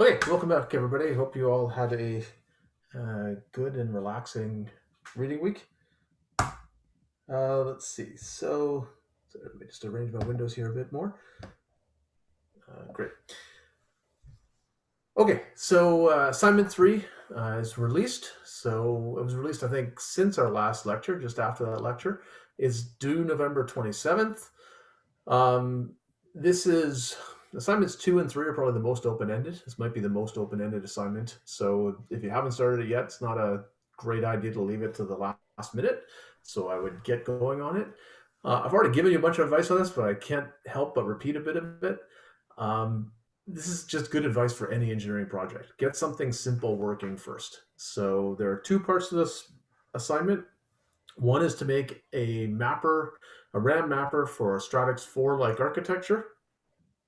Okay, welcome back, everybody. Hope you all had a good and relaxing reading week. Let's see. So let me just arrange my windows here a bit more. Great. Okay, so assignment 3 is released. So it was released, I think, since our last lecture, just after that lecture. It's due November 27th. This is assignments 2 and 3 are probably the most open-ended. This might be the most open-ended assignment. So if you haven't started it yet, it's not a great idea to leave it to the last minute. So I would get going on it. I've already given you a bunch of advice on this, but I can't help but repeat a bit of it. This is just good advice for any engineering project. Get something simple working first. So there are two parts to this assignment. One is to make a mapper, a RAM mapper for a Stratix 4-like architecture.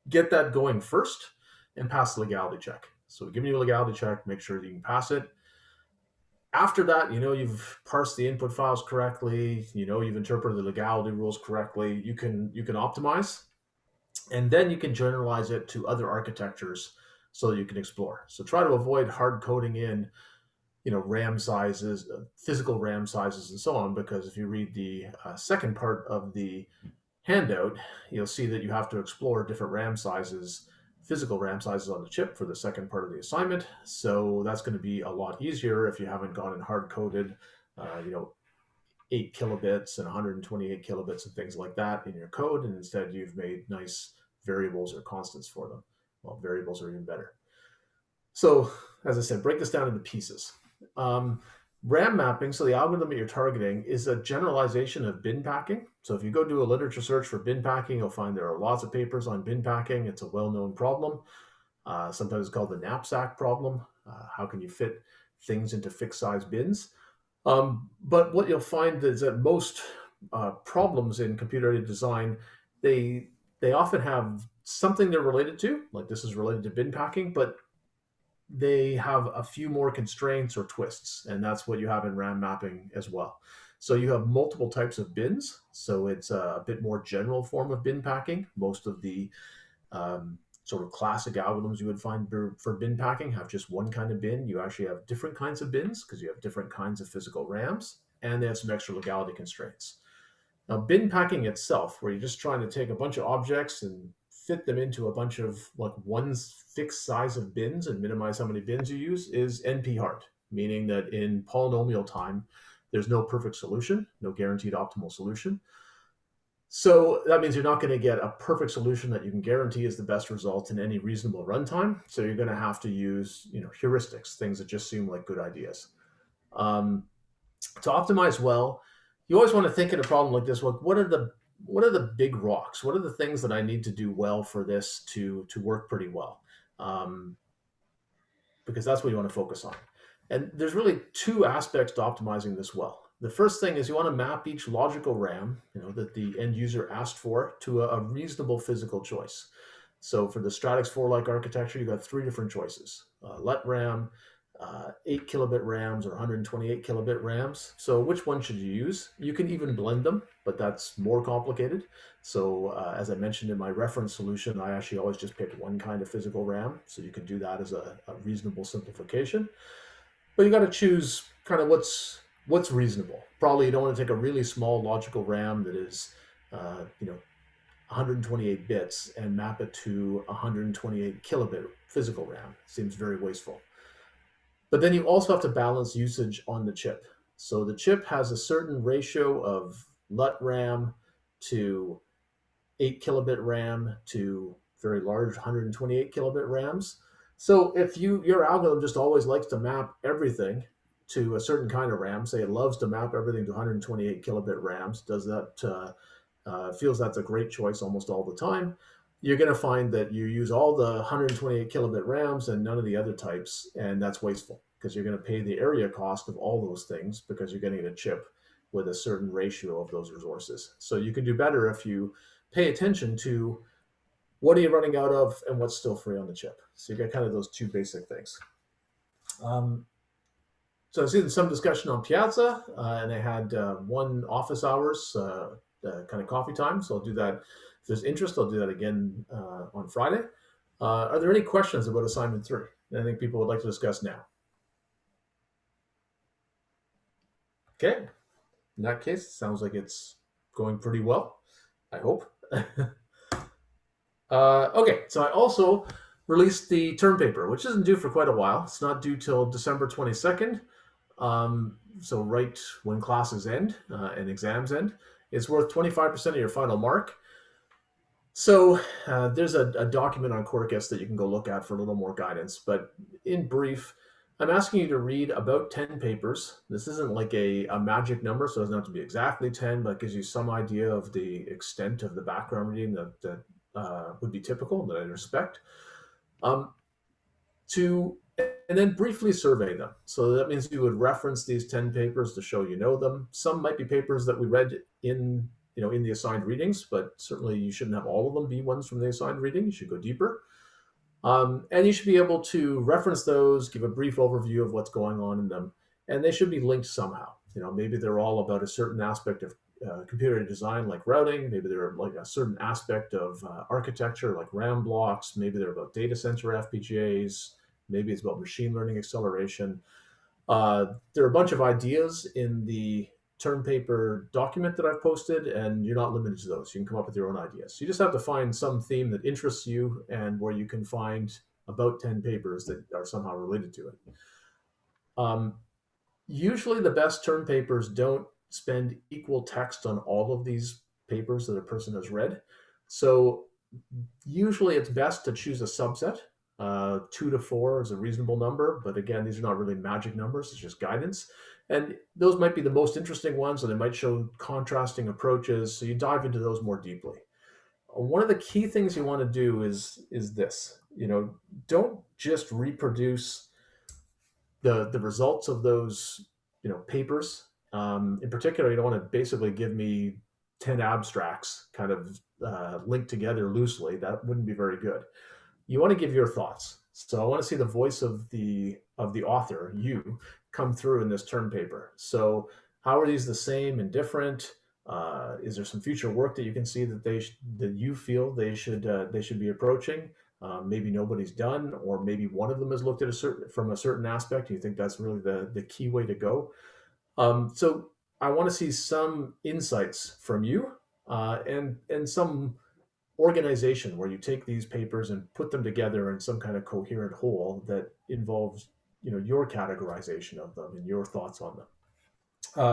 Get that going first and pass the legality check. So we're giving you a legality check, make sure that you can pass it. After that, you've parsed the input files correctly, you've interpreted the legality rules correctly, you can optimize, and then you can generalize it to other architectures so that you can explore. So try to avoid hard coding in RAM sizes, physical RAM sizes, and so on, because if you read the second part of the handout, you'll see that you have to explore different RAM sizes, physical RAM sizes on the chip for the second part of the assignment. So that's going to be a lot easier if you haven't gone and hard-coded, 8 kilobits and 128 kilobits and things like that in your code, and instead you've made nice variables or constants for them. Well, variables are even better. So, as I said, break this down into pieces. RAM mapping, so the algorithm that you're targeting, is a generalization of bin packing. So if you go do a literature search for bin packing, you'll find there are lots of papers on bin packing. It's a well-known problem. Sometimes it's called the knapsack problem. How can you fit things into fixed-size bins? But what you'll find is that most problems in computer-aided design, they often have something they're related to, like this is related to bin packing, but they have a few more constraints or twists, and that's what you have in RAM mapping as well. So you have multiple types of bins, so it's a bit more general form of bin packing. Most of the sort of classic algorithms you would find for bin packing have just one kind of bin. You actually have different kinds of bins because you have different kinds of physical RAMs, and they have some extra legality constraints. Now, bin packing itself, where you're just trying to take a bunch of objects and fit them into a bunch of like one fixed size of bins and minimize how many bins you use, is NP hard, meaning that in polynomial time, there's no perfect solution, no guaranteed optimal solution. So that means you're not going to get a perfect solution that you can guarantee is the best result in any reasonable runtime. So you're going to have to use, heuristics, things that just seem like good ideas. To optimize well, you always want to think in a problem like this. What are the big rocks? What are the things that I need to do well for this to work pretty well? Because that's what you want to focus on. And there's really two aspects to optimizing this well. The first thing is you want to map each logical RAM, that the end user asked for, to a reasonable physical choice. So for the Stratix 4-like architecture, you've got 3 different choices: LUT RAM, 8 kilobit RAMs, or 128 kilobit RAMs. So which one should you use? You can even blend them, but that's more complicated. So as I mentioned in my reference solution, I actually always just pick one kind of physical RAM. So you can do that as a reasonable simplification. But you got to choose kind of what's reasonable. Probably you don't want to take a really small logical RAM that is, 128 bits and map it to 128 kilobit physical RAM. Seems very wasteful. But then you also have to balance usage on the chip. So the chip has a certain ratio of LUT RAM to 8 kilobit RAM to very large 128 kilobit RAMs. So if your algorithm just always likes to map everything to a certain kind of RAM, say it loves to map everything to 128 kilobit RAMs, does that feels that's a great choice almost all the time, you're going to find that you use all the 128 kilobit RAMs and none of the other types, and that's wasteful because you're going to pay the area cost of all those things because you're getting a chip with a certain ratio of those resources. So you can do better if you pay attention to what are you running out of and what's still free on the chip. So you get kind of those two basic things. So I see some discussion on Piazza, and they had one office hours kind of coffee time. So I'll do that. If there's interest, I'll do that again on Friday. Are there any questions about assignment 3? Anything people would like to discuss now? Okay. In that case, it sounds like it's going pretty well. I hope. Okay, so I also released the term paper, which isn't due for quite a while. It's not due till December 22nd. So right when classes end and exams end, it's worth 25% of your final mark. So there's a document on Quarkus that you can go look at for a little more guidance. But in brief, I'm asking you to read about 10 papers. This isn't like a magic number, so it doesn't have to be exactly 10, but it gives you some idea of the extent of the background reading that would be typical, that I respect. And then briefly survey them. So that means you would reference these 10 papers to show you know them. Some might be papers that we read in the assigned readings, but certainly you shouldn't have all of them be ones from the assigned reading. You should go deeper. And you should be able to reference those, give a brief overview of what's going on in them, and they should be linked somehow. Maybe they're all about a certain aspect of computer design, like routing. Maybe they're like a certain aspect of architecture, like RAM blocks. Maybe they're about data center FPGAs. Maybe it's about machine learning acceleration. There are a bunch of ideas in the term paper document that I've posted, and you're not limited to those. You can come up with your own ideas. You just have to find some theme that interests you and where you can find about 10 papers that are somehow related to it. Usually the best term papers don't spend equal text on all of these papers that a person has read. So usually it's best to choose a subset. 2 to 4 is a reasonable number, but again, these are not really magic numbers, it's just guidance. And those might be the most interesting ones, and they might show contrasting approaches, so you dive into those more deeply. One of the key things you want to do is this. Don't just reproduce the results of those papers. In particular, you don't want to basically give me 10 abstracts kind of linked together loosely. That wouldn't be very good. You want to give your thoughts. So I want to see the voice of the author, you, come through in this term paper. So how are these the same and different? Is there some future work that you can see that you feel they should be approaching? Maybe nobody's done, or maybe one of them has looked at from a certain aspect. And you think that's really the key way to go. So I want to see some insights from you and some organization where you take these papers and put them together in some kind of coherent whole that involves your categorization of them and your thoughts on them.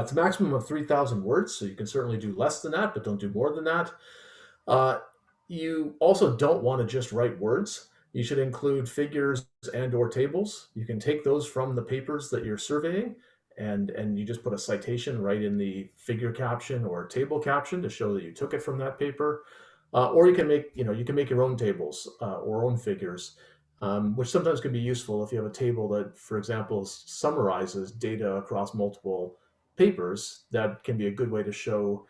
It's a maximum of 3,000 words, so you can certainly do less than that, but don't do more than that. You also don't want to just write words. You should include figures and or tables. You can take those from the papers that you're surveying, and you just put a citation right in the figure caption or table caption to show that you took it from that paper. Or you can make your own tables or own figures, which sometimes can be useful if you have a table that, for example, summarizes data across multiple papers. That can be a good way to show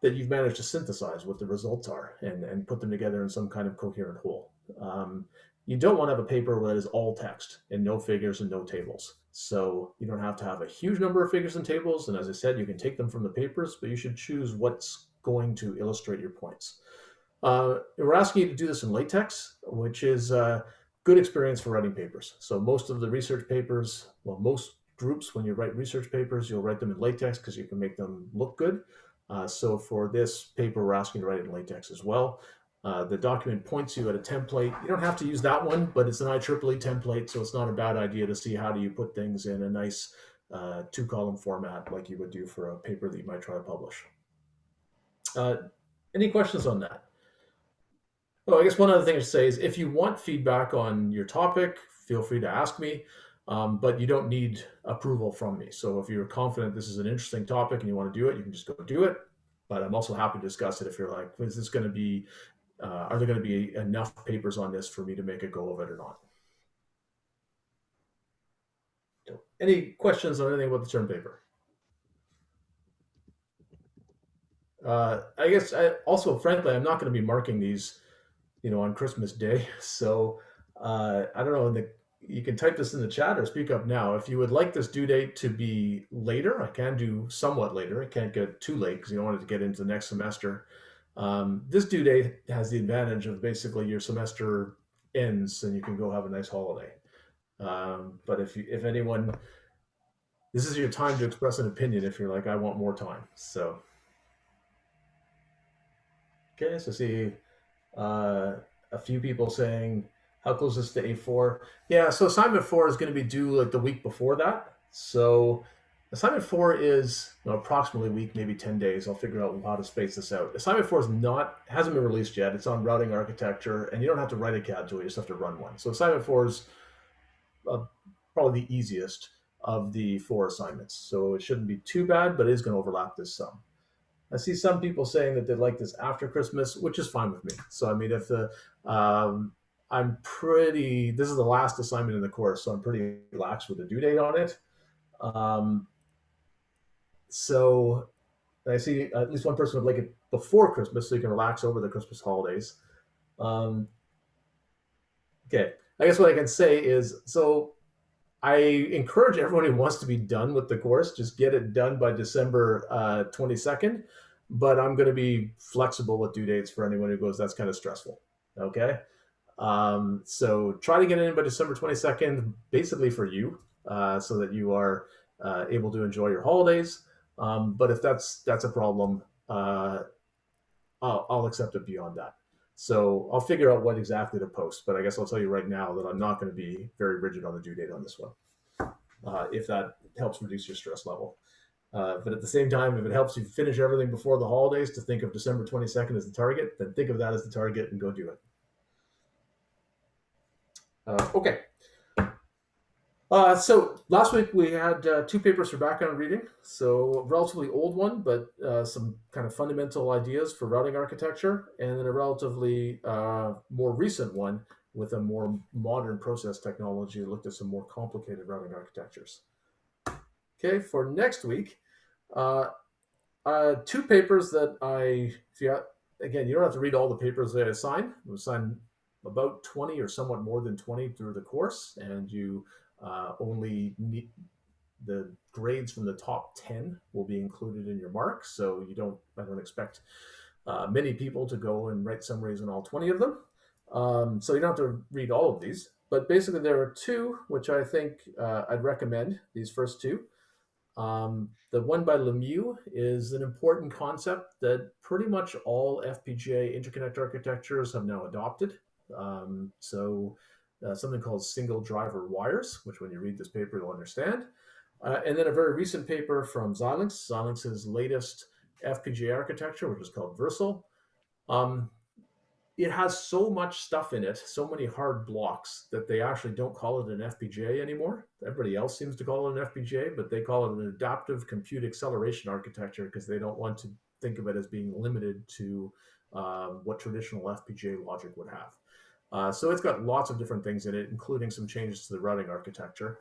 that you've managed to synthesize what the results are and put them together in some kind of coherent whole. You don't want to have a paper that is all text and no figures and no tables. So you don't have to have a huge number of figures and tables. And as I said, you can take them from the papers, but you should choose what's going to illustrate your points. We're asking you to do this in LaTeX, which is a good experience for writing papers. So most of the research papers, most groups, when you write research papers, you'll write them in LaTeX because you can make them look good. So for this paper, we're asking you to write it in LaTeX as well. The document points you at a template. You don't have to use that one, but it's an IEEE template, so it's not a bad idea to see how do you put things in a nice 2-column format like you would do for a paper that you might try to publish. Any questions on that? Oh, I guess one other thing to say is if you want feedback on your topic, feel free to ask me, but you don't need approval from me. So if you're confident this is an interesting topic and you want to do it, you can just go do it. But I'm also happy to discuss it if you're like, is this going to be, are there going to be enough papers on this for me to make a go of it or not? So, any questions on anything about the term paper? I guess also, frankly, I'm not going to be marking these on Christmas Day. So I don't know, you can type this in the chat or speak up now. If you would like this due date to be later, I can do somewhat later. It can't get too late because you don't want it to get into the next semester. This due date has the advantage of basically your semester ends and you can go have a nice holiday. But if anyone, this is your time to express an opinion if you're like, I want more time. So, okay, so see a few people saying, how close is to A4? Yeah, so assignment 4 is going to be due like the week before that. So assignment 4 is approximately a week, maybe 10 days. I'll figure out how to space this out. Assignment 4 hasn't been released yet. It's on routing architecture, and you don't have to write a CAD tool. You just have to run one. So assignment 4 is probably the easiest of the 4 assignments. So it shouldn't be too bad, but it is going to overlap this some. I see some people saying that they'd like this after Christmas, which is fine with me. So I mean, if the this is the last assignment in the course, so I'm pretty lax with the due date on it. So I see at least one person would like it before Christmas, so you can relax over the Christmas holidays. Okay, I guess what I can say is, so I encourage everyone who wants to be done with the course, just get it done by December 22nd. But I'm going to be flexible with due dates for anyone who goes, that's kind of stressful. Okay. So try to get it in by December 22nd, basically for you, so that you are able to enjoy your holidays. But if that's a problem, I'll accept it beyond that. So I'll figure out what exactly to post, but I guess I'll tell you right now that I'm not going to be very rigid on the due date on this one, if that helps reduce your stress level. But at the same time, if it helps you finish everything before the holidays to think of December 22nd as the target, then think of that as the target and go do it. Okay. So last week we had 2 papers for background reading. So a relatively old one, but some kind of fundamental ideas for routing architecture, and then a relatively more recent one with a more modern process technology that looked at some more complicated routing architectures. Okay, for next week, 2 papers that again, you don't have to read all the papers that I assign. We assign about 20 or somewhat more than 20 through the course, and you only need the grades from the top 10 will be included in your marks. So I don't expect many people to go and write summaries on all 20 of them. So you don't have to read all of these, but basically there are 2 which I think I'd recommend, these first 2. The one by Lemieux is an important concept that pretty much all FPGA interconnect architectures have now adopted. Something called single driver wires, which when you read this paper, you'll understand. And then a very recent paper from Xilinx, Xilinx's latest FPGA architecture, which is called Versal. It has so much stuff in it, so many hard blocks, that they actually don't call it an FPGA anymore. Everybody else seems to call it an FPGA, but they call it an adaptive compute acceleration architecture because they don't want to think of it as being limited to what traditional FPGA logic would have. So it's got lots of different things in it, including some changes to the routing architecture.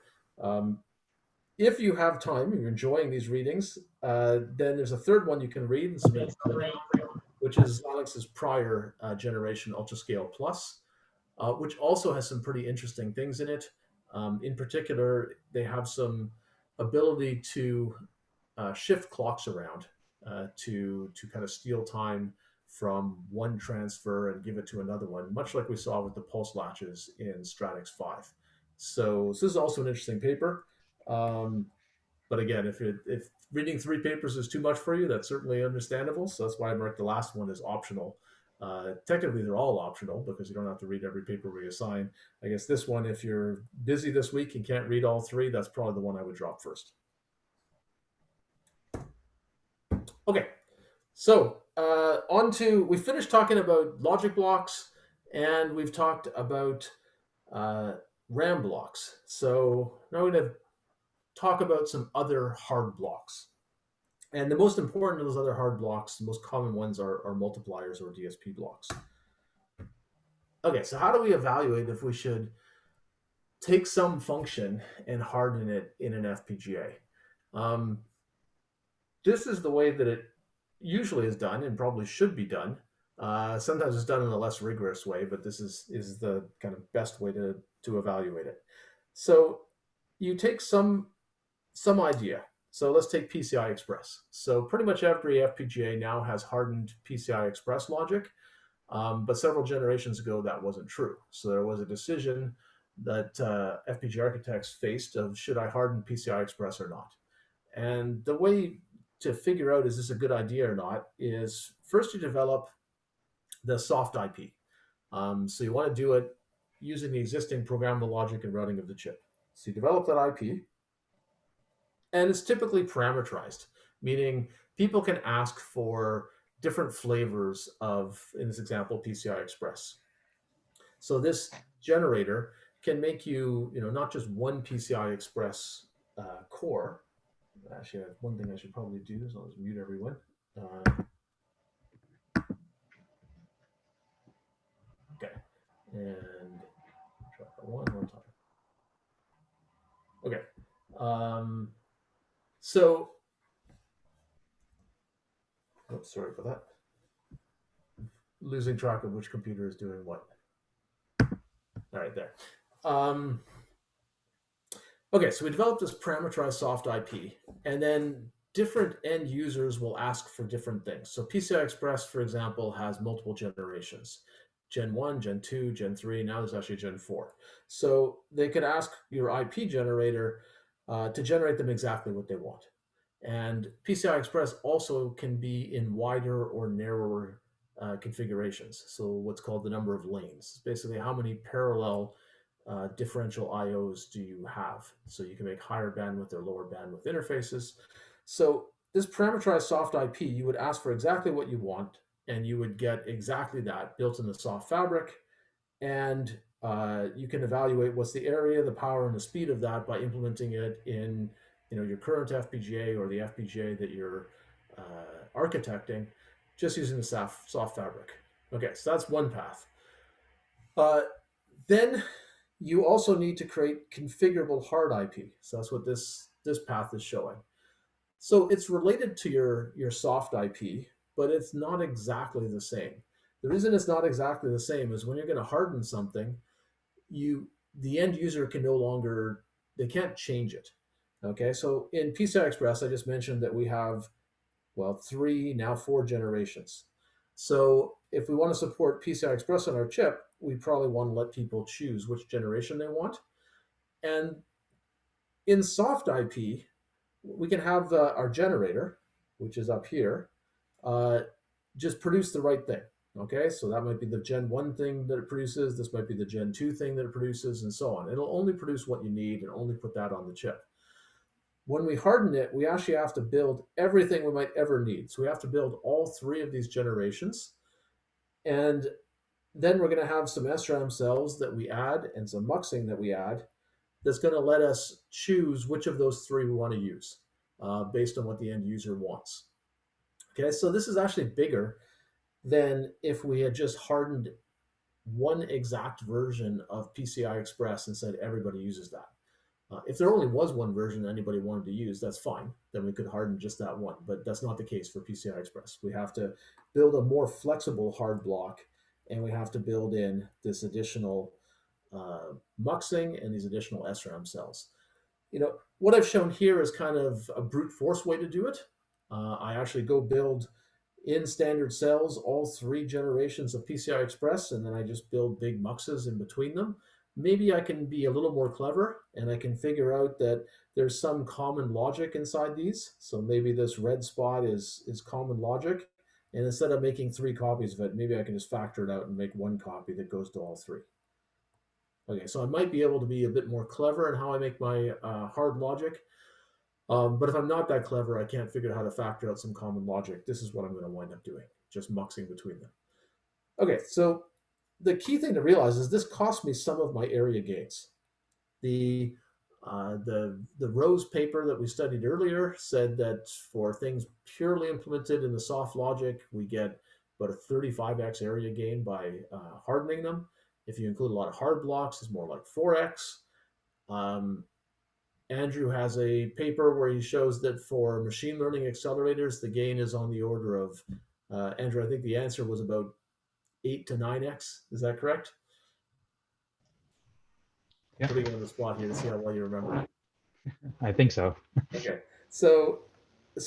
If you have time, you're enjoying these readings, then there's a third one you can read, which is Xilinx's prior generation UltraScale Plus, which also has some pretty interesting things in it. In particular, they have some ability to shift clocks around to kind of steal time from one transfer and give it to another one, much like we saw with the pulse latches in Stratix 5. So this is also an interesting paper. But again, if reading 3 papers is too much for you, that's certainly understandable. So that's why I marked the last one as optional. Technically, they're all optional because you don't have to read every paper we assign. I guess this one, if you're busy this week and can't read all 3, that's probably the one I would drop first. Okay, so we finished talking about logic blocks, and we've talked about RAM blocks. So now we're going to talk about some other hard blocks. And the most important of those other hard blocks, the most common ones are multipliers or DSP blocks. Okay, so how do we evaluate if we should take some function and harden it in an FPGA? This is the way that it usually is done and probably should be done. Sometimes it's done in a less rigorous way, but this is the kind of best way to evaluate it. So you take some idea. So let's take PCI Express. So pretty much every FPGA now has hardened PCI Express logic. But several generations ago, that wasn't true. So there was a decision that FPGA architects faced of should I harden PCI Express or not? And the way to figure out is this a good idea or not is first you develop the soft IP. So you want to do it using the existing programmable logic and routing of the chip. So you develop that IP, and it's typically parameterized, meaning people can ask for different flavors of, in this example, PCI Express. So this generator can make you, not just one PCI Express core. Actually, one thing I should probably do is I'll just mute everyone. Okay, and try that one more time. Okay, so, oops, sorry for that. Losing track of which computer is doing what. All right, there. Okay, so we developed this parameterized soft IP, and then different end users will ask for different things. So PCI Express, for example, has multiple generations. Gen 1, Gen 2, Gen 3, now there's actually Gen 4. So they could ask your IP generator to generate them exactly what they want. And PCI Express also can be in wider or narrower configurations. So what's called the number of lanes. Basically, how many parallel differential IOs do you have? So you can make higher bandwidth or lower bandwidth interfaces. So this parameterized soft IP, you would ask for exactly what you want, and you would get exactly that built in the soft fabric. And you can evaluate what's the area, the power, and the speed of that by implementing it in your current FPGA or the FPGA that you're architecting, just using the soft fabric. Okay, so that's one path. Then you also need to create configurable hard IP. So that's what this path is showing. So it's related to your soft IP, but it's not exactly the same. The reason it's not exactly the same is when you're going to harden something, the end user can no longer, they can't change it. Okay, so in PCI Express, I just mentioned that we have, well, 3, now 4 generations. So if we want to support PCI Express on our chip, we probably want to let people choose which generation they want. And in soft IP, we can have our generator, which is up here, just produce the right thing. Okay, so that might be the Gen 1 thing that it produces. This might be the Gen 2 thing that it produces, and so on. It'll only produce what you need and only put that on the chip. When we harden it, we actually have to build everything we might ever need. So we have to build all 3 of these generations. And then we're going to have some SRAM cells that we add and some muxing that we add that's going to let us choose which of those 3 we want to use based on what the end user wants. Okay, so this is actually bigger than if we had just hardened one exact version of PCI Express and said everybody uses that. If there only was one version anybody wanted to use, that's fine. Then we could harden just that one, but that's not the case for PCI Express. We have to build a more flexible hard block, and we have to build in this additional muxing and these additional SRAM cells. What I've shown here is kind of a brute force way to do it. I actually go build in standard cells all 3 generations of PCI Express, and then I just build big muxes in between them. Maybe I can be a little more clever, and I can figure out that there's some common logic inside these. So maybe this red spot is common logic, and instead of making 3 copies of it, maybe I can just factor it out and make 1 copy that goes to all 3. Okay, so I might be able to be a bit more clever in how I make my hard logic. But if I'm not that clever, I can't figure out how to factor out some common logic. This is what I'm going to wind up doing, just muxing between them. Okay, so the key thing to realize is this cost me some of my area gains. The Rose paper that we studied earlier said that for things purely implemented in the soft logic, we get about a 35x area gain by hardening them. If you include a lot of hard blocks, it's more like 4x. Andrew has a paper where he shows that for machine learning accelerators, the gain is on the order of, Andrew, I think the answer was about 8 to 9x. Is that correct? Yeah. Putting you on the spot here to see how well you remember. I think so. Okay, so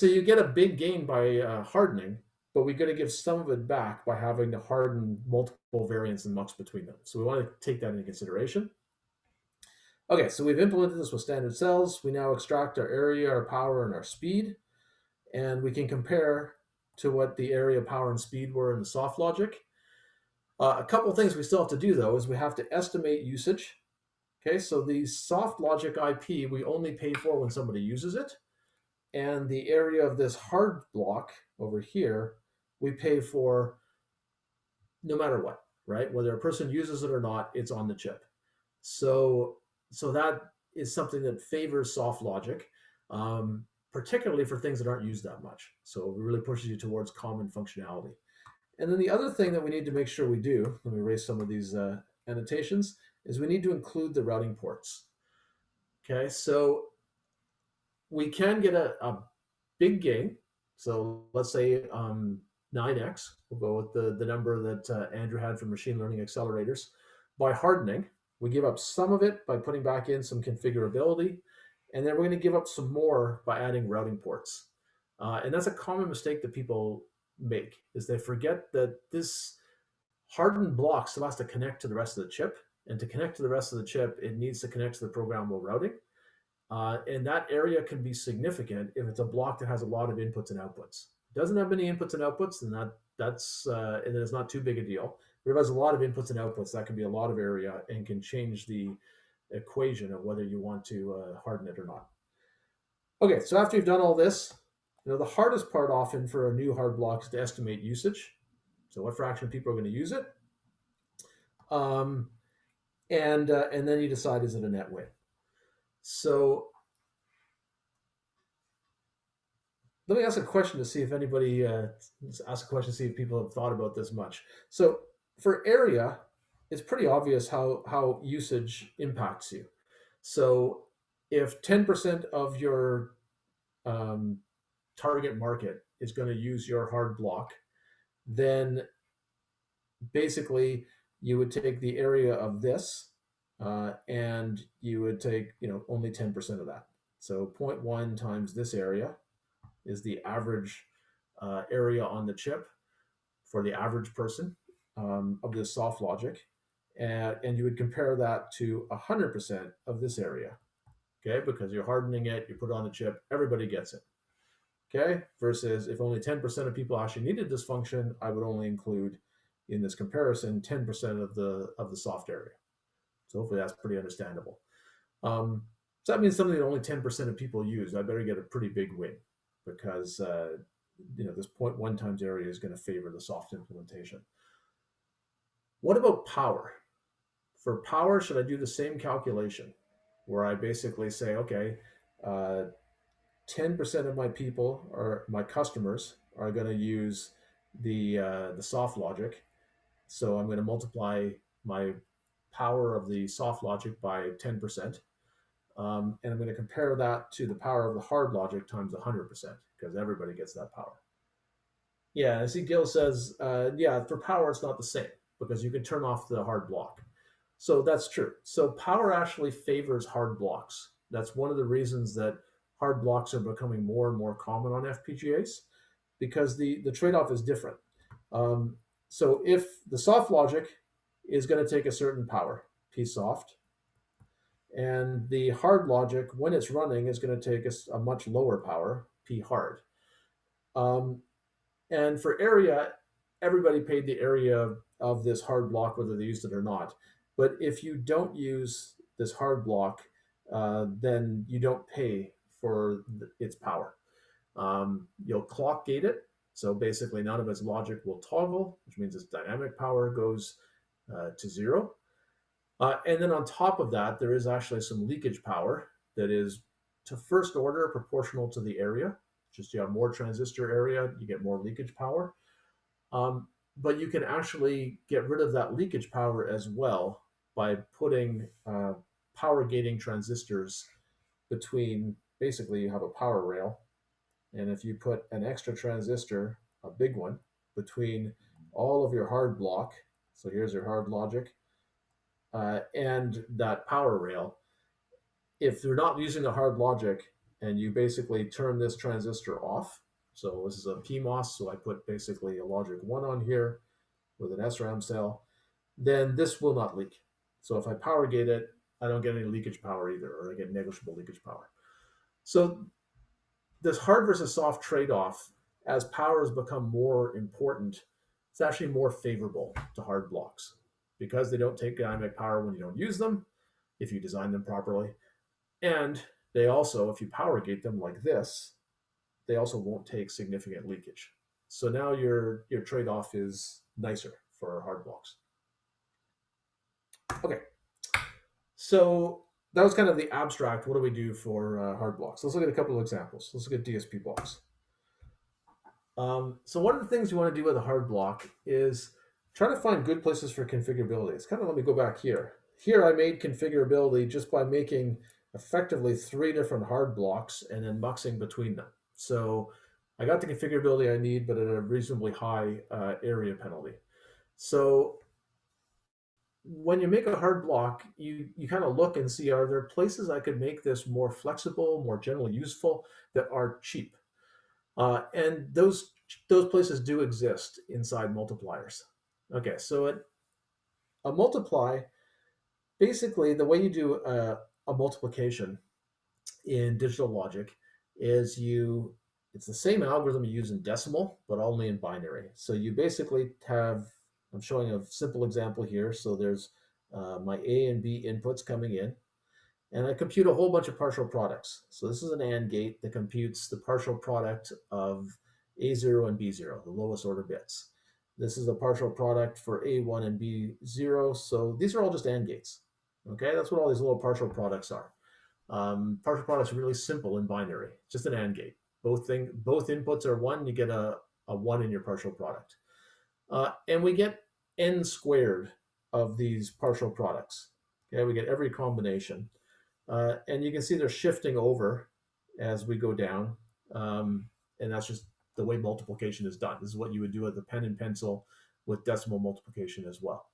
you get a big gain by hardening, but we got to give some of it back by having to harden multiple variants and mux between them. So we want to take that into consideration. Okay, so we've implemented this with standard cells. We now extract our area, our power, and our speed, and we can compare to what the area, power, and speed were in the soft logic. A couple of things we still have to do, though, is we have to estimate usage. Okay, so the soft logic IP, we only pay for when somebody uses it. And the area of this hard block over here, we pay for no matter what, right? Whether a person uses it or not, it's on the chip. So that is something that favors soft logic, particularly for things that aren't used that much. So it really pushes you towards common functionality. And then the other thing that we need to make sure we do, let me erase some of these annotations, is we need to include the routing ports. Okay, so we can get a big gain. So let's say 9x, we'll go with the number that Andrew had for machine learning accelerators. By hardening, we give up some of it by putting back in some configurability, and then we're going to give up some more by adding routing ports. And that's a common mistake that people make, is they forget that this hardened block still has to connect to the rest of the chip. And to connect to the rest of the chip, it needs to connect to the programmable routing. And that area can be significant if it's a block that has a lot of inputs and outputs. It doesn't have many inputs and outputs, then and then it's not too big a deal. But if it has a lot of inputs and outputs, that can be a lot of area and can change the equation of whether you want to harden it or not. Okay, so after you've done all this, the hardest part often for a new hard block is to estimate usage. So what fraction of people are going to use it? And then you decide, is it a net win? So let me ask a question to see if anybody ask a question to see if people have thought about this much. So for area, it's pretty obvious how usage impacts you. So if 10% of your target market is going to use your hard block, then basically you would take the area of this and you would take only 10% of that. So 0.1 times this area is the average area on the chip for the average person of this soft logic. And you would compare that to 100% of this area, okay? Because you're hardening it, you put it on the chip, everybody gets it, okay? Versus if only 10% of people actually needed this function, I would only include in this comparison 10% of the soft area. So hopefully that's pretty understandable. So that means something that only 10% of people use. I better get a pretty big win, because this 0.1 times area is going to favor the soft implementation. What about power? For power, should I do the same calculation where I basically say, okay, 10% of my people or my customers are going to use the soft logic, so I'm going to multiply my power of the soft logic by 10%. And I'm going to compare that to the power of the hard logic times 100%, because everybody gets that power. Yeah, I see Gil says, yeah, for power, it's not the same, because you can turn off the hard block. So that's true. So power actually favors hard blocks. That's one of the reasons that hard blocks are becoming more and more common on FPGAs, because the trade-off is different. So if the soft logic is going to take a certain power, P soft, and the hard logic, when it's running, is going to take a much lower power, P hard. And for area, everybody paid the area of this hard block, whether they used it or not. But if you don't use this hard block, then you don't pay for its power. You'll clock gate it. So basically none of its logic will toggle, which means its dynamic power goes to 0. And then on top of that, there is actually some leakage power that is to first order proportional to the area. Just you have more transistor area, you get more leakage power. But you can actually get rid of that leakage power as well by putting power gating transistors between, basically you have a power rail. And if you put an extra transistor, a big one, between all of your hard block, so here's your hard logic, and that power rail, if they're not using the hard logic and you basically turn this transistor off So this is a PMOS, so I put basically a logic 1 on here with an SRAM cell, then this will not leak. So if I power gate it, I don't get any leakage power either, or I get negligible leakage power. So this hard versus soft trade-off, as power has become more important, it's actually more favorable to hard blocks because they don't take dynamic power when you don't use them, if you design them properly. And they also, if you power gate them like this, they also won't take significant leakage. So now your trade-off is nicer for hard blocks. Okay, so that was kind of the abstract. What do we do for hard blocks? Let's look at a couple of examples. Let's look at DSP blocks. So one of the things you want to do with a hard block is try to find good places for configurability. It's kind of, let me go back here. Here I made configurability just by making effectively 3 different hard blocks and then muxing between them. So I got the configurability I need, but at a reasonably high area penalty. So when you make a hard block, you kind of look and see, are there places I could make this more flexible, more generally useful, that are cheap? And those places do exist inside multipliers. Okay, so a multiply, basically the way you do a multiplication in digital logic is it's the same algorithm you use in decimal, but only in binary. So you basically have, I'm showing a simple example here. So there's my A and B inputs coming in, and I compute a whole bunch of partial products. So this is an AND gate that computes the partial product of A0 and B0, the lowest order bits. This is a partial product for A1 and B0. So these are all just AND gates. Okay, that's what all these little partial products are. Partial products are really simple in binary, just an AND gate. Both inputs are 1, you get a 1 in your partial product. And we get n squared of these partial products. Okay, we get every combination. And you can see they're shifting over as we go down. And that's just the way multiplication is done. This is what you would do with a pen and pencil with decimal multiplication as well.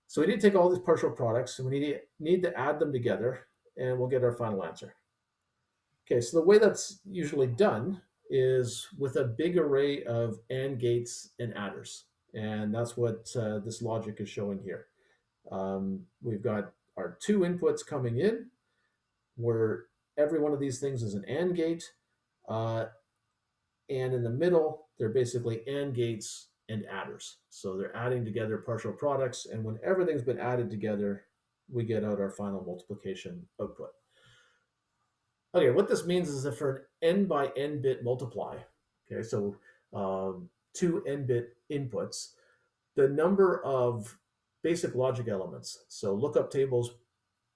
So we need to take all these partial products and we need to add them together, and we'll get our final answer. Okay, so the way that's usually done is with a big array of AND gates and adders. And that's what this logic is showing here. We've got our 2 inputs coming in, where every one of these things is an AND gate. And in the middle, they're basically AND gates and adders. So they're adding together partial products. And when everything's been added together, we get out our final multiplication output. Okay, what this means is that for an n by n bit multiply, okay, so 2 n-bit inputs, the number of basic logic elements, so lookup tables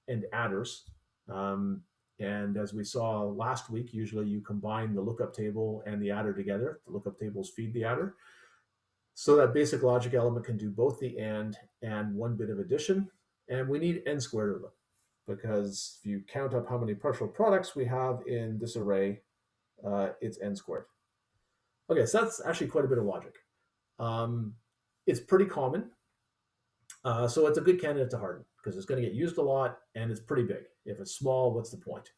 and adders, and as we saw last week, usually you combine the lookup table and the adder together. The lookup tables feed the adder. So that basic logic element can do both the and 1 bit of addition, and we need n squared of them, because if you count up how many partial products we have in this array, it's n squared. Okay, so that's actually quite a bit of logic. It's pretty common, so it's a good candidate to harden because it's going to get used a lot and it's pretty big. If it's small, what's the point?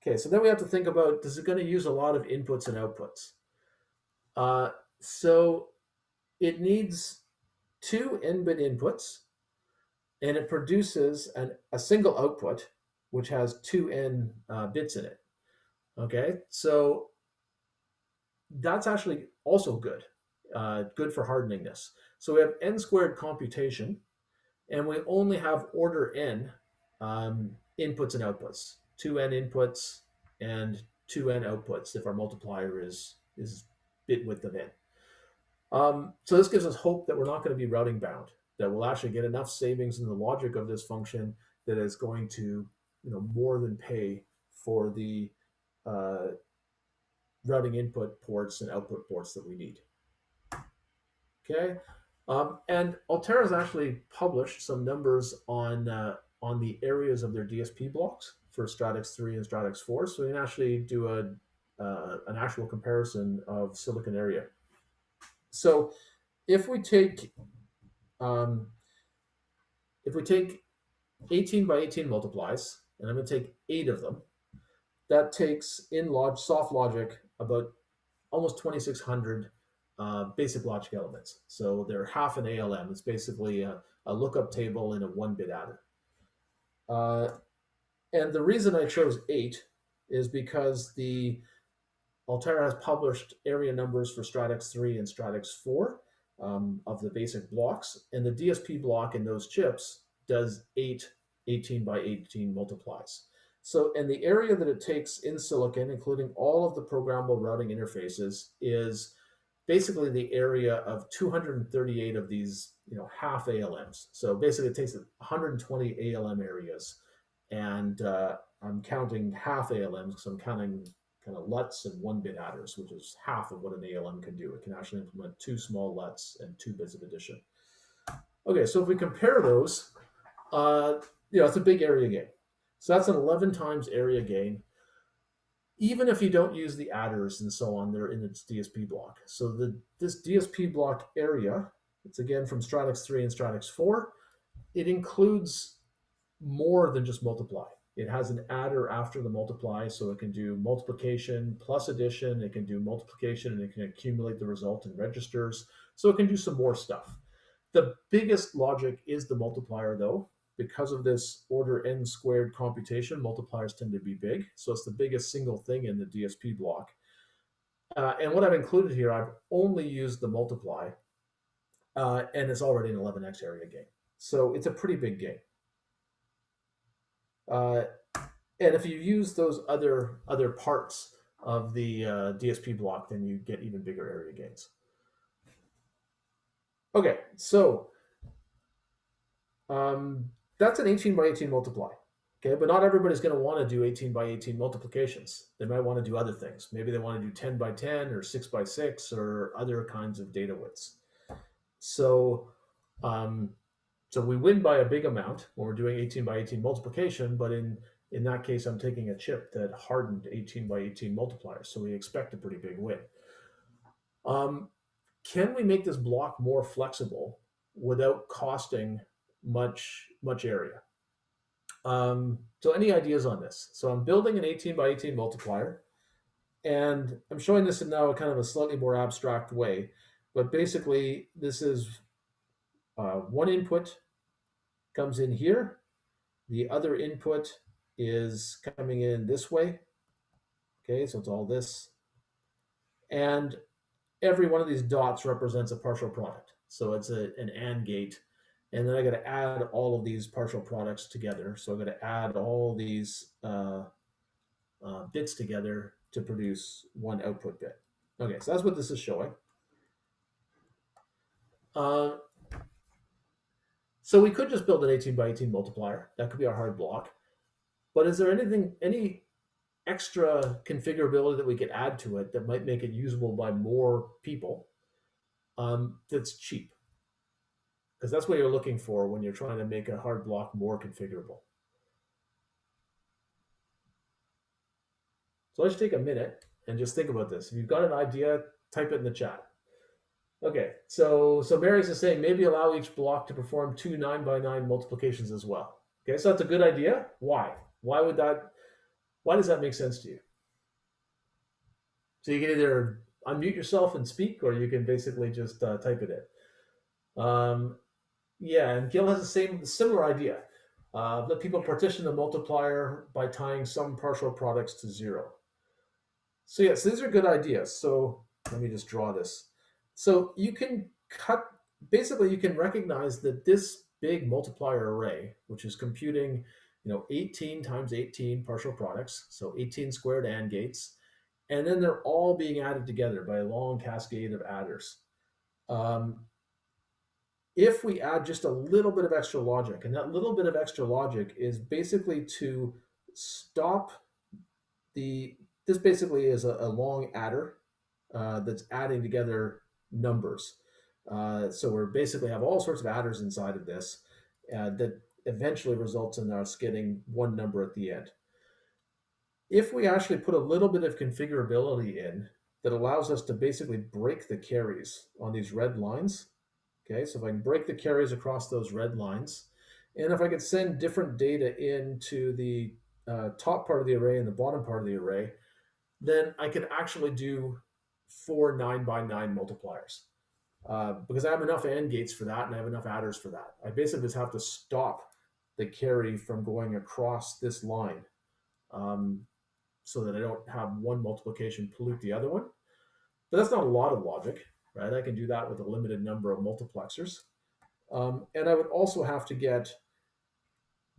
Okay, so then we have to think about, is it going to use a lot of inputs and outputs? So it needs 2 n-bit inputs, and it produces a single output, which has 2 n bits in it. Okay, so that's actually also good, good for hardening this. So we have n squared computation, and we only have order n inputs and outputs, 2n inputs and 2n outputs if our multiplier is bit width of n. So this gives us hope that we're not going to be routing bound, that we'll actually get enough savings in the logic of this function that is going to, more than pay for the routing input ports and output ports that we need. Okay, and Altera's actually published some numbers on the areas of their DSP blocks for StratX 3 and StratX 4, so we can actually do an actual comparison of silicon area. So if we take 18 by 18 multiplies, and I'm going to take 8 of them, that takes in soft logic about almost 2,600 basic logic elements. So they're half an ALM. It's basically a lookup table in a 1-bit adder. And the reason I chose 8 is because the Altera has published area numbers for Stratix 3 and Stratix 4 of the basic blocks, and the DSP block in those chips does 8 18 by 18 multiplies. So, and the area that it takes in silicon, including all of the programmable routing interfaces, is basically the area of 238 of these, half ALMs. So basically, it takes 120 ALM areas, and I'm counting half ALMs because I'm counting kind of LUTs and 1-bit adders, which is half of what an ALM can do. It can actually implement 2 small LUTs and 2 bits of addition. Okay, so if we compare those, it's a big area gain. So that's an 11 times area gain, even if you don't use the adders and so on, they're in its DSP block. So this DSP block area, it's again from Stratix 3 and Stratix 4, it includes more than just multiply. It has an adder after the multiply, so it can do multiplication plus addition. It can do multiplication, and it can accumulate the result in registers. So it can do some more stuff. The biggest logic is the multiplier, though. Because of this order n squared computation, multipliers tend to be big. So it's the biggest single thing in the DSP block. And what I've included here, I've only used the multiply, and it's already an 11x area gain. So it's a pretty big gain. And if you use those other parts of the DSP block, then you get even bigger area gains. Okay, so that's an 18 by 18 multiply. Okay, but not everybody's going to want to do 18 by 18 multiplications. They might want to do other things. Maybe they want to do 10 by 10 or 6 by 6 or other kinds of data widths. So we win by a big amount when we're doing 18 by 18 multiplication, but in that case, I'm taking a chip that hardened 18 by 18 multipliers, so we expect a pretty big win. Can we make this block more flexible without costing much area? So any ideas on this? So I'm building an 18 by 18 multiplier, and I'm showing this in now kind of a slightly more abstract way, but basically this is one input comes in here, the other input is coming in this way. Okay, so it's all this. And every one of these dots represents a partial product. So it's an AND gate. And then I got to add all of these partial products together. So I got to add all these bits together to produce one output bit. Okay, so that's what this is showing. So we could just build an 18 by 18 multiplier. That could be our hard block. But is there any extra configurability that we could add to it that might make it usable by more people that's cheap? Because that's what you're looking for when you're trying to make a hard block more configurable. So let's take a minute and just think about this. If you've got an idea, type it in the chat. Okay, so Mary's just saying maybe allow each block to perform 2 9 by 9 multiplications as well. Okay, so that's a good idea. Why? Why does that make sense to you? So you can either unmute yourself and speak, or you can basically just type it in. Yeah, and Gil has the similar idea. Let people partition the multiplier by tying some partial products to 0. So yes, these are good ideas. So let me just draw this. So you can basically you can recognize that this big multiplier array, which is computing 18 times 18 partial products, so 18 squared AND gates, and then they're all being added together by a long cascade of adders. If we add just a little bit of extra logic, and that little bit of extra logic is basically to stop this basically is a long adder that's adding together numbers. So we basically have all sorts of adders inside of this that eventually results in us getting one number at the end. If we actually put a little bit of configurability in that allows us to basically break the carries on these red lines, okay, so if I can break the carries across those red lines, and if I could send different data into the top part of the array and the bottom part of the array, then I can actually do 4 9x9 multipliers. Because I have enough AND gates for that and I have enough adders for that. I basically just have to stop the carry from going across this line, so that I don't have one multiplication pollute the other one. But that's not a lot of logic, right? I can do that with a limited number of multiplexers. And I would also have to get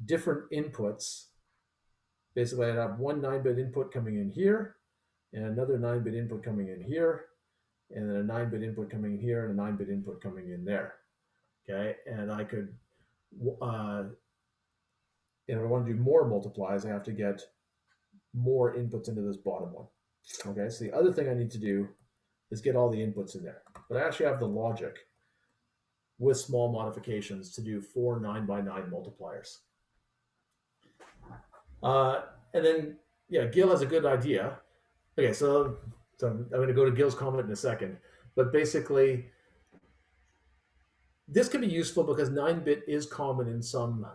different inputs. Basically, I'd have one 9-bit input coming in here, and another 9-bit input coming in here, and then a 9-bit input coming in here, and a 9-bit input coming in there. Okay, and I could, and if I want to do more multiplies, I have to get more inputs into this bottom one. Okay, so the other thing I need to do is get all the inputs in there. But I actually have the logic with small modifications to do 4 9x9 multipliers. And then, yeah, Gil has a good idea. Okay, so I'm going to go to Gil's comment in a second. But basically, this can be useful because 9-bit is common in some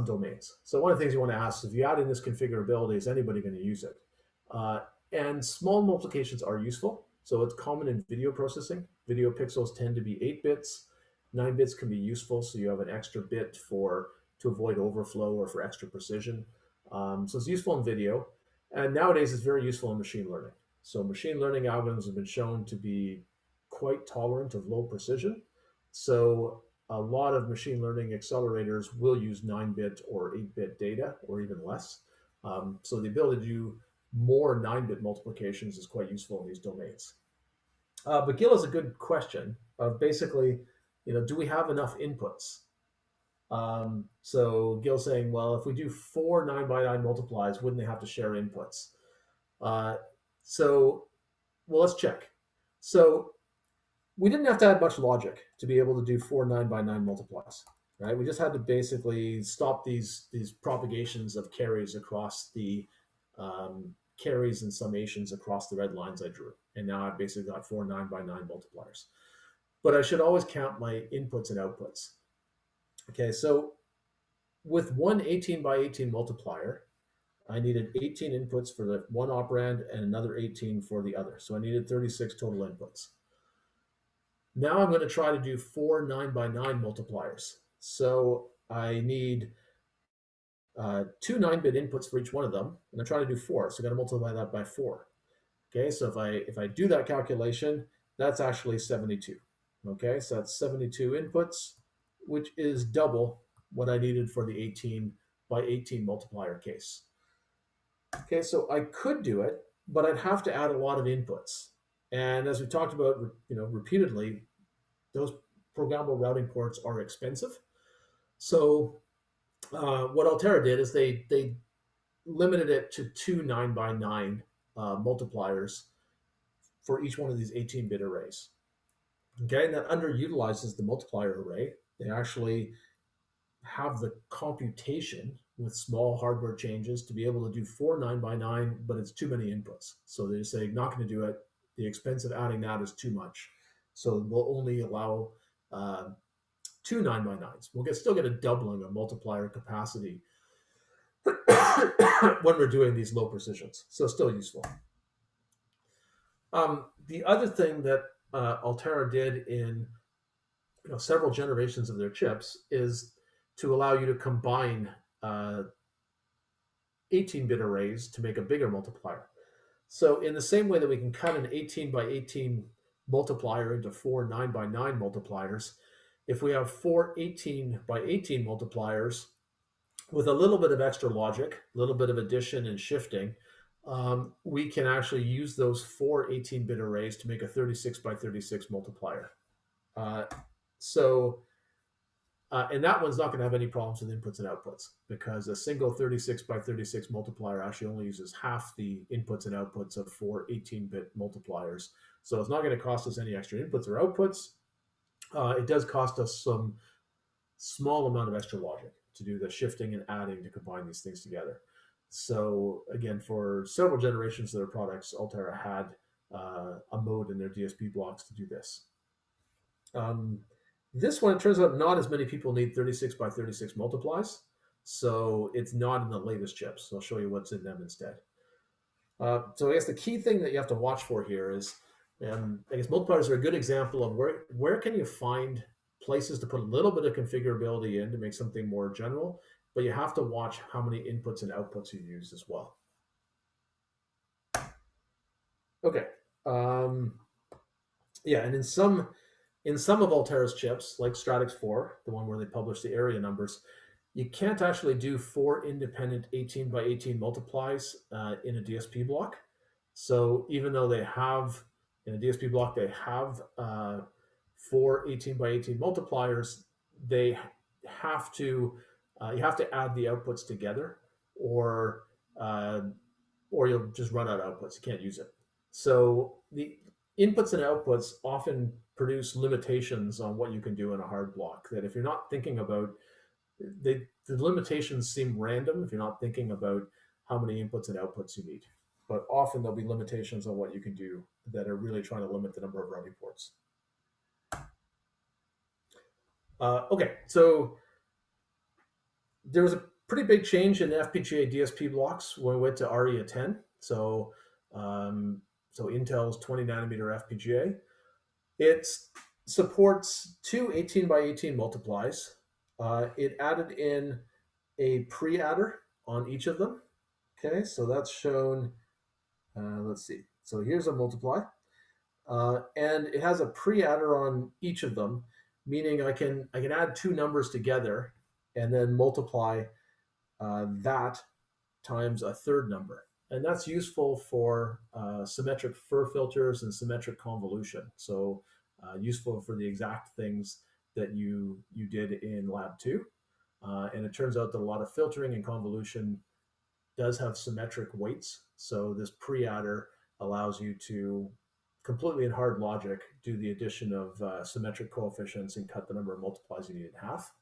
domains. So one of the things you want to ask is, if you add in this configurability, is anybody going to use it? And small multiplications are useful. So it's common in video processing. Video pixels tend to be 8 bits. 9 bits can be useful, so you have an extra bit to avoid overflow or for extra precision. So it's useful in video. And nowadays it's very useful in machine learning. So machine learning algorithms have been shown to be quite tolerant of low precision. So a lot of machine learning accelerators will use 9-bit or 8-bit data, or even less. So the ability to do more 9-bit multiplications is quite useful in these domains. But Gil has a good question of basically, do we have enough inputs? So Gil's saying, well, if we do 4 9x9 multiplies, wouldn't they have to share inputs? Well, let's check. So we didn't have to add much logic to be able to do 4 9x9 multiplies, right? We just had to basically stop these propagations of carries across the carries and summations across the red lines I drew. And now I've basically got 4 9x9 multipliers. But I should always count my inputs and outputs. Okay, so with one 18x18 multiplier, I needed 18 inputs for the one operand and another 18 for the other. So I needed 36 total inputs. Now I'm going to try to do 4 9x9 multipliers. So I need 2 9-bit inputs for each one of them, and I try to do 4. So I'm going to multiply that by 4. Okay, so if I do that calculation, that's actually 72. Okay, so that's 72 inputs, which is double what I needed for the 18x18 multiplier case. Okay, so I could do it, but I'd have to add a lot of inputs. And as we talked about, repeatedly, those programmable routing ports are expensive. So what Altera did is they limited it to 2 9x9 multipliers for each one of these 18-bit arrays. Okay, and that underutilizes the multiplier array. They actually have the computation with small hardware changes to be able to do 4 9x9, but it's too many inputs. So they say, not going to do it. The expense of adding that is too much. So we'll only allow 2 9x9s. We'll still get a doubling of multiplier capacity when we're doing these low precisions. So still useful. The other thing that Altera did in several generations of their chips is to allow you to combine 18-bit arrays to make a bigger multiplier. So in the same way that we can cut an 18x18 multiplier into 4 9x9 multipliers, if we have 4 18x18 multipliers with a little bit of extra logic, a little bit of addition and shifting, we can actually use those 4 18-bit arrays to make a 36x36 multiplier. And that one's not going to have any problems with inputs and outputs, because a single 36x36 multiplier actually only uses half the inputs and outputs of 4 18-bit multipliers. So it's not going to cost us any extra inputs or outputs. It does cost us some small amount of extra logic to do the shifting and adding to combine these things together. So again, for several generations of their products, Altera had a mode in their DSP blocks to do this. This one, it turns out not as many people need 36x36 multiplies, so it's not in the latest chips. So I'll show you what's in them instead. So I guess the key thing that you have to watch for here is And I guess multipliers are a good example of where can you find places to put a little bit of configurability in to make something more general, but you have to watch how many inputs and outputs you use as well. Okay. Yeah, and in some of Altera's chips, like Stratix 4, the one where they publish the area numbers, you can't actually do 4 independent 18 by 18 multiplies in a DSP block. So even though they have, in a DSP block, they have 4 18 by 18 multipliers, they have to, you have to add the outputs together, or uh, or you'll just run out of outputs. You can't use it. So the inputs and outputs often produce limitations on what you can do in a hard block. That if you're not thinking about, the limitations seem random if you're not thinking about how many inputs and outputs you need. But often there'll be limitations on what you can do that are really trying to limit the number of routing ports. Okay, so there was a pretty big change in FPGA DSP blocks when we went to ARIA 10. So Intel's 20 nanometer FPGA. It supports 2 18 by 18 multiplies. It added in a pre-adder on each of them. Okay, so that's shown. Let's see. So here's a multiply, and it has a pre-adder on each of them, meaning I can add two numbers together and then multiply that times a third number. And that's useful for symmetric FIR filters and symmetric convolution. So useful for the exact things that you did in lab 2. And it turns out that a lot of filtering and convolution does have symmetric weights. So this pre-adder allows you to completely in hard logic do the addition of symmetric coefficients and cut the number of multiplies you need in half.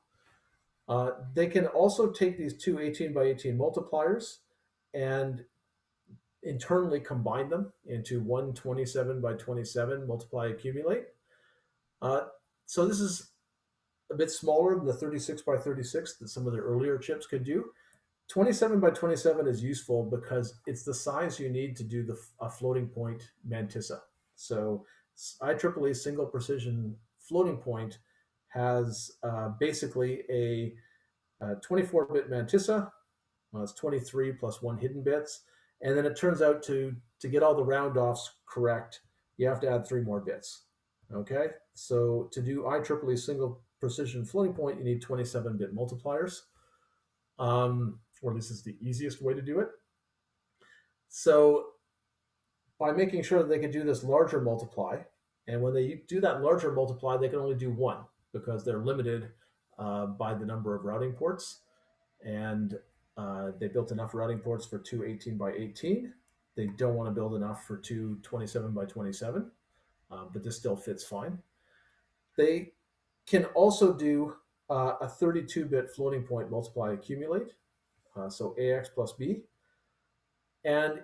They can also take these two 18 by 18 multipliers and internally combine them into one 27 by 27 multiply accumulate. So this is a bit smaller than the 36 by 36 that some of the earlier chips could do. 27 by 27 is useful because it's the size you need to do a floating point mantissa. So IEEE single precision floating point has basically a 24-bit mantissa. Well, it's 23 plus 1 hidden bits. And then it turns out to get all the round offs correct, you have to add 3 more bits. Okay, so to do IEEE single precision floating point, you need 27-bit multipliers. Or at least it's the easiest way to do it. So by making sure that they can do this larger multiply, and when they do that larger multiply, they can only do 1 because they're limited by the number of routing ports. And they built enough routing ports for 2 18 by 18. They don't want to build enough for 2 27 by 27, but this still fits fine. They can also do a 32-bit floating point multiply accumulate, so AX plus B. And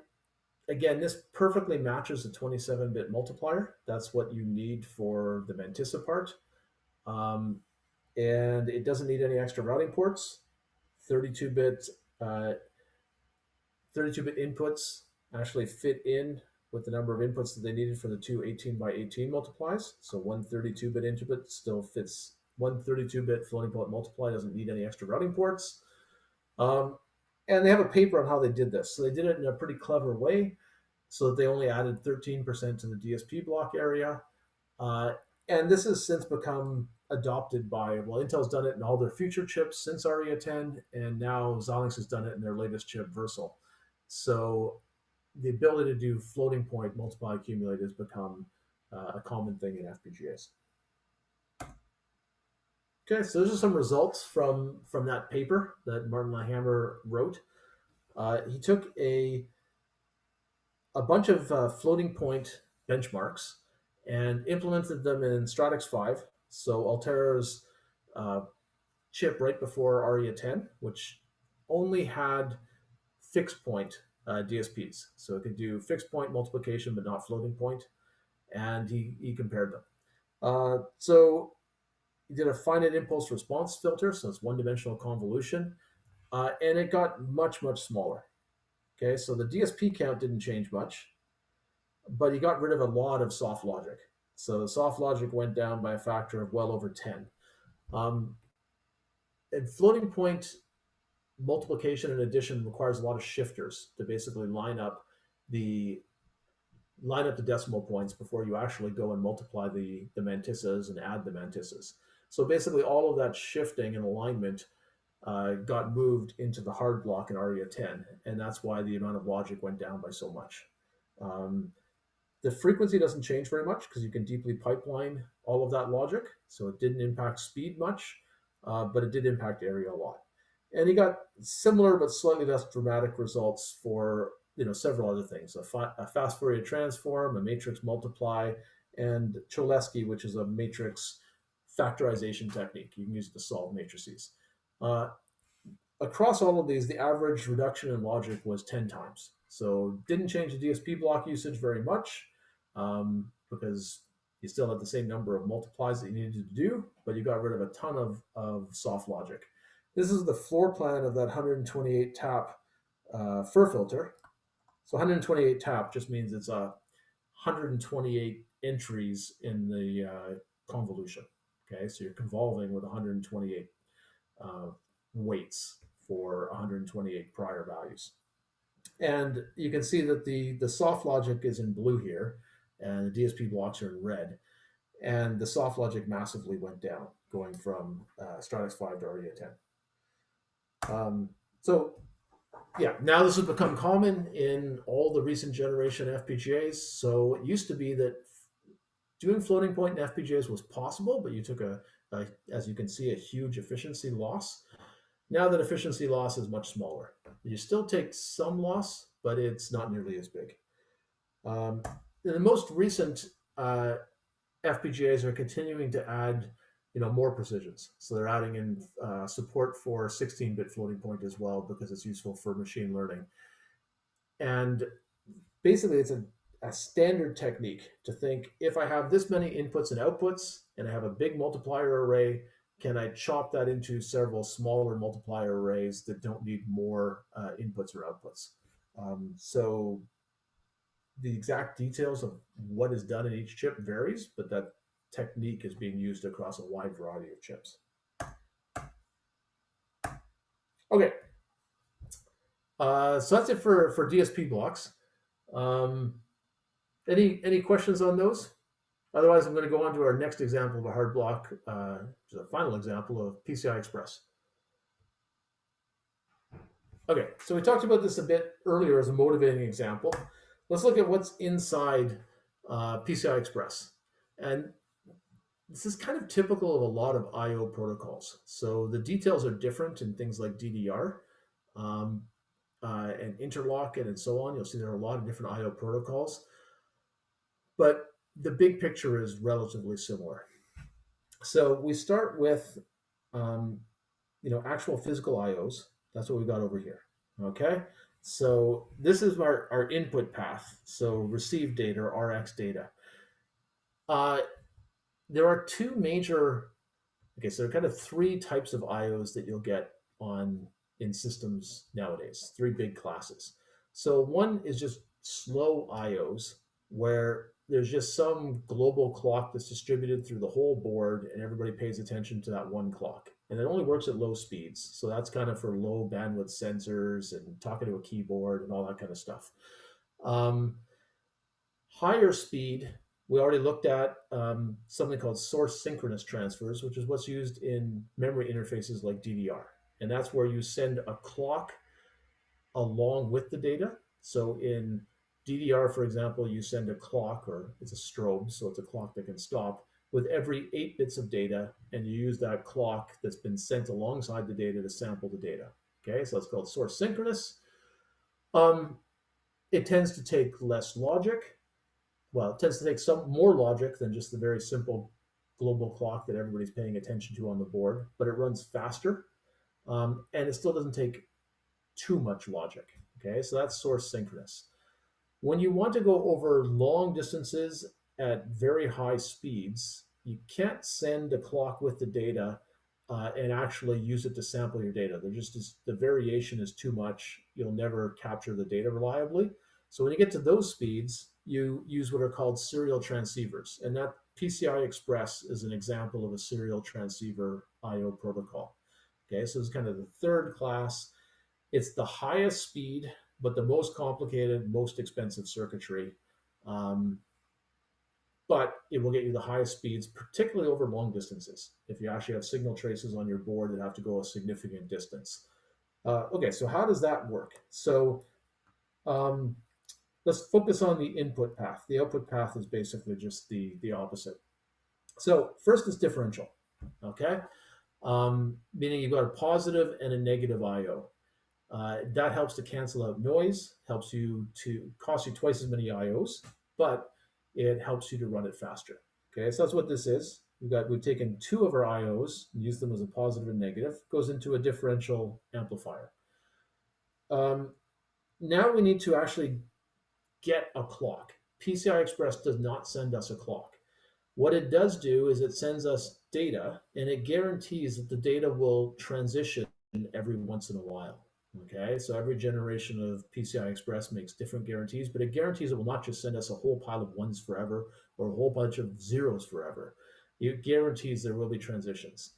again, this perfectly matches the 27-bit multiplier. That's what you need for the Mantissa part. And it doesn't need any extra routing ports. 32-bit 32-bit inputs actually fit in with the number of inputs that they needed for the 2 18 by 18 multiplies. So one 32-bit input still fits. One 32-bit floating point multiply doesn't need any extra routing ports. And they have a paper on how they did this. So they did it in a pretty clever way so that they only added 13% to the DSP block area. And this has since become adopted by, well, Intel's done it in all their future chips since ARIA 10, and now Xilinx has done it in their latest chip, Versal. So the ability to do floating point multiply accumulate has become a common thing in FPGAs. Okay, so those are some results from that paper that Martin Lahammer wrote. He took a bunch of floating point benchmarks and implemented them in Stratix 5. So Altera's chip right before ARIA 10, which only had fixed point DSPs. So it could do fixed point multiplication, but not floating point. And he compared them. So he did a finite impulse response filter. So it's one-dimensional convolution. And it got much, much smaller. Okay, so the DSP count didn't change much, but he got rid of a lot of soft logic. So soft logic went down by a factor of well over 10. Um, and floating point multiplication and addition requires a lot of shifters to basically the line up the decimal points before you actually go and multiply the mantissas and add the mantissas. So basically, all of that shifting and alignment got moved into the hard block in ARIA 10, and that's why the amount of logic went down by so much. The frequency doesn't change very much because you can deeply pipeline all of that logic, so it didn't impact speed much, but it did impact area a lot. And he got similar but slightly less dramatic results for several other things: a fast Fourier transform, a matrix multiply, and Cholesky, which is a matrix factorization technique. You can use it to solve matrices. Uh, Across all of these, the average reduction in logic was 10 times. So didn't change the DSP block usage very much because you still had the same number of multiplies that you needed to do, but you got rid of a ton of soft logic. This is the floor plan of that 128 tap FIR filter. So 128 tap just means it's 128 entries in the convolution. Okay, so you're convolving with 128 weights for 128 prior values. And you can see that the soft logic is in blue here, and the DSP blocks are in red. And the soft logic massively went down, going from Stratix 5 to ARIA 10. So yeah, now this has become common in all the recent generation FPGAs. So it used to be that doing floating point in FPGAs was possible, but you took as you can see, a huge efficiency loss. Now that efficiency loss is much smaller. You still take some loss, but it's not nearly as big. The most recent FPGAs are continuing to add more precisions. So they're adding in support for 16-bit floating point as well because it's useful for machine learning. And basically, it's a standard technique to think, if I have this many inputs and outputs and I have a big multiplier array, can I chop that into several smaller multiplier arrays that don't need more inputs or outputs? So the exact details of what is done in each chip varies, but that technique is being used across a wide variety of chips. Okay, so that's it for DSP blocks. Any questions on those? Otherwise, I'm going to go on to our next example of a hard block, which is a final example of PCI Express. Okay, so we talked about this a bit earlier as a motivating example. Let's look at what's inside PCI Express. And this is kind of typical of a lot of I/O protocols. So the details are different in things like DDR and interlock and so on. You'll see there are a lot of different I/O protocols. But the big picture is relatively similar. So we start with, actual physical IOs. That's what we got over here. Okay. So this is our input path. So receive data or RX data. There are two major, so there are kind of three types of IOs that you'll get in systems nowadays, three big classes. So one is just slow IOs, where there's just some global clock that's distributed through the whole board and everybody pays attention to that one clock. And it only works at low speeds. So that's kind of for low bandwidth sensors and talking to a keyboard and all that kind of stuff. Higher speed, we already looked at something called source synchronous transfers, which is what's used in memory interfaces like DDR. And that's where you send a clock along with the data. So in DDR, for example, you send a clock, or it's a strobe, so it's a clock that can stop, with every 8 bits of data, and you use that clock that's been sent alongside the data to sample the data. Okay, so it's called source synchronous. It tends to take less logic. Well, it tends to take some more logic than just the very simple global clock that everybody's paying attention to on the board, but it runs faster, and it still doesn't take too much logic. Okay, so that's source synchronous. When you want to go over long distances at very high speeds, you can't send a clock with the data and actually use it to sample your data. The variation is too much. You'll never capture the data reliably. So when you get to those speeds, you use what are called serial transceivers. And that PCI Express is an example of a serial transceiver IO protocol. Okay, so it's kind of the third class. It's the highest speed, but the most complicated, most expensive circuitry. Um, but it will get you the highest speeds, particularly over long distances. If you actually have signal traces on your board that have to go a significant distance. Okay, so how does that work? So um, let's focus on the input path. The output path is basically just the opposite. So first is differential, okay? Meaning you've got a positive and a negative IO. That helps to cancel out noise, helps you to cost you twice as many IOs, but it helps you to run it faster. Okay, so that's what this is. We've taken two of our IOs and used them as a positive and negative, goes into a differential amplifier. Now we need to actually get a clock. PCI Express does not send us a clock. What it does do is it sends us data, and it guarantees that the data will transition every once in a while. Okay, so every generation of PCI Express makes different guarantees, but it guarantees it will not just send us a whole pile of ones forever or a whole bunch of zeros forever. It guarantees there will be transitions.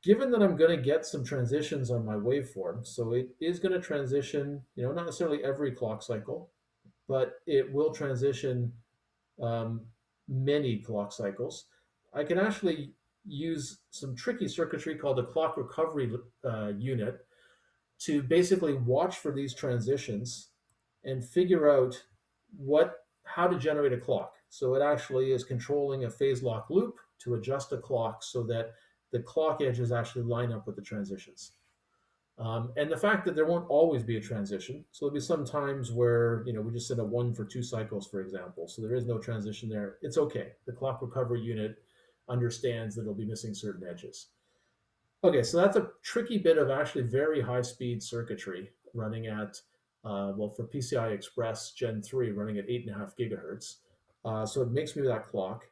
Given that I'm going to get some transitions on my waveform, so it is going to transition, not necessarily every clock cycle, but it will transition um, many clock cycles. I can actually use some tricky circuitry called a clock recovery unit to basically watch for these transitions and figure out how to generate a clock. So it actually is controlling a phase lock loop to adjust a clock so that the clock edges actually line up with the transitions. And the fact that there won't always be a transition. So there'll be some times where, we just set a 1 for 2 cycles, for example. So there is no transition there. It's okay. The clock recovery unit understands that it'll be missing certain edges. Okay, so that's a tricky bit of actually very high speed circuitry running at, for PCI Express Gen 3, running at 8.5 gigahertz. So it makes me that clock.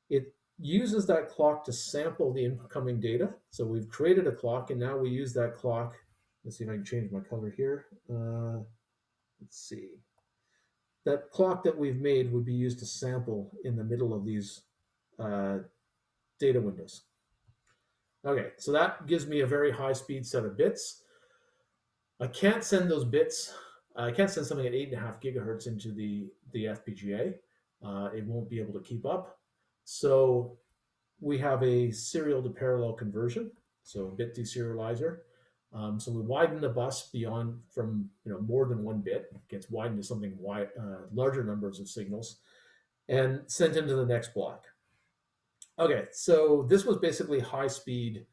It uses that clock to sample the incoming data. So we've created a clock, and now we use that clock. Let's see if I can change my color here. Let's see. That clock that we've made would be used to sample in the middle of these data windows. Okay, so that gives me a very high speed set of bits. I can't send those bits. I can't send something at 8.5 gigahertz into the FPGA. It won't be able to keep up. So we have a serial to parallel conversion, so bit deserializer. So we widen the bus from more than one bit. It gets widened to something larger numbers of signals, and sent into the next block. Okay, so this was basically high speed,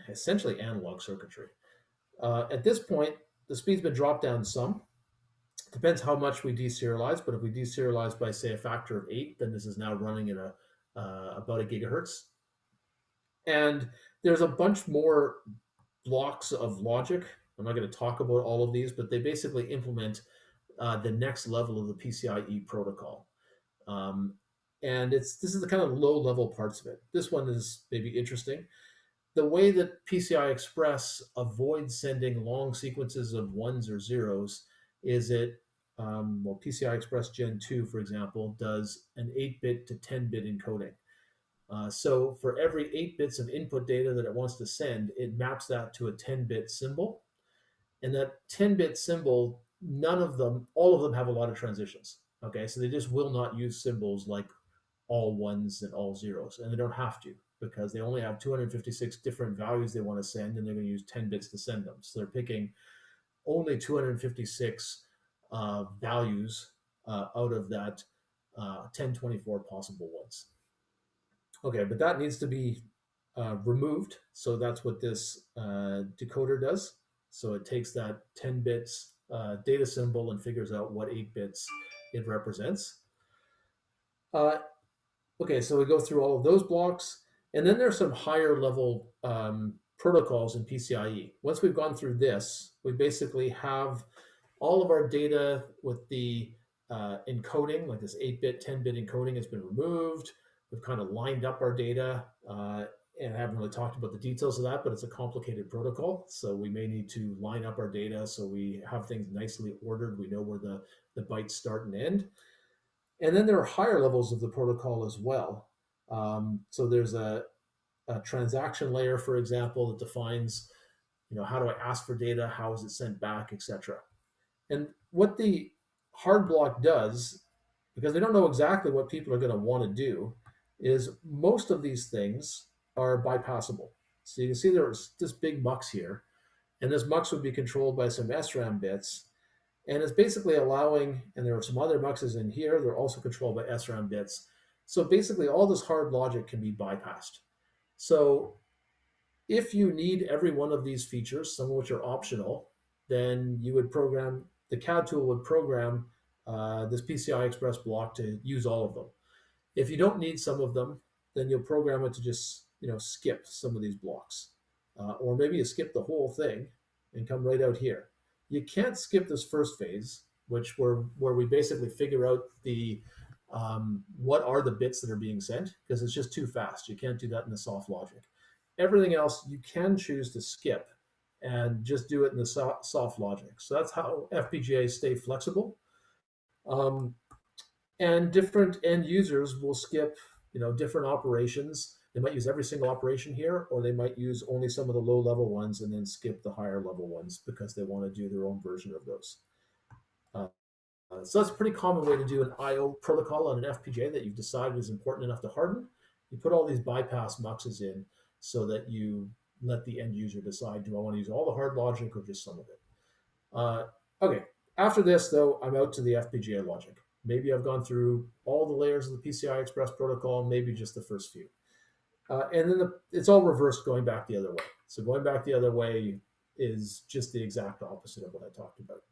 essentially analog circuitry. At this point, the speed's been dropped down some. Depends how much we deserialize, but if we deserialize by, say, a factor of 8, then this is now running at about a gigahertz. And there's a bunch more blocks of logic. I'm not going to talk about all of these, but they basically implement the next level of the PCIe protocol. And this is the kind of low-level parts of it. This one is maybe interesting. The way that PCI Express avoids sending long sequences of ones or zeros is PCI Express Gen 2, for example, does an 8-bit to 10-bit encoding. So for every 8 bits of input data that it wants to send, it maps that to a 10-bit symbol. And that 10-bit symbol, all of them have a lot of transitions. Okay, so they just will not use symbols like all ones and all zeros, and they don't have to, because they only have 256 different values they want to send, and they're going to use 10 bits to send them. So they're picking only 256 values out of that 1024 possible ones. Okay, but that needs to be removed. So that's what this decoder does. So it takes that 10 bits data symbol and figures out what 8 bits it represents. Okay, so we go through all of those blocks, and then there's some higher level protocols in PCIe. Once we've gone through this, we basically have all of our data with the encoding, like this 8-bit, 10-bit encoding has been removed. We've kind of lined up our data, and I haven't really talked about the details of that, but it's a complicated protocol. So we may need to line up our data so we have things nicely ordered. We know where the bytes start and end. And then there are higher levels of the protocol as well. So there's a transaction layer, for example, that defines, how do I ask for data, how is it sent back, etc. And what the hard block does, because they don't know exactly what people are going to want to do, is most of these things are bypassable. So you can see there's this big mux here, and this mux would be controlled by some SRAM bits, and it's basically allowing, and there are some other muxes in here, they're also controlled by SRAM bits. So basically all this hard logic can be bypassed. So if you need every one of these features, some of which are optional, then you would program, the CAD tool would program this PCI Express block to use all of them. If you don't need some of them, then you'll program it to just skip some of these blocks, or maybe you skip the whole thing and come right out here. You can't skip this first phase, which where we basically figure out the what are the bits that are being sent, because it's just too fast. You can't do that in the soft logic. Everything else you can choose to skip and just do it in the soft logic. So that's how FPGAs stay flexible. Um, and different end users will skip, different operations. They might use every single operation here, or they might use only some of the low level ones and then skip the higher level ones because they want to do their own version of those. So that's a pretty common way to do an IO protocol on an FPGA that you've decided is important enough to harden. You put all these bypass muxes in so that you let the end user decide, do I want to use all the hard logic or just some of it? Okay, after this though, I'm out to the FPGA logic. Maybe I've gone through all the layers of the PCI Express protocol, maybe just the first few. And then it's all reversed going back the other way. So going back the other way is just the exact opposite of what I talked about.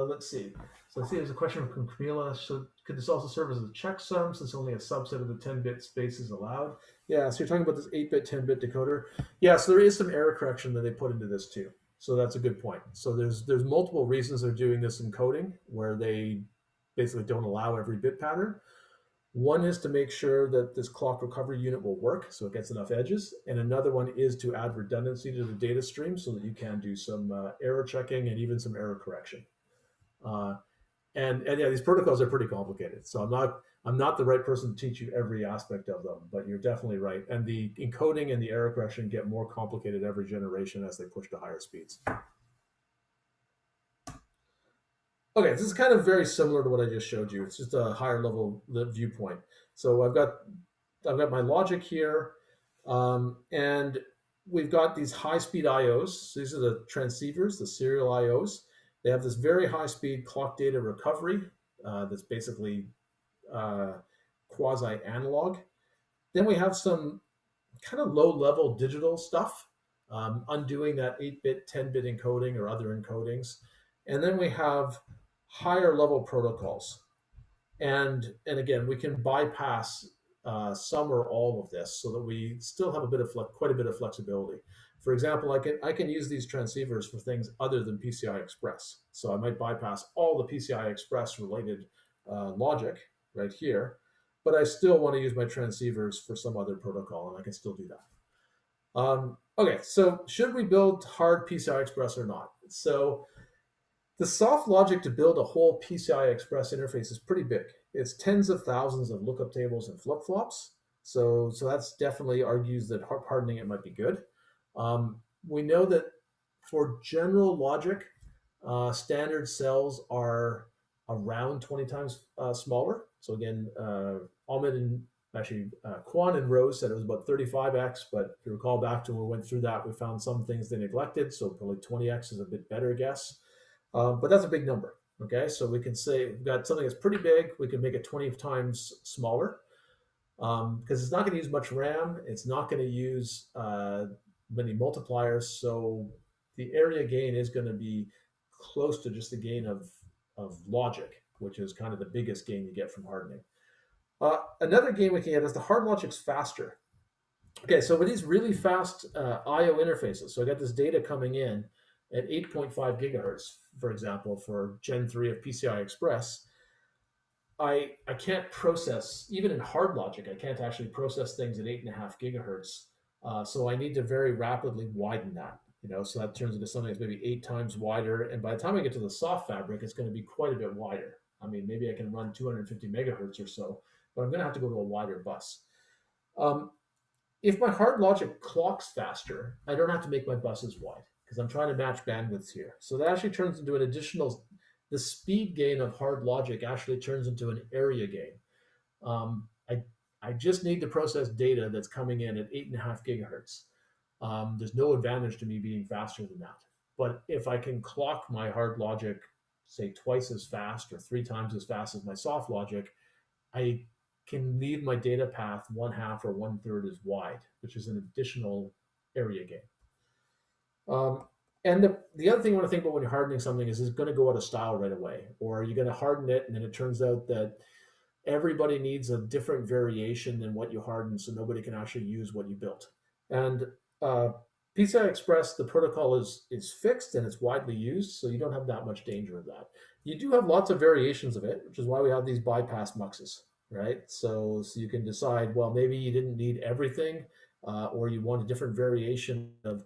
Let's see. So let's see, there's a question from Camila. So could this also serve as a checksum since only a subset of the 10-bit space is allowed? Yeah, so you're talking about this 8-bit, 10-bit decoder. Yeah, so there is some error correction that they put into this too. So that's a good point. So there's multiple reasons they're doing this encoding where they basically don't allow every bit pattern. One is to make sure that this clock recovery unit will work, so it gets enough edges. And another one is to add redundancy to the data stream so that you can do some error checking and even some error correction. And yeah, these protocols are pretty complicated. So I'm not the right person to teach you every aspect of them, but you're definitely right. And the encoding and the error correction get more complicated every generation as they push to higher speeds. Okay, this is kind of very similar to what I just showed you. It's just a higher level viewpoint. So I've got my logic here, and we've got these high-speed IOs. So these are the transceivers, the serial IOs. They have this very high-speed clock data recovery that's basically quasi-analog. Then we have some kind of low-level digital stuff, undoing that 8-bit, 10-bit encoding or other encodings. And then we have higher level protocols. And again, we can bypass some or all of this so that we still have quite a bit of flexibility. For example, I can use these transceivers for things other than PCI Express. So I might bypass all the PCI Express related logic right here, but I still want to use my transceivers for some other protocol, and I can still do that. Okay, so should we build hard PCI Express or not? So the soft logic to build a whole PCI Express interface is pretty big. It's tens of thousands of lookup tables and flip-flops. So that's definitely argues that hardening it might be good. We know that for general logic, standard cells are around 20 times smaller. So again, Ahmed and Quan and Rose said it was about 35x, but if you recall back to when we went through that, we found some things they neglected. So probably 20x is a bit better guess. But that's a big number. Okay, so we can say we've got something that's pretty big. We can make it 20 times smaller because it's not going to use much RAM. It's not going to use many multipliers. So the area gain is going to be close to just the gain of logic, which is kind of the biggest gain you get from hardening. Another gain we can get is the hard logic's faster. Okay, so with these really fast I/O interfaces, so I got this data coming in at 8.5 gigahertz, for example, for Gen 3 of PCI Express, I can't process, even in hard logic, I can't actually process things at 8.5 gigahertz. So I need to very rapidly widen that. so that turns into something that's maybe 8 times wider. And by the time I get to the soft fabric, it's going to be quite a bit wider. I mean, maybe I can run 250 megahertz or so, but I'm going to have to go to a wider bus. If my hard logic clocks faster, I don't have to make my buses wide because I'm trying to match bandwidths here. So that actually turns into an additional, the speed gain of hard logic actually turns into an area gain. I just need to process data that's coming in at 8.5 gigahertz. There's no advantage to me being faster than that. But if I can clock my hard logic, say twice as fast or 3 times as fast as my soft logic, I can leave my data path 1/2 or 1/3 as wide, which is an additional area gain. And the other thing you want to think about when you're hardening something is going to go out of style right away, or you're going to harden it and then it turns out that everybody needs a different variation than what you harden, so nobody can actually use what you built. And PCI Express, the protocol is fixed and it's widely used, so you don't have that much danger of that. You do have lots of variations of it, which is why we have these bypass muxes, right? So you can decide, well, maybe you didn't need everything, or you want a different variation of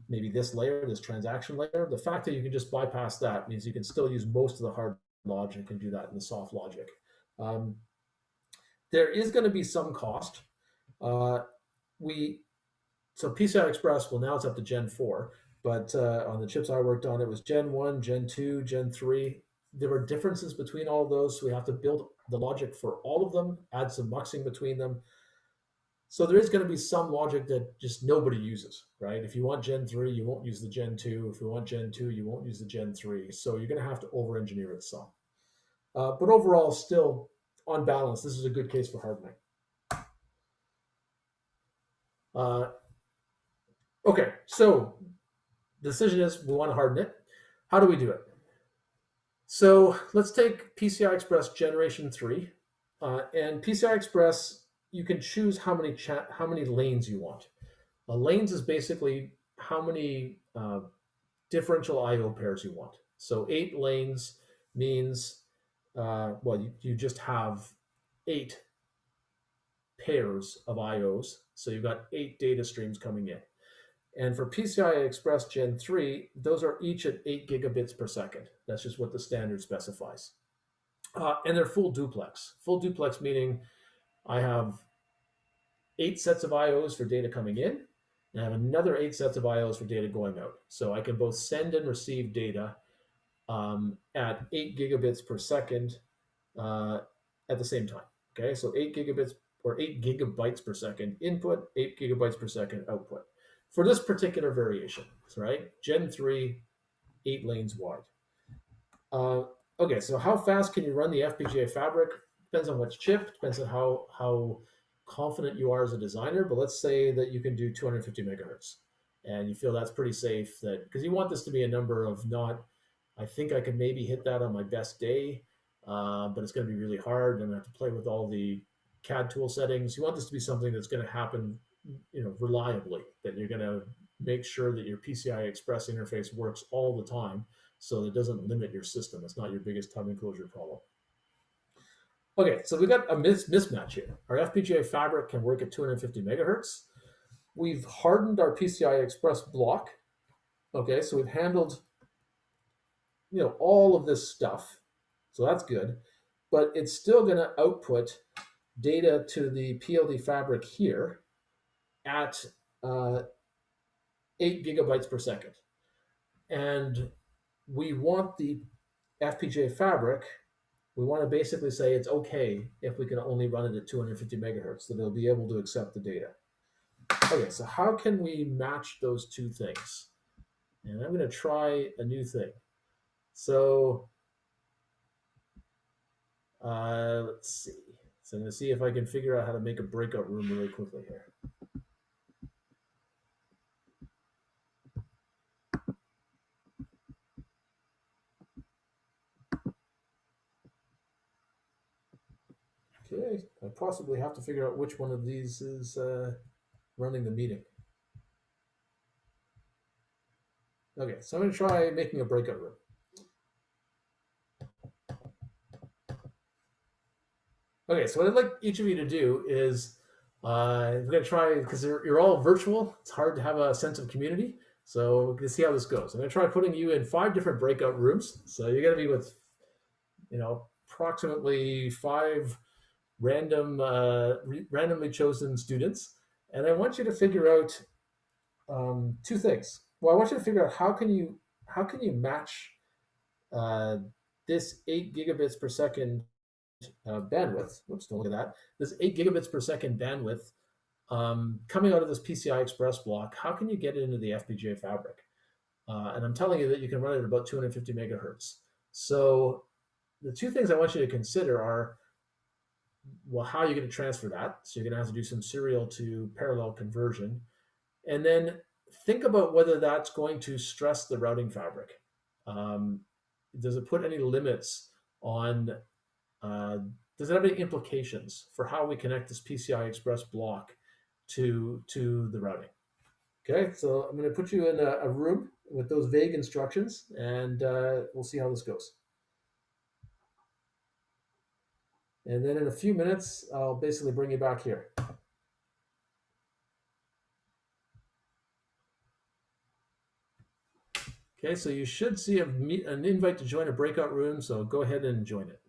maybe this layer, this transaction layer. The fact that you can just bypass that means you can still use most of the hard logic and do that in the soft logic. There is going to be some cost. So PCI Express, well, now it's up to Gen 4, but on the chips I worked on, it was Gen 1, Gen 2, Gen 3. There were differences between all of those, so we have to build the logic for all of them, add some muxing between them. So there is going to be some logic that just nobody uses, right? If you want Gen 3, you won't use the Gen 2. If you want Gen 2, you won't use the Gen 3. So you're going to have to over-engineer it some. But overall, still, on balance, this is a good case for hardening. Okay, so the decision is we want to harden it. How do we do it? So let's take PCI Express Generation 3. And PCI Express, you can choose how many lanes you want. Lanes is basically how many differential I/O pairs you want. So 8 lanes means, you just have 8 pairs of I/Os. So you've got 8 data streams coming in. And for PCI Express Gen 3, those are each at 8 gigabits per second. That's just what the standard specifies. And they're full duplex. Full duplex meaning I have 8 sets of I/Os for data coming in, and I have another 8 sets of I/Os for data going out. So I can both send and receive data at 8 gigabits per second at the same time. Okay, so 8 gigabytes per second input, 8 gigabytes per second output. For this particular variation, right? Gen 3, 8 lanes wide. Okay, so how fast can you run the FPGA fabric? Depends on which chip, depends on how confident you are as a designer, but let's say that you can do 250 megahertz and you feel that's pretty safe, that because you want this to be a number of not, I think I could maybe hit that on my best day, but it's going to be really hard and I have to play with all the CAD tool settings. You want this to be something that's going to happen reliably, that you're going to make sure that your PCI Express interface works all the time so it doesn't limit your system. It's not your biggest time enclosure problem. Okay, so we've got a mismatch here. Our FPGA fabric can work at 250 megahertz. We've hardened our PCI Express block. Okay, so we've handled all of this stuff. So that's good. But it's still going to output data to the PLD fabric here at 8 gigabytes per second. And we want the FPGA fabric, we want to basically say it's okay if we can only run it at 250 megahertz, that it'll be able to accept the data. Okay, so how can we match those two things? And I'm going to try a new thing. So let's see. So I'm going to see if I can figure out how to make a breakout room really quickly here. Okay, I possibly have to figure out which one of these is running the meeting. Okay, so I'm going to try making a breakout room. Okay, so what I'd like each of you to do is we're going to try, because you're all virtual, it's hard to have a sense of community. So we can see how this goes. I'm going to try putting you in 5 different breakout rooms. So you're going to be with, approximately 5 randomly chosen students, and I want you to figure out 2 things. Well, I want you to figure out how can you match uh, this 8 gigabits per second bandwidth. Whoops, don't look at that. This 8 gigabits per second bandwidth coming out of this PCI Express block. How can you get it into the FPGA fabric? And I'm telling you that you can run it at about 250 megahertz. So the 2 things I want you to consider are, well, how are you going to transfer that? So you're going to have to do some serial to parallel conversion. And then think about whether that's going to stress the routing fabric. Does it put any limits on, does it have any implications for how we connect this PCI Express block to the routing? Okay, so I'm going to put you in a room with those vague instructions, and we'll see how this goes. And then in a few minutes, I'll basically bring you back here. Okay, so you should see an invite to join a breakout room, so go ahead and join it.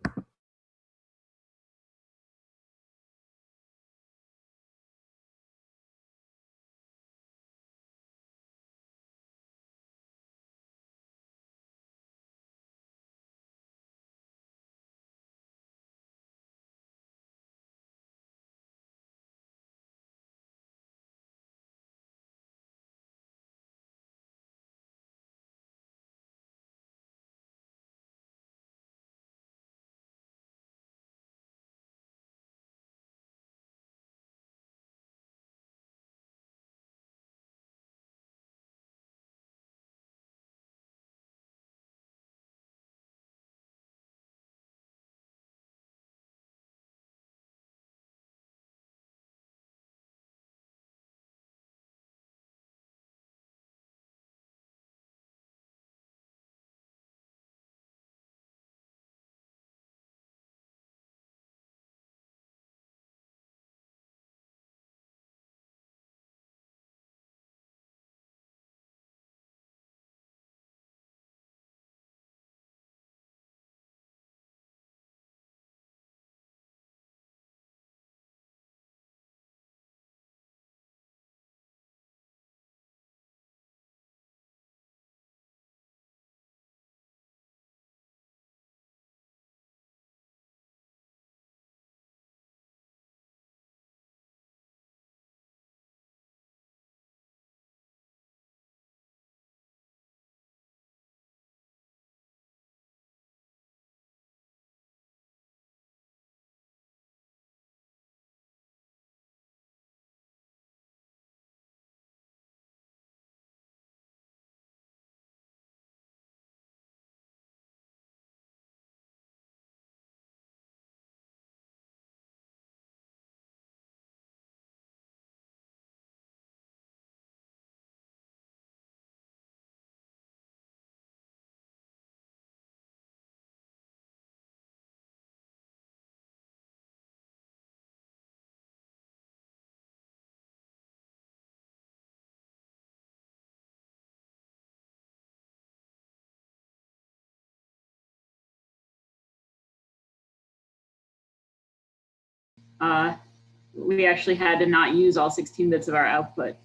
We actually had to not use all 16 bits of our output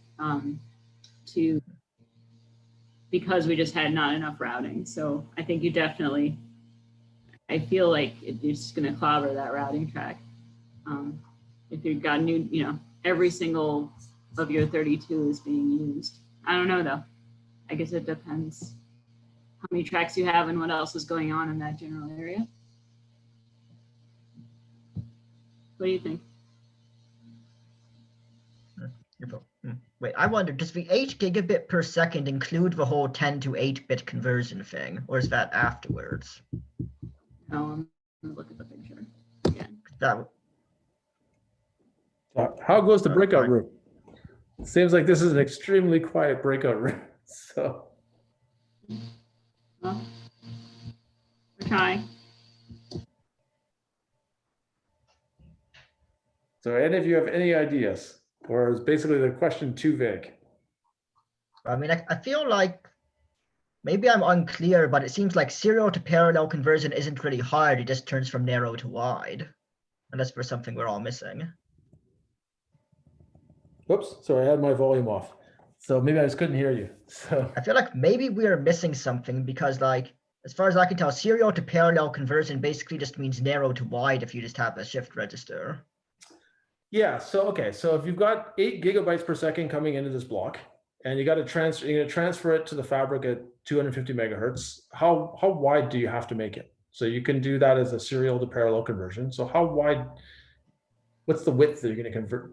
because we just had not enough routing. So I think you definitely, I feel like it's just going to clobber that routing track. If you've got new, every single of your 32 is being used. I don't know though. I guess it depends how many tracks you have and what else is going on in that general area. What do you think? Wait, I wonder, does the 8 gigabit per second include the whole 10 to 8-bit conversion thing, or is that afterwards? No, I'm gonna look at the picture again. How goes the breakout room? It seems like this is an extremely quiet breakout room. So, well, we're trying. So any of you have any ideas? Or is basically the question too vague? I mean, I feel like maybe I'm unclear, but it seems like serial to parallel conversion isn't really hard. It just turns from narrow to wide. Unless there's something we're all missing. Whoops, sorry, I had my volume off. So maybe I just couldn't hear you. So I feel like maybe we are missing something because, like, as far as I can tell, serial to parallel conversion basically just means narrow to wide if you just have a shift register. yeah, so okay, so if you've got 8 gigabytes per second coming into this block, and you got to transfer it to the fabric at 250 megahertz, how wide do you have to make it? So you can do that as a serial to parallel conversion. So how wide? What's the width that you're going to convert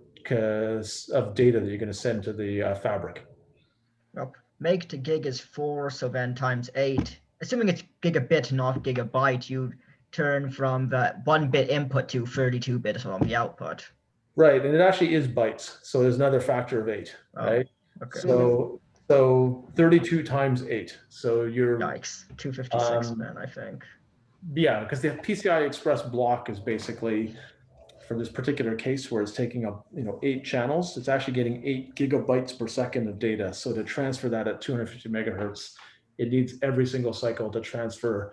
of data that you're going to send to the fabric? Well, make to gig is 4, so then times 8. Assuming it's gigabit, not gigabyte, you turn from the 1-bit input to 32 bits on the output. Right, and it actually is bytes, so there's another factor of 8, right? Okay. So 32 times 8. So you're Yikes, 256 then, I think. yeah, because the PCI Express block is basically, for this particular case where it's taking up 8 channels, it's actually getting 8 gigabytes per second of data. So to transfer that at 250 megahertz, it needs every single cycle to transfer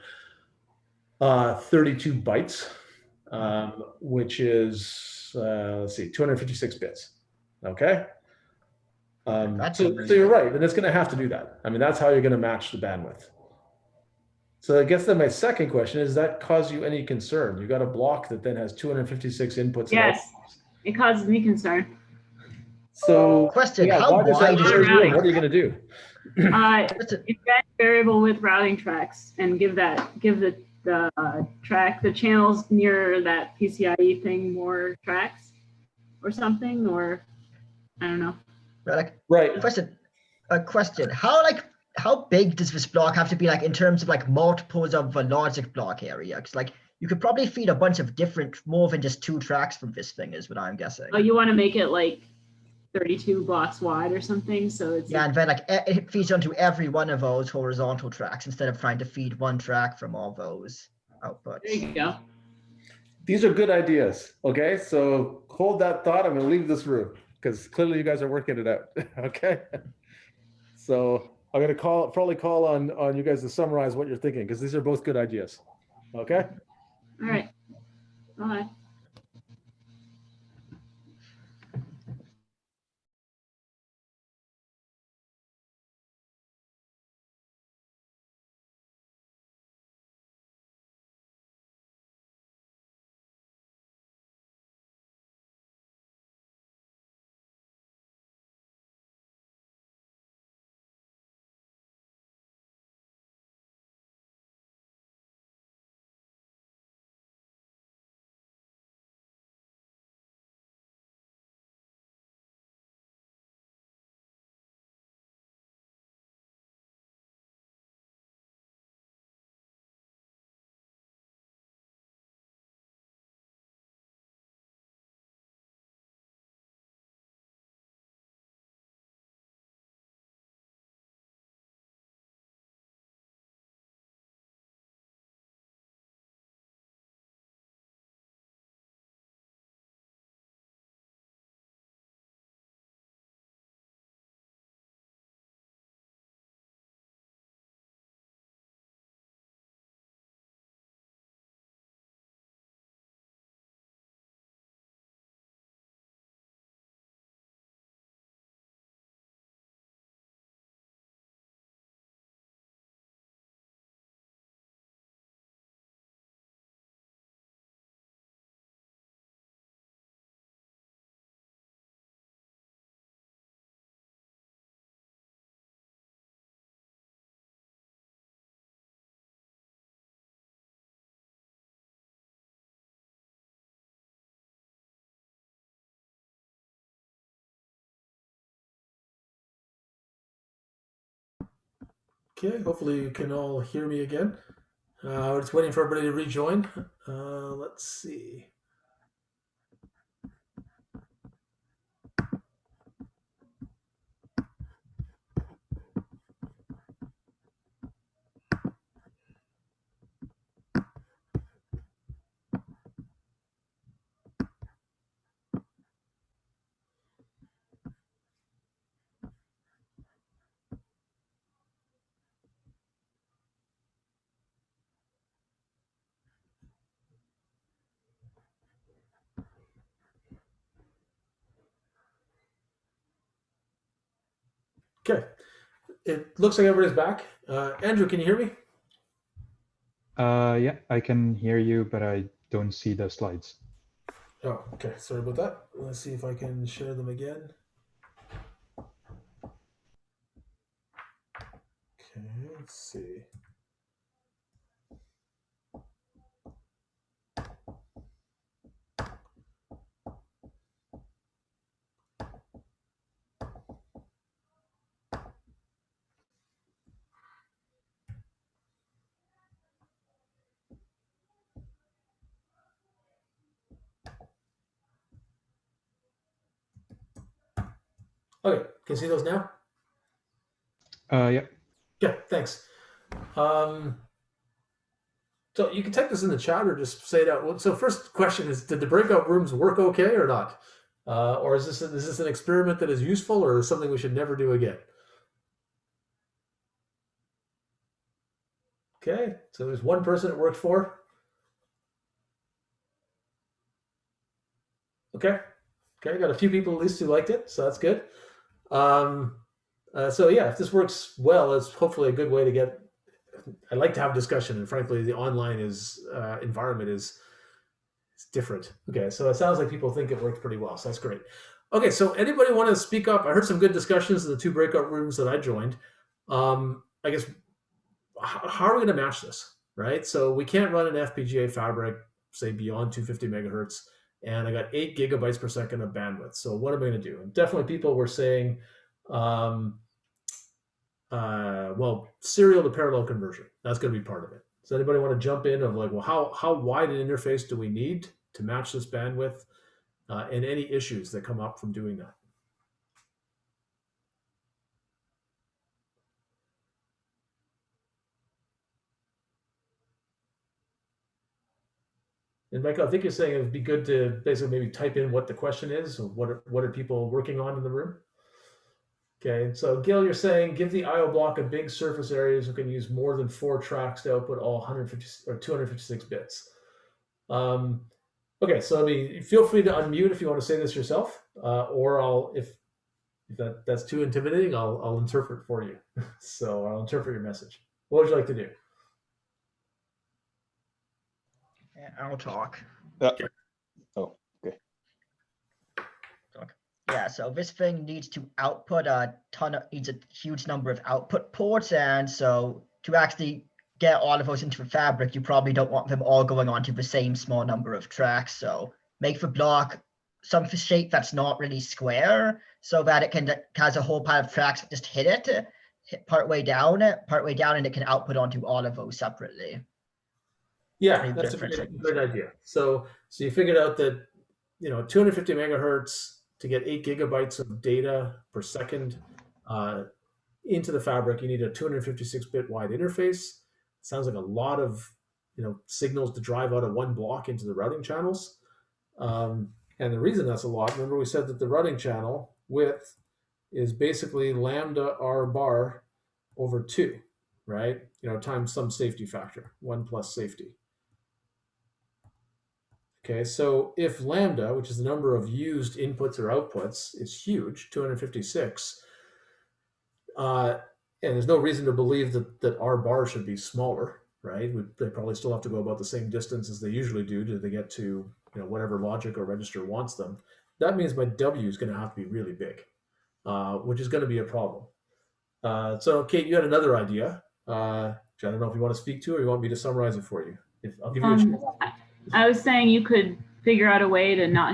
32 bytes, which is let's see, 256 bits. Okay. So you're right, and it's going to have to do that. I mean, that's how you're going to match the bandwidth. So I guess then my second question is, that cause you any concern? You got a block that then has 256 inputs. Yes, it causes me concern. So question, how wide is it? What are you going to do? Invent variable with routing tracks and give the track, the channels near that PCIe thing more tracks or something, or I don't know. Right. Question. How big does this block have to be, like, in terms of like multiples of a logic block area? Because like you could probably feed a bunch of different, more than just 2 tracks from this thing is what I'm guessing. Oh, you want to make it like 32 blocks wide or something, so it's and then like it feeds onto every one of those horizontal tracks instead of trying to feed one track from all those outputs. There you go. These are good ideas. Okay, so hold that thought. I'm going to leave this room because clearly you guys are working it out. Okay, so I'm going to probably call on you guys to summarize what you're thinking, because these are both good ideas. Okay. All right. Bye. Okay, hopefully you can all hear me again. We're just waiting for everybody to rejoin. Let's see. Okay. It looks like everybody's back. Andrew, can you hear me? Yeah, I can hear you, but I don't see the slides. Oh, okay. Sorry about that. Let's see if I can share them again. Okay, let's see. Okay, can you see those now? Yeah. Yeah, thanks. So you can type this in the chat or just say it out. So first question is, did the breakout rooms work okay or not? Or is this an experiment that is useful or something we should never do again? Okay, so there's one person it worked for. Okay, got a few people at least who liked it, so that's good. So yeah, if this works well, it's hopefully a good way to get. I like to have discussion, and frankly, the online environment is different. Okay, so it sounds like people think it worked pretty well, so that's great. Okay, so anybody want to speak up? I heard some good discussions in the 2 breakout rooms that I joined. I guess how are we going to match this, right? So we can't run an FPGA fabric, say beyond 250 megahertz, and I got 8 gigabytes per second of bandwidth. So what am I going to do? And definitely people were saying, well, serial to parallel conversion. That's going to be part of it. Does anybody want to jump in of like, well, how wide an interface do we need to match this bandwidth, and any issues that come up from doing that? And Michael, I think you're saying it would be good to basically maybe type in what the question is, or what are people working on in the room? Okay, so Gil, you're saying give the IO block a big surface area so we can use more than 4 tracks to output all 150 or 256 bits. Okay, so I mean, feel free to unmute if you want to say this yourself, or if that's too intimidating, I'll interpret for you. So I'll interpret your message. What would you like to do? Yeah, I'll talk. Yeah. Oh, okay. Yeah, so this thing needs to output needs a huge number of output ports, and so to actually get all of those into the fabric, you probably don't want them all going onto the same small number of tracks. So make the block some shape that's not really square, so that it has a whole pile of tracks that just hit part way down, and it can output onto all of those separately. Yeah, that's a great idea. So you figured out that 250 megahertz to get 8 gigabytes of data per second into the fabric, you need a 256-bit wide interface. Sounds like a lot of signals to drive out of one block into the routing channels. And the reason that's a lot, remember we said that the routing channel width is basically lambda r bar over 2, right? Times some safety factor, 1 plus safety. Okay, so if lambda, which is the number of used inputs or outputs, is huge, 256, and there's no reason to believe that R bar should be smaller, right? They probably still have to go about the same distance as they usually do to get to whatever logic or register wants them. That means my W is going to have to be really big, which is going to be a problem. So Kate, you had another idea, which I don't know if you want to speak to or you want me to summarize it for you. I'll give you a chance. I was saying you could figure out a way to not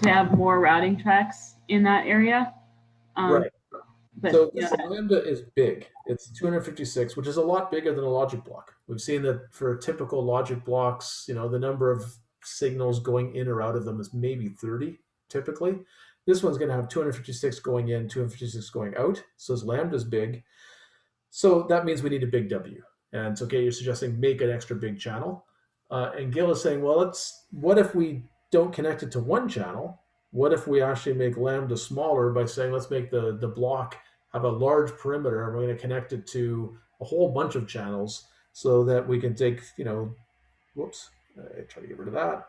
have more routing tracks in that area. Right. But, so lambda is big. It's 256, which is a lot bigger than a logic block. We've seen that for typical logic blocks, the number of signals going in or out of them is maybe 30 typically. This one's going to have 256 going in, 256 going out. So this lambda is big. So that means we need a big W. And it's okay, you're suggesting make an extra big channel. And Gil is saying, well, what if we don't connect it to one channel? What if we actually make lambda smaller by saying, let's make the block have a large perimeter and we're going to connect it to a whole bunch of channels so that we can take, whoops, I try to get rid of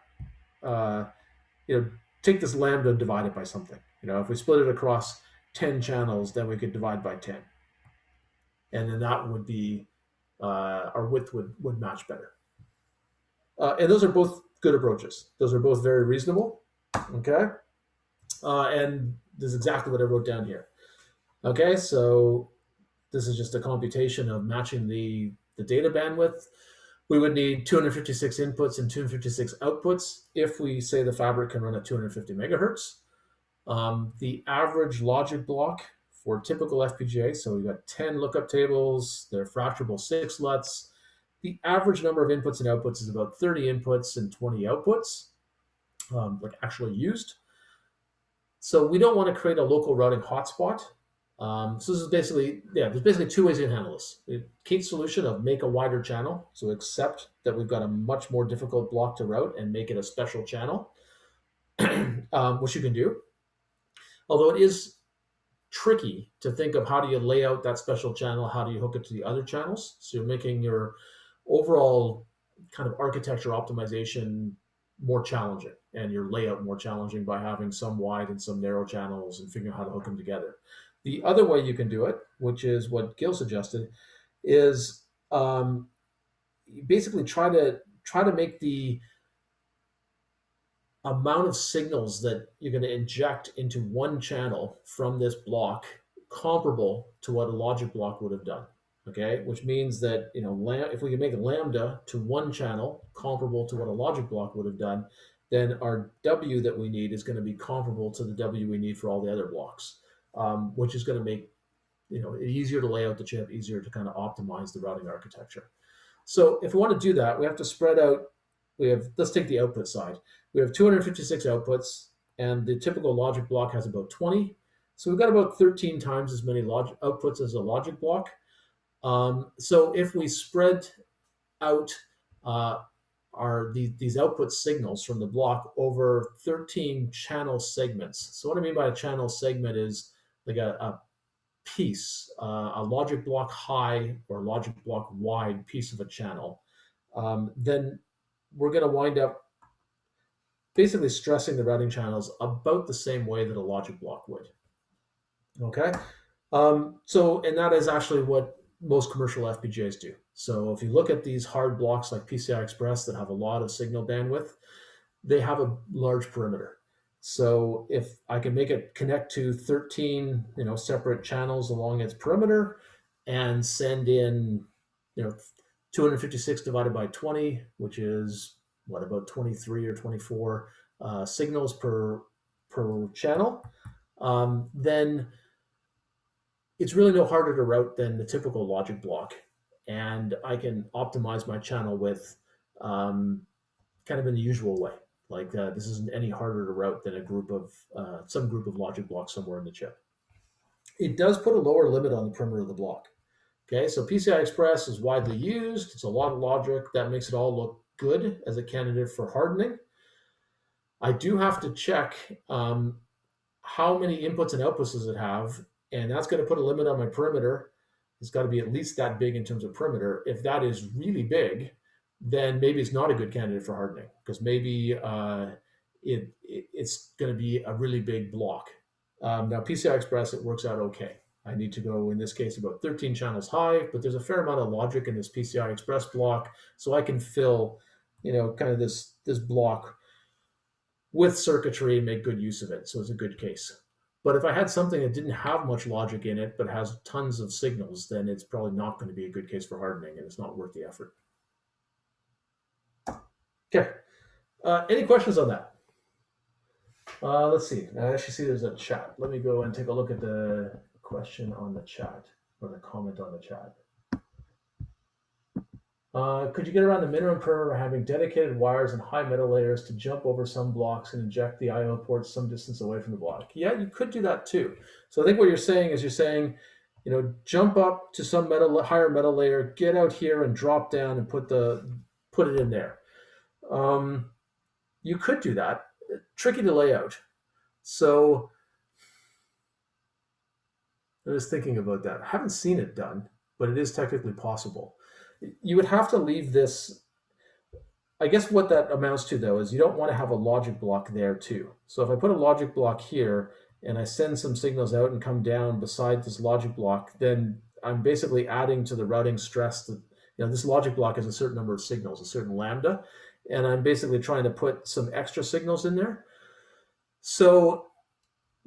that. Take this lambda and divide it by something. If we split it across 10 channels, then we could divide by 10. And then that would be, our width would match better. And those are both good approaches. Those are both very reasonable. Okay. And this is exactly what I wrote down here. Okay, so this is just a computation of matching the data bandwidth. We would need 256 inputs and 256 outputs if we say the fabric can run at 250 megahertz. The average logic block for typical FPGA, so we've got 10 lookup tables, they're fracturable 6 LUTs. The average number of inputs and outputs is about 30 inputs and 20 outputs, like actually used. So we don't want to create a local routing hotspot. So this is basically, there's basically 2 ways you can handle this. The Kate's solution of make a wider channel, so accept that we've got a much more difficult block to route and make it a special channel, which you can do. Although it is tricky to think of how do you lay out that special channel, how do you hook it to the other channels. So you're making your overall kind of architecture optimization more challenging and your layout more challenging by having some wide and some narrow channels and figuring out how to hook them together. The other way you can do it, which is what Gil suggested, is basically try to make the amount of signals that you're going to inject into one channel from this block comparable to what a logic block would have done. Okay, which means that, you know, if we can make lambda to one channel comparable to what a logic block would have done, then our W that we need is going to be comparable to the W we need for all the other blocks, which is going to make, you know, it easier to lay out the chip, easier to kind of optimize the routing architecture. So if we want to do that, we have to spread out. Let's take the output side. We have 256 outputs, and the typical logic block has about 20. So we've got about 13 times as many outputs as a logic block. So if we spread out these output signals from the block over 13 channel segments. So what I mean by a channel segment is like a piece, a logic block high or logic block wide piece of a channel. Then we're going to wind up basically stressing the routing channels about the same way that a logic block would. Okay. And that is actually what most commercial FPGAs do. So if you look at these hard blocks like PCI Express that have a lot of signal bandwidth, they have a large perimeter. So if I can make it connect to 13, you know, separate channels along its perimeter and send in, you know, 256 divided by 20, which is what, about 23 or 24 signals per channel, then it's really no harder to route than the typical logic block. And I can optimize my channel width kind of in the usual way. Like this isn't any harder to route than some group of logic blocks somewhere in the chip. It does put a lower limit on the perimeter of the block. Okay, so PCI Express is widely used. It's a lot of logic. That makes it all look good as a candidate for hardening. I do have to check how many inputs and outputs does it have, and that's going to put a limit on my perimeter. It's got to be at least that big in terms of perimeter. If that is really big, then maybe it's not a good candidate for hardening, because maybe it's going to be a really big block. Now, PCI Express, it works out okay. I need to go, in this case, about 13 channels high, but there's a fair amount of logic in this PCI Express block, so I can fill, you know, kind of this block with circuitry and make good use of it. So it's a good case. But if I had something that didn't have much logic in it, but has tons of signals, then it's probably not going to be a good case for hardening, and it's not worth the effort. Okay. Any questions on that? Let's see. I actually see there's a chat. Let me go and take a look at the question on the chat, or the comment on the chat. Could you get around the minimum perimeter having dedicated wires and high metal layers to jump over some blocks and inject the I/O ports some distance away from the block? Yeah, you could do that too. So I think what you're saying is you know, jump up to some higher metal layer, get out here and drop down and put it in there. You could do that. Tricky to lay out. So I was thinking about that. I haven't seen it done, but it is technically possible. You would have to leave this. I guess what that amounts to, though, is you don't want to have a logic block there too. So if I put a logic block here and I send some signals out and come down beside this logic block, then I'm basically adding to the routing stress that, this logic block has a certain number of signals, a certain lambda, and I'm basically trying to put some extra signals in there. So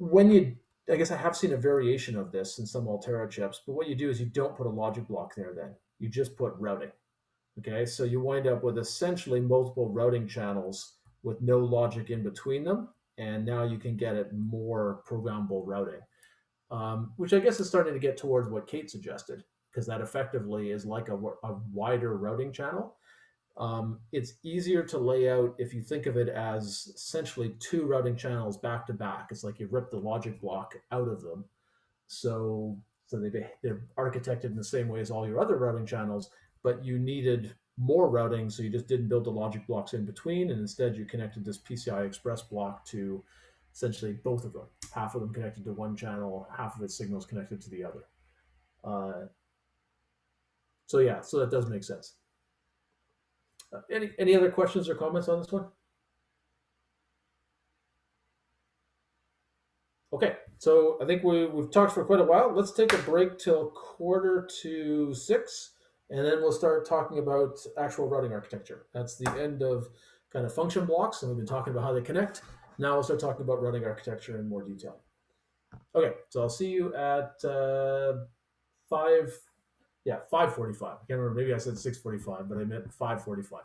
I guess I have seen a variation of this in some Altera chips, but what you do is you don't put a logic block there then. You just put routing. Okay, so you wind up with essentially multiple routing channels with no logic in between them, and now you can get it more programmable routing, which I guess is starting to get towards what Kate suggested, because that effectively is like a wider routing channel. It's easier to lay out if you think of it as essentially two routing channels back to back. It's like you rip the logic block out of them. So they're architected in the same way as all your other routing channels, but you needed more routing, so you just didn't build the logic blocks in between, and instead you connected this PCI Express block to essentially both of them. Half of them connected to one channel, half of its signals connected to the other. So that does make sense. Any other questions or comments on this one? Okay, so I think we've talked for quite a while. Let's take a break till 5:45, and then we'll start talking about actual routing architecture. That's the end of kind of function blocks, and we've been talking about how they connect. Now we'll start talking about routing architecture in more detail. Okay, so I'll see you at 5:45. I can't remember, maybe I said 6:45, but I meant 5:45.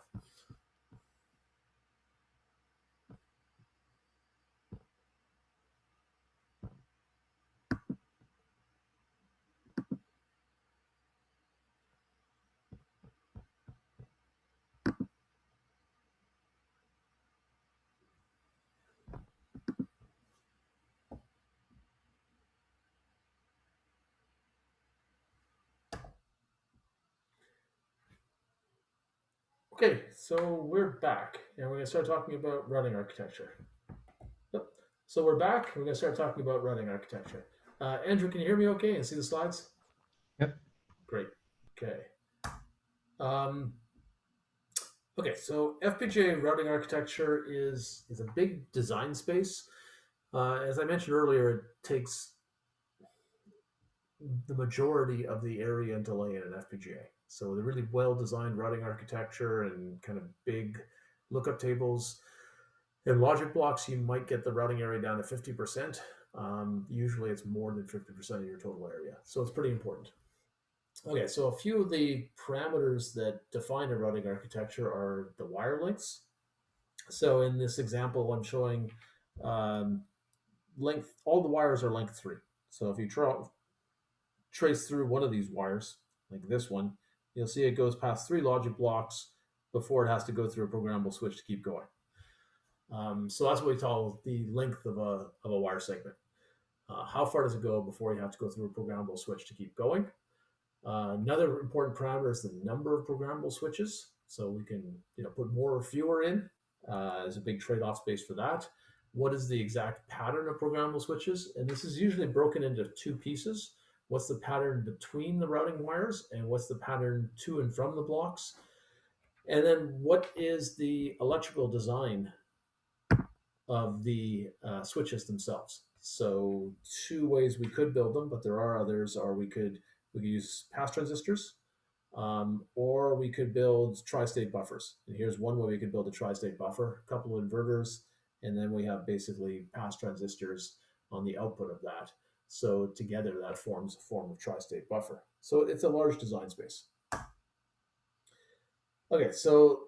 Okay, so we're back, and we're going to start talking about routing architecture. Yep. So we're back. We're going to start talking about routing architecture. Andrew, can you hear me okay and see the slides? Yep. Great. Okay. Okay, so FPGA routing architecture is a big design space. As I mentioned earlier, it takes the majority of the area and delay in an FPGA. So the really well-designed routing architecture and kind of big lookup tables and logic blocks, you might get the routing area down to 50%. Usually it's more than 50% of your total area. So it's pretty important. Okay, so a few of the parameters that define a routing architecture are the wire lengths. So in this example, I'm showing length, all the wires are length 3. So if you trace through one of these wires, like this one, you'll see it goes past 3 logic blocks before it has to go through a programmable switch to keep going. So that's what we call the length of a wire segment. How far does it go before you have to go through a programmable switch to keep going? Another important parameter is the number of programmable switches. So we can put more or fewer in. There's a big trade-off space for that. What is the exact pattern of programmable switches? And this is usually broken into 2 pieces. What's the pattern between the routing wires, and what's the pattern to and from the blocks? And then what is the electrical design of the switches themselves? So 2 ways we could build them, but there are others. Or we could use pass transistors, or we could build tri-state buffers. And here's one way we could build a tri-state buffer: a couple of inverters, and then we have basically pass transistors on the output of that. So together that forms a form of tri-state buffer. So it's a large design space. Okay, so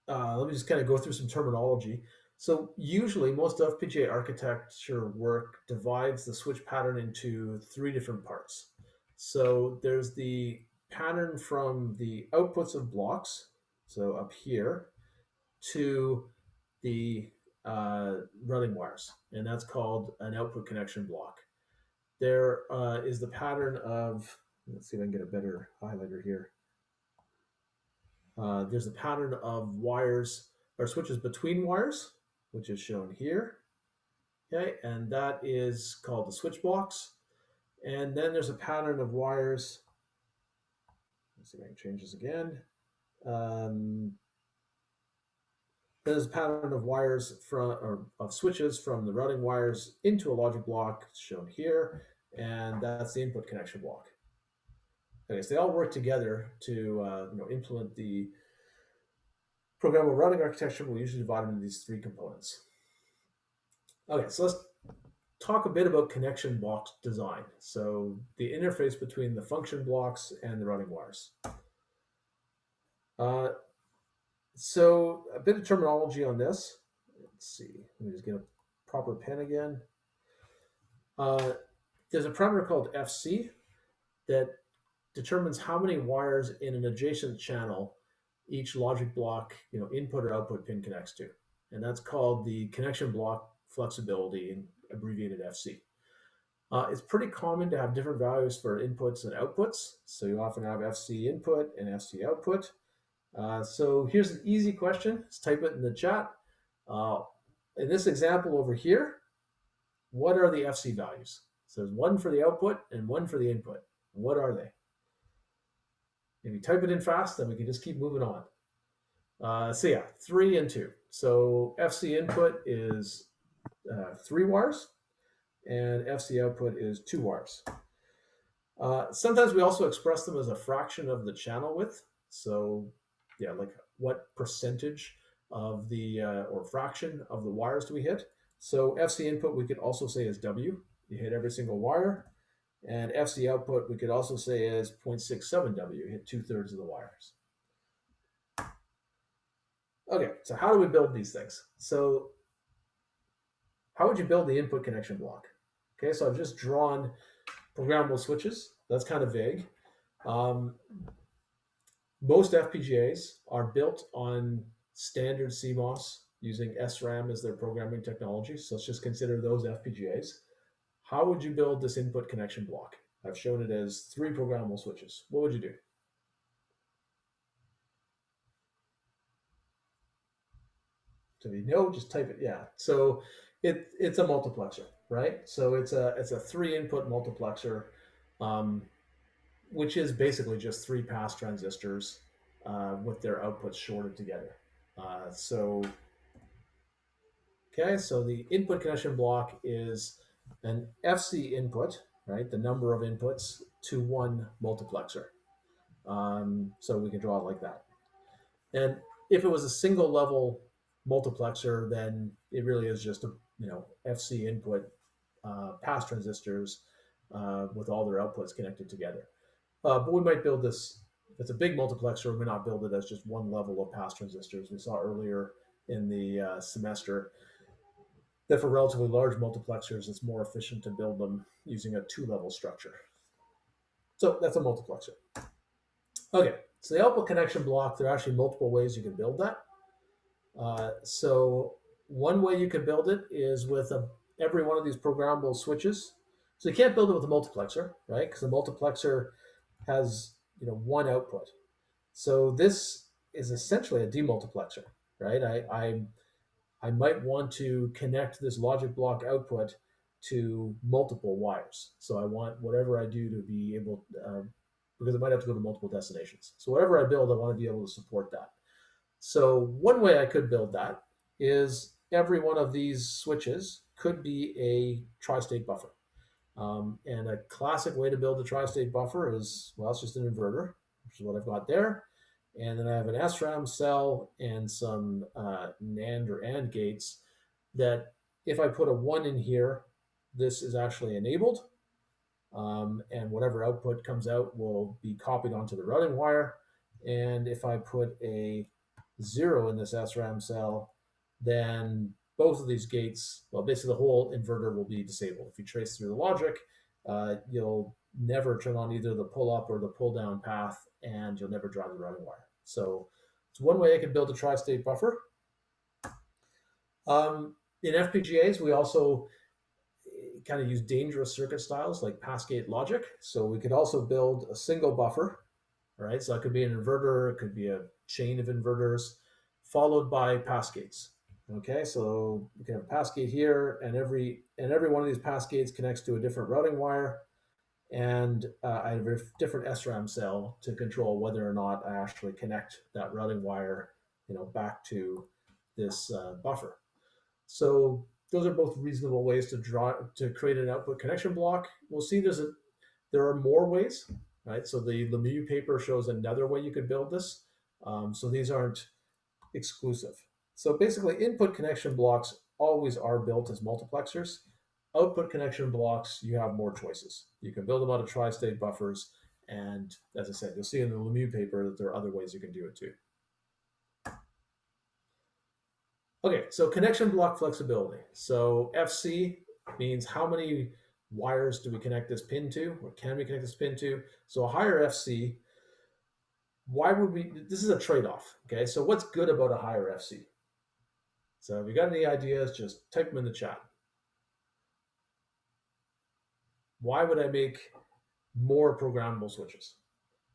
let me just kind of go through some terminology. So usually most FPGA architecture work divides the switch pattern into 3 different parts. So there's the pattern from the outputs of blocks, so up here, to the routing wires, and that's called an output connection block. There is the pattern of, let's see if I can get a better highlighter here. There's a pattern of wires or switches between wires, which is shown here. Okay, and that is called the switch blocks. And then there's a pattern of wires. Let's see if I can change this again. there's a pattern of wires of switches from the routing wires into a logic block shown here, and that's the input connection block. Okay, so they all work together to implement the programmable routing architecture. We'll usually divide them into these three components. Okay, so let's talk a bit about connection block design. So the interface between the function blocks and the routing wires. So a bit of terminology on this. Let's see, let me just get a proper pen again. There's a parameter called FC that determines how many wires in an adjacent channel each logic block, input or output pin connects to. And that's called the connection block flexibility, abbreviated FC. It's pretty common to have different values for inputs and outputs. So you often have FC input and FC output. So here's an easy question. Let's type it in the chat. In this example over here, what are the FC values? So there's one for the output and one for the input. What are they? If you type it in fast, then we can just keep moving on. So yeah, 3 and 2. So FC input is 3 wires, and FC output is 2 wires. Sometimes we also express them as a fraction of the channel width. So yeah, like what percentage of the, or fraction of the wires do we hit? So FC input we could also say is W. You hit every single wire. And FC output we could also say is 0.67 W. You hit 2/3 of the wires. Okay, so how do we build these things? So how would you build the input connection block? Okay, so I've just drawn programmable switches. That's kind of vague. Most FPGAs are built on standard CMOS using SRAM as their programming technology. So let's just consider those FPGAs. How would you build this input connection block? I've shown it as 3 programmable switches. What would you do? So if you know, just type it. Yeah. So it's a multiplexer, right? So it's a 3-input multiplexer, which is basically just 3 pass transistors with their outputs shorted together. So the input connection block is an FC input, right? The number of inputs to 1 multiplexer. So we can draw it like that. And if it was a single level multiplexer, then it really is just a FC input pass transistors with all their outputs connected together. But we might build this, if it's a big multiplexer, we may not build it as just one level of pass transistors. We saw earlier in the semester that for relatively large multiplexers, it's more efficient to build them using a 2-level structure. So that's a multiplexer. Okay, so the output connection block, there are actually multiple ways you can build that. So one way you can build it is with every one of these programmable switches. So you can't build it with a multiplexer, right? Because the multiplexer has 1 output. So this is essentially a demultiplexer, right? I might want to connect this logic block output to multiple wires. So I want whatever I do to be able, because I might have to go to multiple destinations. So whatever I build, I want to be able to support that. So one way I could build that is every one of these switches could be a tri-state buffer. And a classic way to build a tri-state buffer is, well, it's just an inverter, which is what I've got there. And then I have an SRAM cell and some NAND or AND gates that if I put a 1 in here, this is actually enabled. And whatever output comes out will be copied onto the routing wire. And if I put a 0 in this SRAM cell, then both of these gates, well, basically the whole inverter will be disabled. If you trace through the logic, you'll never turn on either the pull up or the pull down path, and you'll never drive the routing wire. So it's one way I can build a tri-state buffer. In FPGAs, we also kind of use dangerous circuit styles like passgate logic. So we could also build a single buffer, right? So that could be an inverter, it could be a chain of inverters, followed by passgates. Okay, so we can have a passgate here, and every one of these passgates connects to a different routing wire, and I have a different SRAM cell to control whether or not I actually connect that routing wire, back to this buffer. So those are both reasonable ways to create an output connection block. We'll see there are more ways, right? So the Lemieux paper shows another way you could build this. So these aren't exclusive. So basically, input connection blocks always are built as multiplexers. Output connection blocks, you have more choices. You can build them out of tri-state buffers. And as I said, you'll see in the Lemieux paper that there are other ways you can do it too. Okay, so connection block flexibility. So FC means how many wires do we connect this pin to, or can we connect this pin to? So a higher FC, why would we, this is a trade-off, okay? So what's good about a higher FC? So if you got any ideas, just type them in the chat. Why would I make more programmable switches?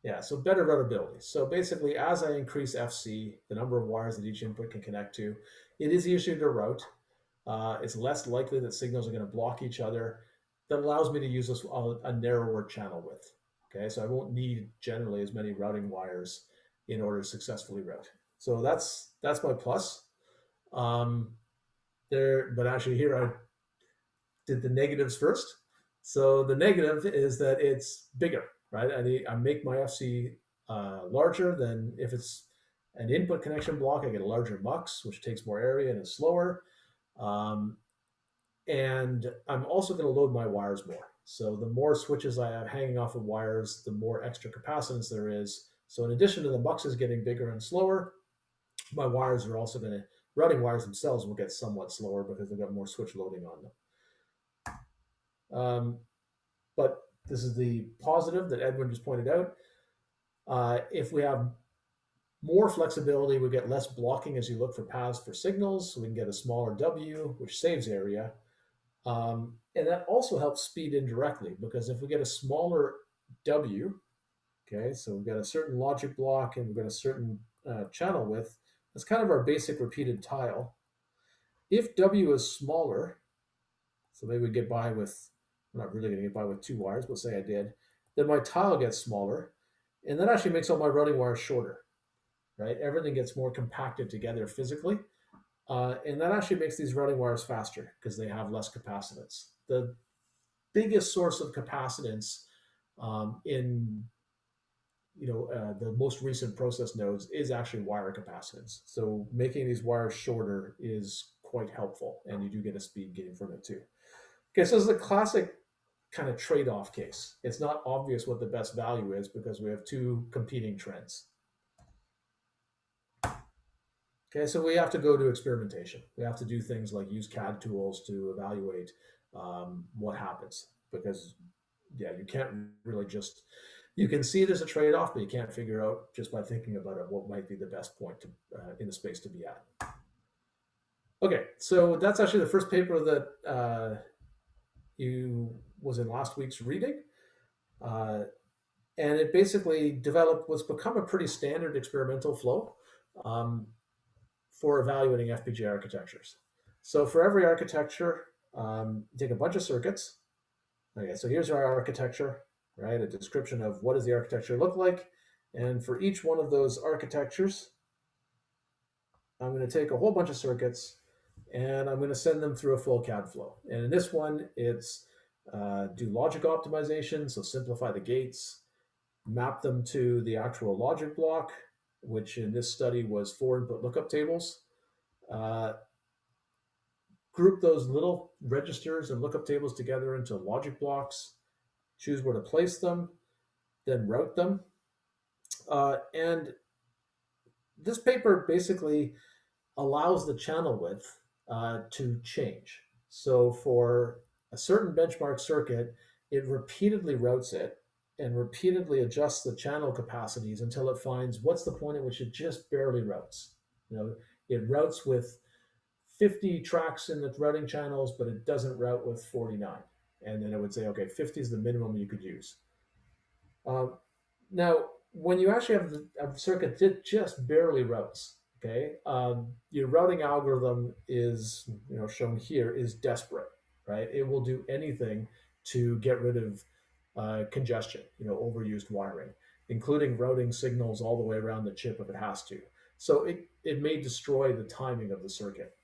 Yeah, so better routability. So basically, as I increase FC, the number of wires that each input can connect to, it is easier to route. It's less likely that signals are going to block each other. That allows me to use a narrower channel width. Okay, so I won't need generally as many routing wires in order to successfully route. So that's my plus. But actually here I did the negatives first. So the negative is that it's bigger, right? I make my FC larger than if it's an input connection block. I get a larger mux, which takes more area and is slower. And I'm also going to load my wires more. So the more switches I have hanging off of wires, the more extra capacitance there is. So in addition to the muxes getting bigger and slower, my wires are also going to, routing wires themselves will get somewhat slower because they've got more switch loading on them. But this is the positive that Edwin just pointed out. If we have more flexibility, we get less blocking as you look for paths for signals. So we can get a smaller W, which saves area. And that also helps speed indirectly, because if we get a smaller W, okay, so we've got a certain logic block and we've got a certain channel width, that's kind of our basic repeated tile. If W is smaller, so maybe we get by with, I'm not really going to get by with 2 wires, but say I did, then my tile gets smaller, and that actually makes all my routing wires shorter, right? Everything gets more compacted together physically. And that actually makes these routing wires faster because they have less capacitance. The biggest source of capacitance in the most recent process nodes is actually wire capacitance. So making these wires shorter is quite helpful, and you do get a speed gain from it too. Okay, so this is a classic kind of trade-off case. It's not obvious what the best value is because we have 2 competing trends. Okay, so we have to go to experimentation. We have to do things like use CAD tools to evaluate what happens, because yeah, you can't really just, you can see there's a trade-off, but you can't figure out just by thinking about it what might be the best point to, in the space to be at. Okay, so that's actually the first paper that was in last week's reading. And it basically developed what's become a pretty standard experimental flow for evaluating FPGA architectures. So for every architecture, take a bunch of circuits. Okay, so here's our architecture, right? A description of what does the architecture look like. And for each one of those architectures, I'm going to take a whole bunch of circuits and I'm going to send them through a full CAD flow. And in this one, it's do logic optimization, so simplify the gates, map them to the actual logic block, which in this study was 4 input lookup tables. Group those little registers and lookup tables together into logic blocks, choose where to place them, then route them. And this paper basically allows the channel width to change. So for a certain benchmark circuit, it repeatedly routes it and repeatedly adjusts the channel capacities until it finds what's the point at which it just barely routes. It routes with 50 tracks in the routing channels, but it doesn't route with 49. And then it would say, okay, 50 is the minimum you could use. Now, when you actually have a circuit that just barely routes, okay, your routing algorithm is, shown here, is desperate, right? It will do anything to get rid of congestion, overused wiring, including routing signals all the way around the chip if it has to. So it may destroy the timing of the circuit.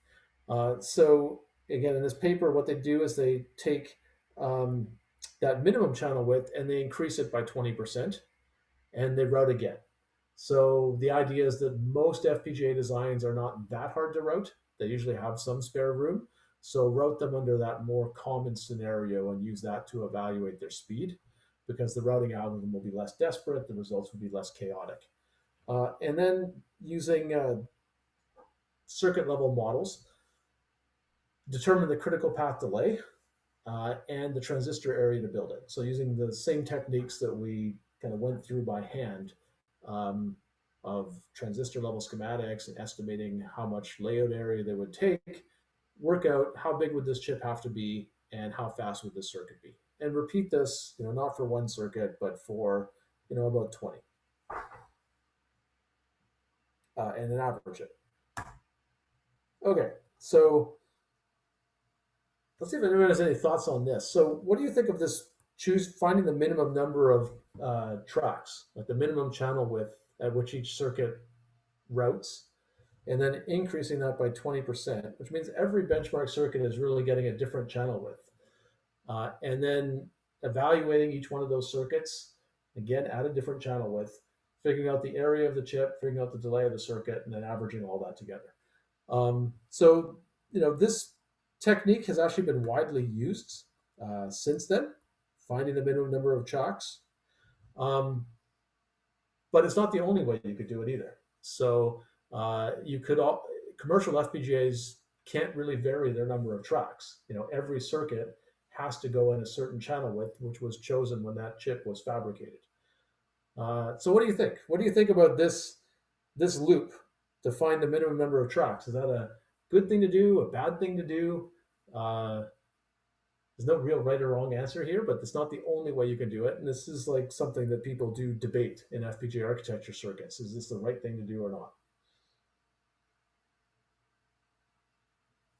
So again, in this paper, what they do is they take that minimum channel width and they increase it by 20%, and they route again. So the idea is that most FPGA designs are not that hard to route. They usually have some spare room. So route them under that more common scenario and use that to evaluate their speed, because the routing algorithm will be less desperate, the results will be less chaotic. And then using circuit level models, determine the critical path delay and the transistor area to build it. So using the same techniques that we kind of went through by hand, of transistor level schematics and estimating how much layout area they would take, work out how big would this chip have to be and how fast would this circuit be. And repeat this, not for one circuit, but for, about 20. And then average it. Okay, so let's see if anyone has any thoughts on this. So what do you think of this finding the minimum number of tracks, like the minimum channel width at which each circuit routes, and then increasing that by 20%, which means every benchmark circuit is really getting a different channel width. And then evaluating each one of those circuits, again, at a different channel width, figuring out the area of the chip, figuring out the delay of the circuit, and then averaging all that together. So, this technique has actually been widely used since then, finding the minimum number of tracks. But it's not the only way you could do it either. So commercial FPGAs can't really vary their number of tracks. Every circuit has to go in a certain channel width, which was chosen when that chip was fabricated. So what do you think? What do you think about this loop to find the minimum number of tracks? Is that a good thing to do, a bad thing to do? There's no real right or wrong answer here, but it's not the only way you can do it. And this is like something that people do debate in FPGA architecture circuits. Is this the right thing to do or not?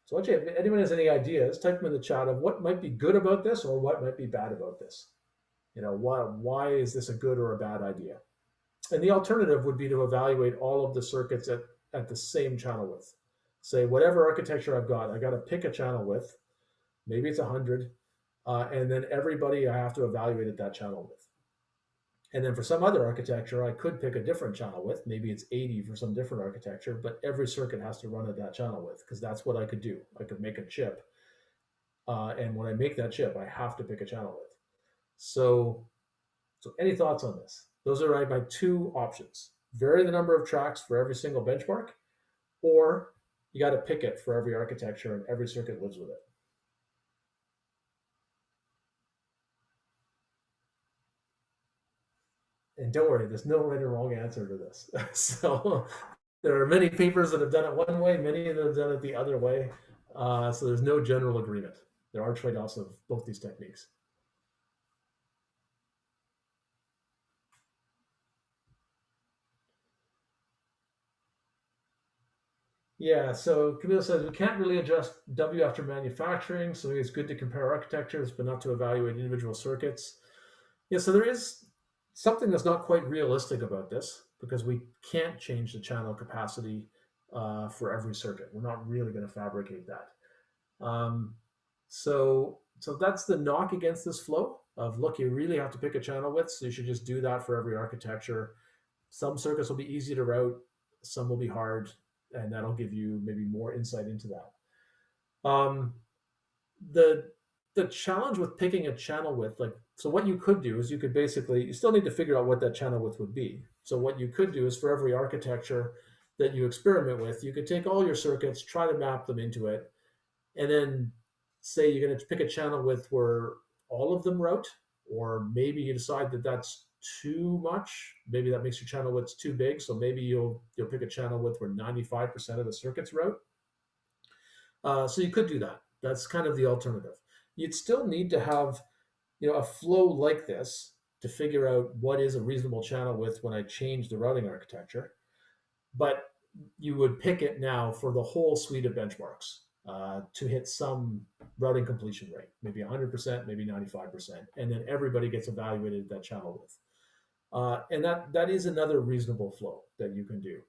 So actually, if anyone has any ideas, type them in the chat of what might be good about this or what might be bad about this. Why is this a good or a bad idea? And the alternative would be to evaluate all of the circuits at the same channel width. Say, whatever architecture I've got, I got to pick a channel width. Maybe it's 100. And then everybody I have to evaluate at that channel width. And then for some other architecture, I could pick a different channel width. Maybe it's 80 for some different architecture, but every circuit has to run at that channel width, because that's what I could do. I could make a chip. And when I make that chip, I have to pick a channel width. So any thoughts on this? Those are my two options. Vary the number of tracks for every single benchmark, or you got to pick it for every architecture and every circuit lives with it. And don't worry, there's no right or wrong answer to this. So there are many papers that have done it one way, many that have done it the other way. So there's no general agreement. There are trade-offs of both these techniques. Yeah, so Camille says we can't really adjust W after manufacturing, so it's good to compare architectures, but not to evaluate individual circuits. Yeah, so there is something that's not quite realistic about this, because we can't change the channel capacity for every circuit. We're not really going to fabricate that. So that's the knock against this flow of, look, you really have to pick a channel width, so you should just do that for every architecture. Some circuits will be easy to route, some will be hard, and that'll give you maybe more insight into that. The challenge with picking a channel width, so what you could do is you still need to figure out what that channel width would be. So what you could do is, for every architecture that you experiment with, you could take all your circuits, try to map them into it, and then say you're going to pick a channel width where all of them route, or maybe you decide that that's too much. Maybe that makes your channel widths too big. So maybe you'll pick a channel width where 95% of the circuits route. So you could do that. That's kind of the alternative. You'd still need to have, a flow like this to figure out what is a reasonable channel width when I change the routing architecture. But you would pick it now for the whole suite of benchmarks to hit some routing completion rate, maybe 100%, maybe 95%, and then everybody gets evaluated at that channel width. And that is another reasonable flow that you can do.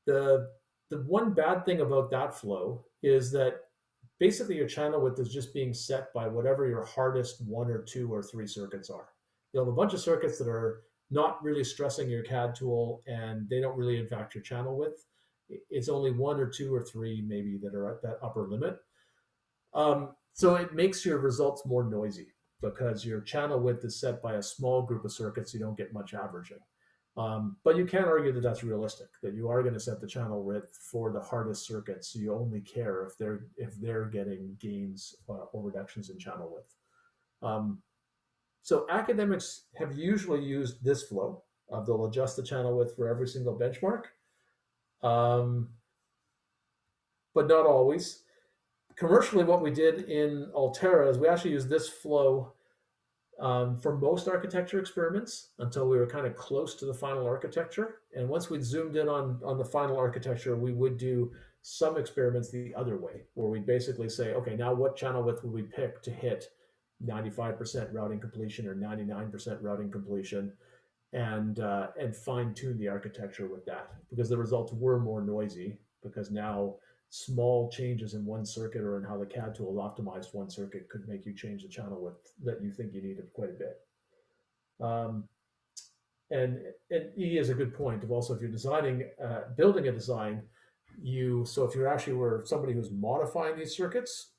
The one bad thing about that flow is that basically your channel width is just being set by whatever your hardest 1 or 2 or 3 circuits are. You'll have a bunch of circuits that are not really stressing your CAD tool and they don't really impact your channel width. It's only 1 or 2 or 3 maybe that are at that upper limit. So it makes your results more noisy because your channel width is set by a small group of circuits. You don't get much averaging. But you can argue that that's realistic, that you are going to set the channel width for the hardest circuits. So you only care if they're getting gains or reductions in channel width. So academics have usually used this flow. They'll adjust the channel width for every single benchmark, but not always. Commercially, what we did in Altera is we actually used this flow for most architecture experiments until we were kind of close to the final architecture. And once we'd zoomed in on the final architecture, we would do some experiments the other way, where we'd basically say, okay, now what channel width would we pick to hit 95% routing completion or 99% routing completion, and fine tune the architecture with that, because the results were more noisy, because now small changes in one circuit or in how the CAD tool optimized one circuit could make you change the channel width that you think you needed quite a bit. And E is a good point of also, if you're designing, building a design, so if you actually were somebody who's modifying these circuits,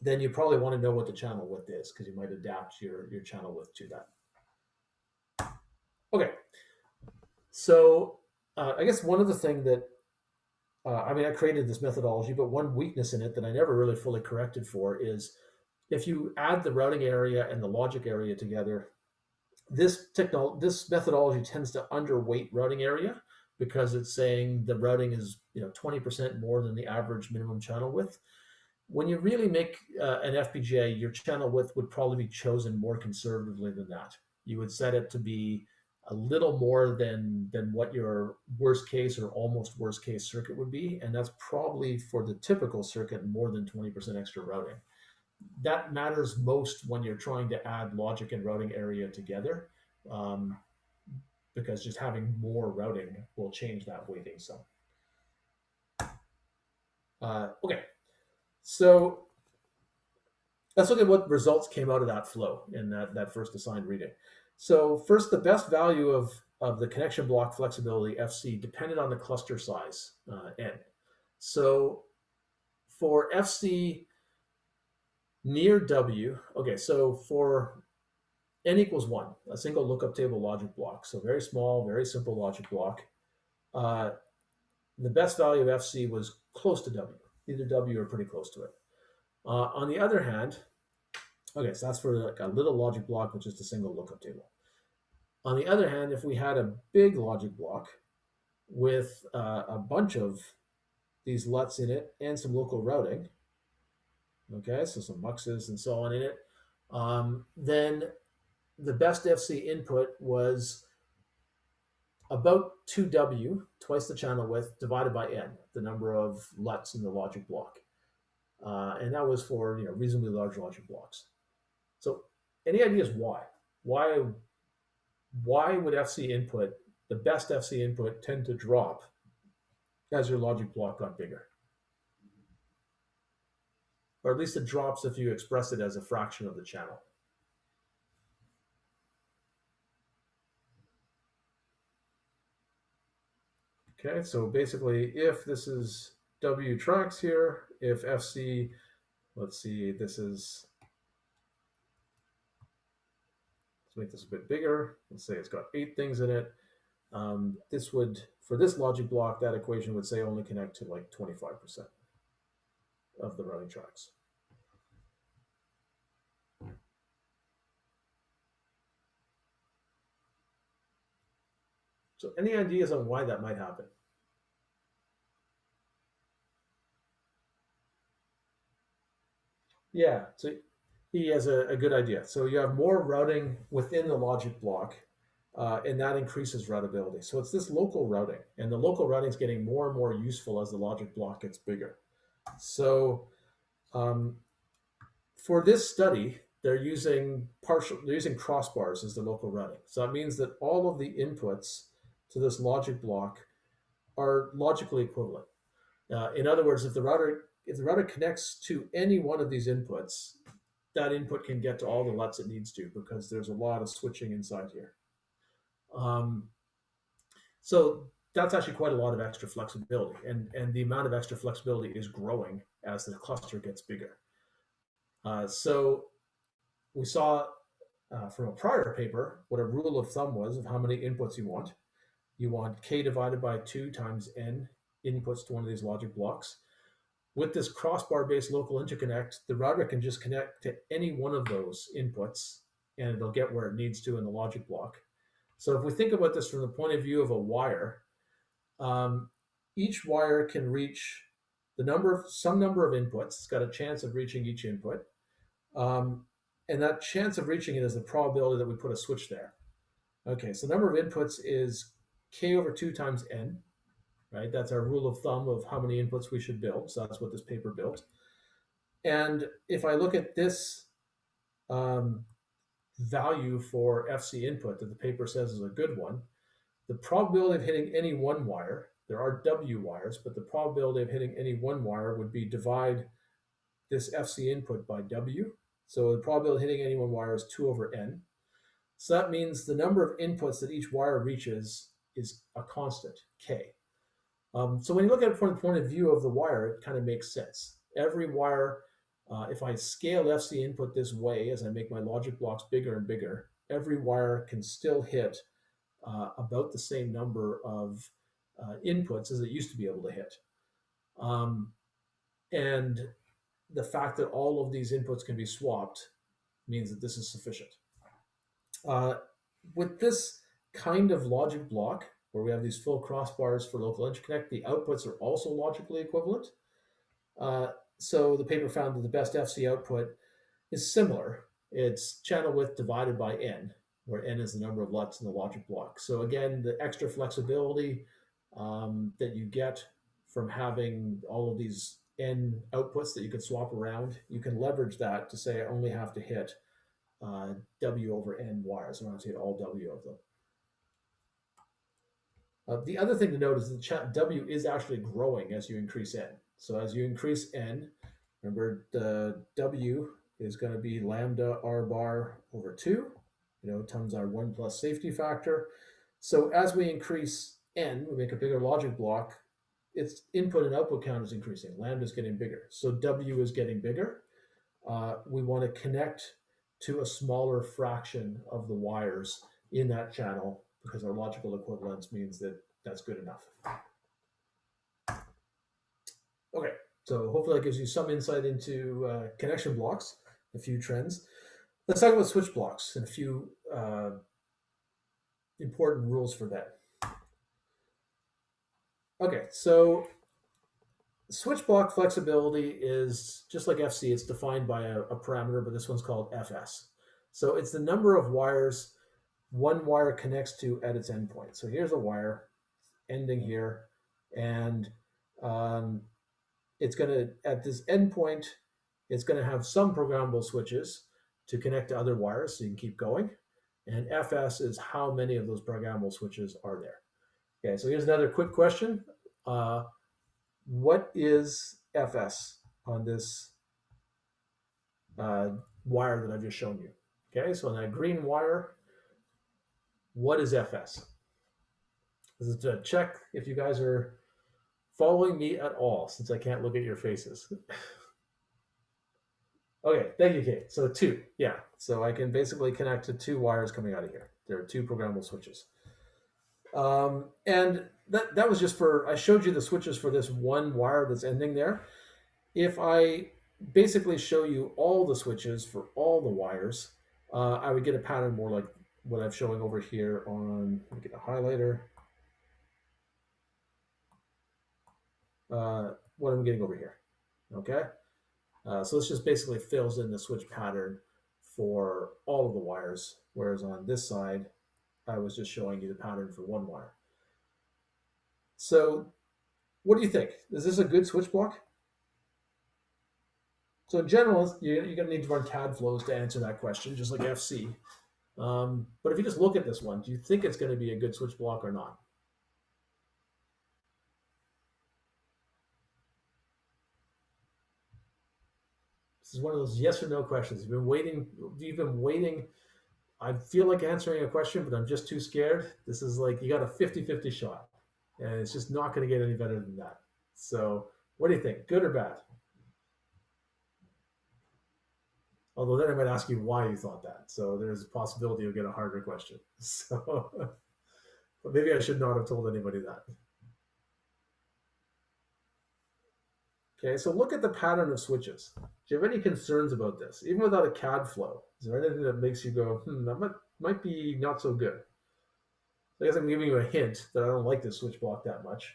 then you probably want to know what the channel width is, because you might adapt your channel width to that. Okay, so I guess one other thing that I created this methodology, but one weakness in it that I never really fully corrected for is if you add the routing area and the logic area together, this methodology tends to underweight routing area, because it's saying the routing is 20% more than the average minimum channel width. When you really make an FPGA, your channel width would probably be chosen more conservatively than that. You would set it to be a little more than what your worst case or almost worst case circuit would be. And that's probably, for the typical circuit, more than 20% extra routing. That matters most when you're trying to add logic and routing area together, because just having more routing will change that weighting some. Okay, so let's look at what results came out of that flow in that first assigned reading. So first, the best value of the connection block flexibility, FC, depended on the cluster size, N. So for FC near W, okay, so for N equals 1, a single lookup table logic block, so very small, very simple logic block, the best value of FC was close to W, either W or pretty close to it. On the other hand, okay, so that's for like a little logic block with just a single lookup table. On the other hand, if we had a big logic block with a bunch of these LUTs in it and some local routing, okay, so some muxes and so on in it, then the best FC input was about 2W, twice the channel width, divided by N, the number of LUTs in the logic block. And that was for reasonably large logic blocks. So any ideas why? Why would FC input, the best FC input, tend to drop as your logic block got bigger? Or at least it drops if you express it as a fraction of the channel. Okay, so basically, if this is W tracks here, if FC, let's see, this is, let's make this a bit bigger. Let's say it's got 8 things in it. This would, for this logic block, that equation would say only connect to like 25% of the routing tracks. So any ideas on why that might happen? Yeah, so he has a good idea. So you have more routing within the logic block, and that increases routability. So it's this local routing, and the local routing is getting more and more useful as the logic block gets bigger. So for this study, they're using crossbars as the local routing. So that means that all of the inputs to this logic block are logically equivalent. In other words, if the router connects to any one of these inputs, that input can get to all the LUTs it needs to, because there's a lot of switching inside here. So that's actually quite a lot of extra flexibility, and the amount of extra flexibility is growing as the cluster gets bigger. So we saw from a prior paper what a rule of thumb was of how many inputs you want. You want k divided by 2 times n inputs to one of these logic blocks. With this crossbar-based local interconnect, the router can just connect to any one of those inputs, and it'll get where it needs to in the logic block. So if we think about this from the point of view of a wire, each wire can reach some number of inputs. It's got a chance of reaching each input. And that chance of reaching it is the probability that we put a switch there. Okay, so the number of inputs is k over 2 times n, right? That's our rule of thumb of how many inputs we should build. So that's what this paper built. And if I look at this value for FC input that the paper says is a good one, the probability of hitting any one wire, there are W wires, but the probability of hitting any one wire would be divide this FC input by W. So the probability of hitting any one wire is 2 over n. So that means the number of inputs that each wire reaches is a constant, k. So when you look at it from the point of view of the wire, it kind of makes sense. Every wire, if I scale FC input this way as I make my logic blocks bigger and bigger, every wire can still hit about the same number of inputs as it used to be able to hit. And the fact that all of these inputs can be swapped means that this is sufficient. With this kind of logic block, where we have these full crossbars for local interconnect, the outputs are also logically equivalent. So the paper found that the best FC output is similar. It's channel width divided by n, where n is the number of LUTs in the logic block. So again, the extra flexibility that you get from having all of these n outputs that you can swap around, you can leverage that to say I only have to hit W over n wires. I don't have to hit all W of them. The other thing to note is that W is actually growing as you increase n. So as you increase n, remember the W is going to be lambda r bar over 2, times our 1 plus safety factor. So as we increase n, we make a bigger logic block, its input and output count is increasing. Lambda is getting bigger. So W is getting bigger. We want to connect to a smaller fraction of the wires in that channel, because our logical equivalence means that that's good enough. Okay, so hopefully that gives you some insight into connection blocks, a few trends. Let's talk about switch blocks and a few important rules for that. Okay, so switch block flexibility is just like FC. It's defined by a parameter, but this one's called FS. So it's the number of wires one wire connects to at its endpoint. So here's a wire ending here, and it's going to, at this endpoint, it's going to have some programmable switches to connect to other wires so you can keep going. And FS is how many of those programmable switches are there. Okay, so here's another quick question. What is FS on this wire that I've just shown you? Okay, so on that green wire, what is FS? This is to check if you guys are following me at all, since I can't look at your faces. Okay, thank you, Kate. So 2, yeah. So I can basically connect to 2 wires coming out of here. There are 2 programmable switches. And that was just for, I showed you the switches for this one wire that's ending there. If I basically show you all the switches for all the wires, I would get a pattern more like what I'm showing over here on, let me get a highlighter. What I'm getting over here, okay? So this just basically fills in the switch pattern for all of the wires, whereas on this side, I was just showing you the pattern for one wire. So what do you think? Is this a good switch block? So in general, you're going to need to run CAD flows to answer that question, just like FC. But if you just look at this one, do you think it's going to be a good switch block or not? This is one of those yes or no questions. You've been waiting. I feel like answering a question, but I'm just too scared. This is like you got a 50-50 shot, and it's just not going to get any better than that. So, what do you think? Good or bad? Although then I might ask you why you thought that. So there's a possibility you'll get a harder question. So, but maybe I should not have told anybody that. Okay, so look at the pattern of switches. Do you have any concerns about this? Even without a CAD flow, is there anything that makes you go, that might be not so good? I guess I'm giving you a hint that I don't like this switch block that much.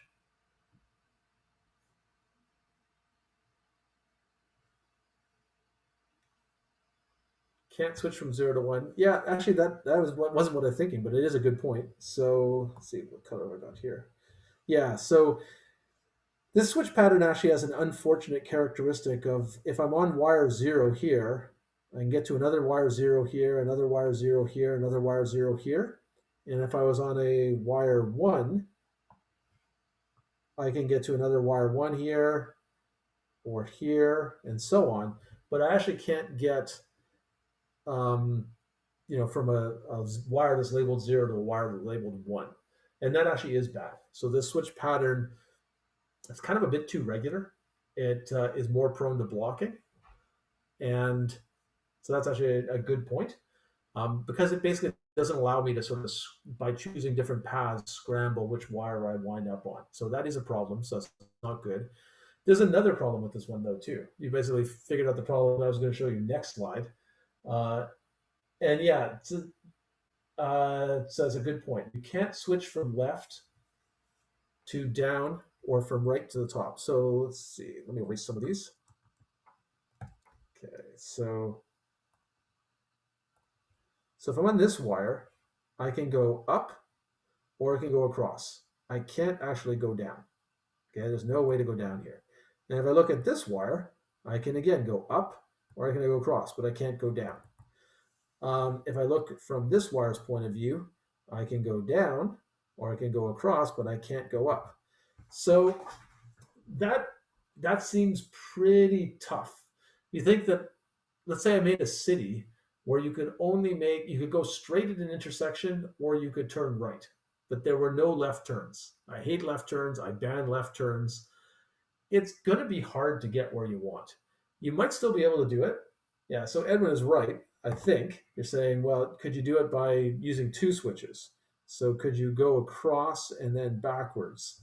Can't switch from 0 to 1. Yeah, actually, that wasn't what I'm thinking, but it is a good point. So let's see what color I got here. Yeah, so this switch pattern actually has an unfortunate characteristic of if I'm on wire 0 here, I can get to another wire 0 here, another wire 0 here, another wire 0 here. And if I was on a wire 1, I can get to another wire 1 here or here and so on. But I actually can't get, from a wire that's labeled 0 to a wire that's labeled 1. And that actually is bad. So this switch pattern, it's kind of a bit too regular. It is more prone to blocking. And so that's actually a good point because it basically doesn't allow me to sort of, by choosing different paths, scramble which wire I wind up on. So that is a problem. So that's not good. There's another problem with this one, though, too. You basically figured out the problem I was going to show you next slide. And yeah, so that's a good point. You can't switch from left to down or from right to the top. So let's see. Let me erase some of these. Okay, so if I'm on this wire, I can go up or I can go across. I can't actually go down. Okay, there's no way to go down here. And if I look at this wire, I can again go up or I can go across, but I can't go down. If I look from this wire's point of view, I can go down or I can go across, but I can't go up. So that seems pretty tough. You think that, let's say I made a city where you could go straight at an intersection or you could turn right, but there were no left turns. I hate left turns. I ban left turns. It's going to be hard to get where you want. You might still be able to do it. Yeah, so Edwin is right. I think you're saying, well, could you do it by using 2 switches? So could you go across and then backwards?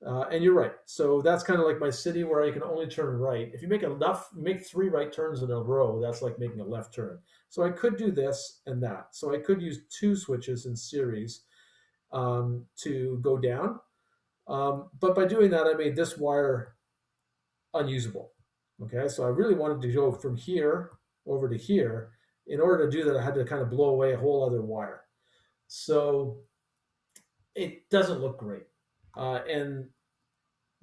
And you're right. So that's kind of like my city where I can only turn right. If you make 3 right turns in a row, that's like making a left turn. So I could do this and that. So I could use 2 switches in series to go down. But by doing that, I made this wire unusable. Okay, so I really wanted to go from here over to here. In order to do that, I had to kind of blow away a whole other wire. So it doesn't look great. And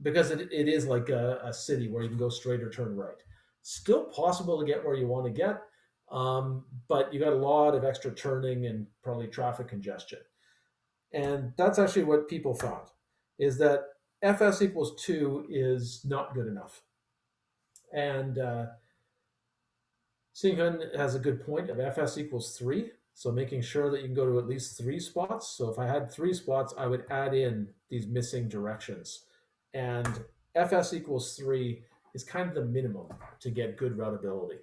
because it is like a city where you can go straight or turn right. Still possible to get where you want to get, but you got a lot of extra turning and probably traffic congestion. And that's actually what people found, is that fs equals 2 is not good enough. And Synchron has a good point of fs equals 3. So making sure that you can go to at least 3 spots. So if I had 3 spots, I would add in these missing directions. And fs equals 3 is kind of the minimum to get good routability.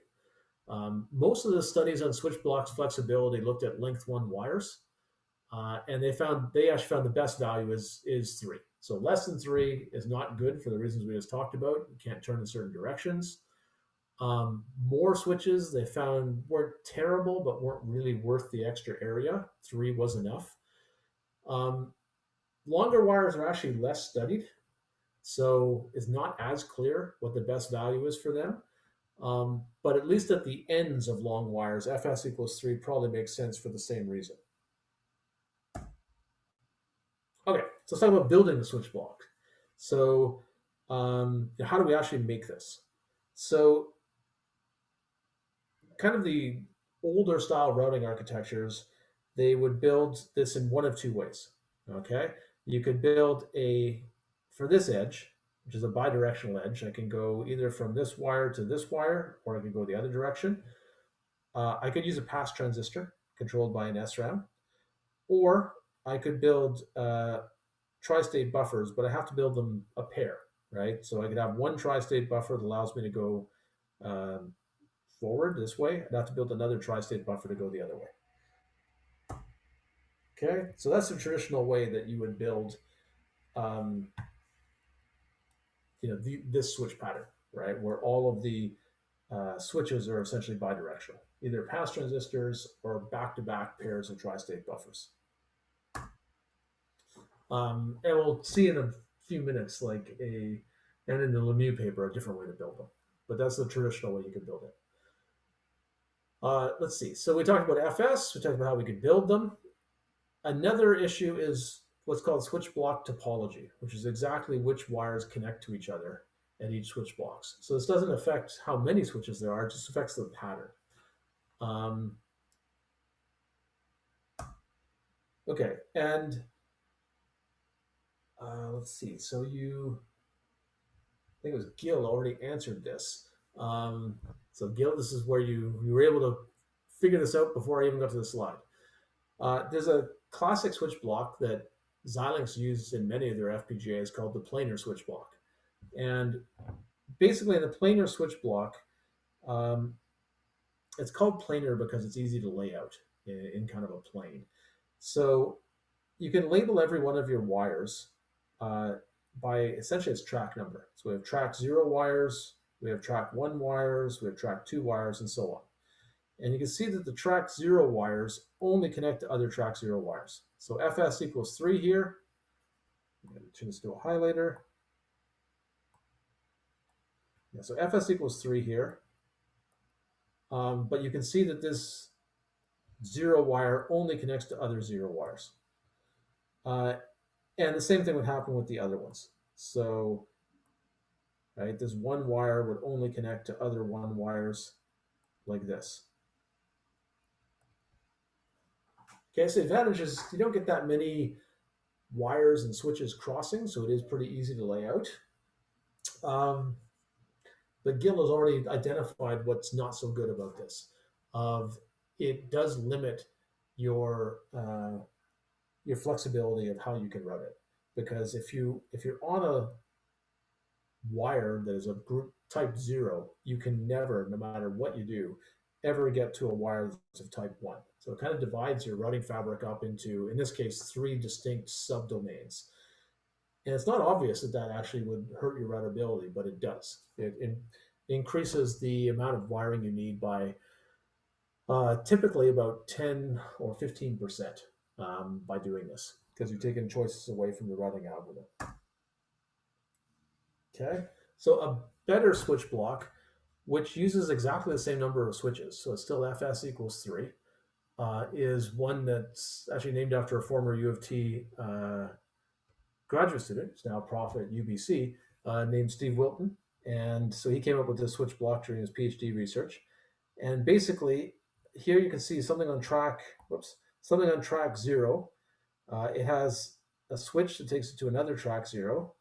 Most of the studies on switch blocks flexibility looked at length 1 wires. And they actually found the best value is 3. So less than 3 is not good for the reasons we just talked about. You can't turn in certain directions. More switches they found weren't terrible, but weren't really worth the extra area. 3 was enough. Longer wires are actually less studied, so it's not as clear what the best value is for them. But at least at the ends of long wires, fs equals 3 probably makes sense for the same reason. Okay, so let's talk about building the switch block. So how do we actually make this? So kind of the older style routing architectures, they would build this in one of 2 ways. Okay, you could build for this edge, which is a bidirectional edge. I can go either from this wire to this wire, or I can go the other direction. I could use a pass transistor controlled by an SRAM, or I could build tri-state buffers, but I have to build them a pair, right? So I could have one tri-state buffer that allows me to go forward this way. I'd have to build another tri-state buffer to go the other way. Okay, so that's the traditional way that you would build, this switch pattern, right? Where all of the switches are essentially bidirectional, either pass transistors or back-to-back pairs of tri-state buffers. And we'll see in a few minutes, and in the Lemieux paper, a different way to build them. But that's the traditional way you can build it. Let's see. So we talked about FS. We talked about how we could build them. Another issue is what's called switch block topology, which is exactly which wires connect to each other at each switch blocks. So this doesn't affect how many switches there are, it just affects the pattern. Okay, and let's see. So I think it was Gil already answered this. So Gil, this is where you were able to figure this out before I even got to the slide. There's a classic switch block that Xilinx uses in many of their FPGAs called the planar switch block. And basically in the planar switch block, it's called planar because it's easy to lay out in kind of a plane. So you can label every one of your wires by essentially its track number. So we have track 0 wires, we have track 1 wires, we have track 2 wires, and so on. And you can see that the track 0 wires only connect to other track 0 wires. So Fs equals 3 here. I'm going to turn this to a highlighter. Yeah, so Fs equals 3 here. But you can see that this 0 wire only connects to other 0 wires. And the same thing would happen with the other ones. So, right, this 1 wire would only connect to other 1 wires like this. Okay, so the advantage is you don't get that many wires and switches crossing, so it is pretty easy to lay out. But Gil has already identified what's not so good about this. It does limit your flexibility of how you can run it, because if you're on a wire that is a group type 0, you can never, no matter what you do, ever get to a wire that's of type 1. So it kind of divides your routing fabric up into, in this case, 3 distinct subdomains. And it's not obvious that that actually would hurt your routability, but it does. It increases the amount of wiring you need by typically about 10 or 15% by doing this, because you're taking choices away from the routing algorithm. Okay, so a better switch block, which uses exactly the same number of switches, so it's still Fs equals 3, is one that's actually named after a former U of T graduate student, who's now a prof at UBC, named Steve Wilton. And so he came up with this switch block during his PhD research. And basically, here you can see something on track 0. It has a switch that takes it to another track 0.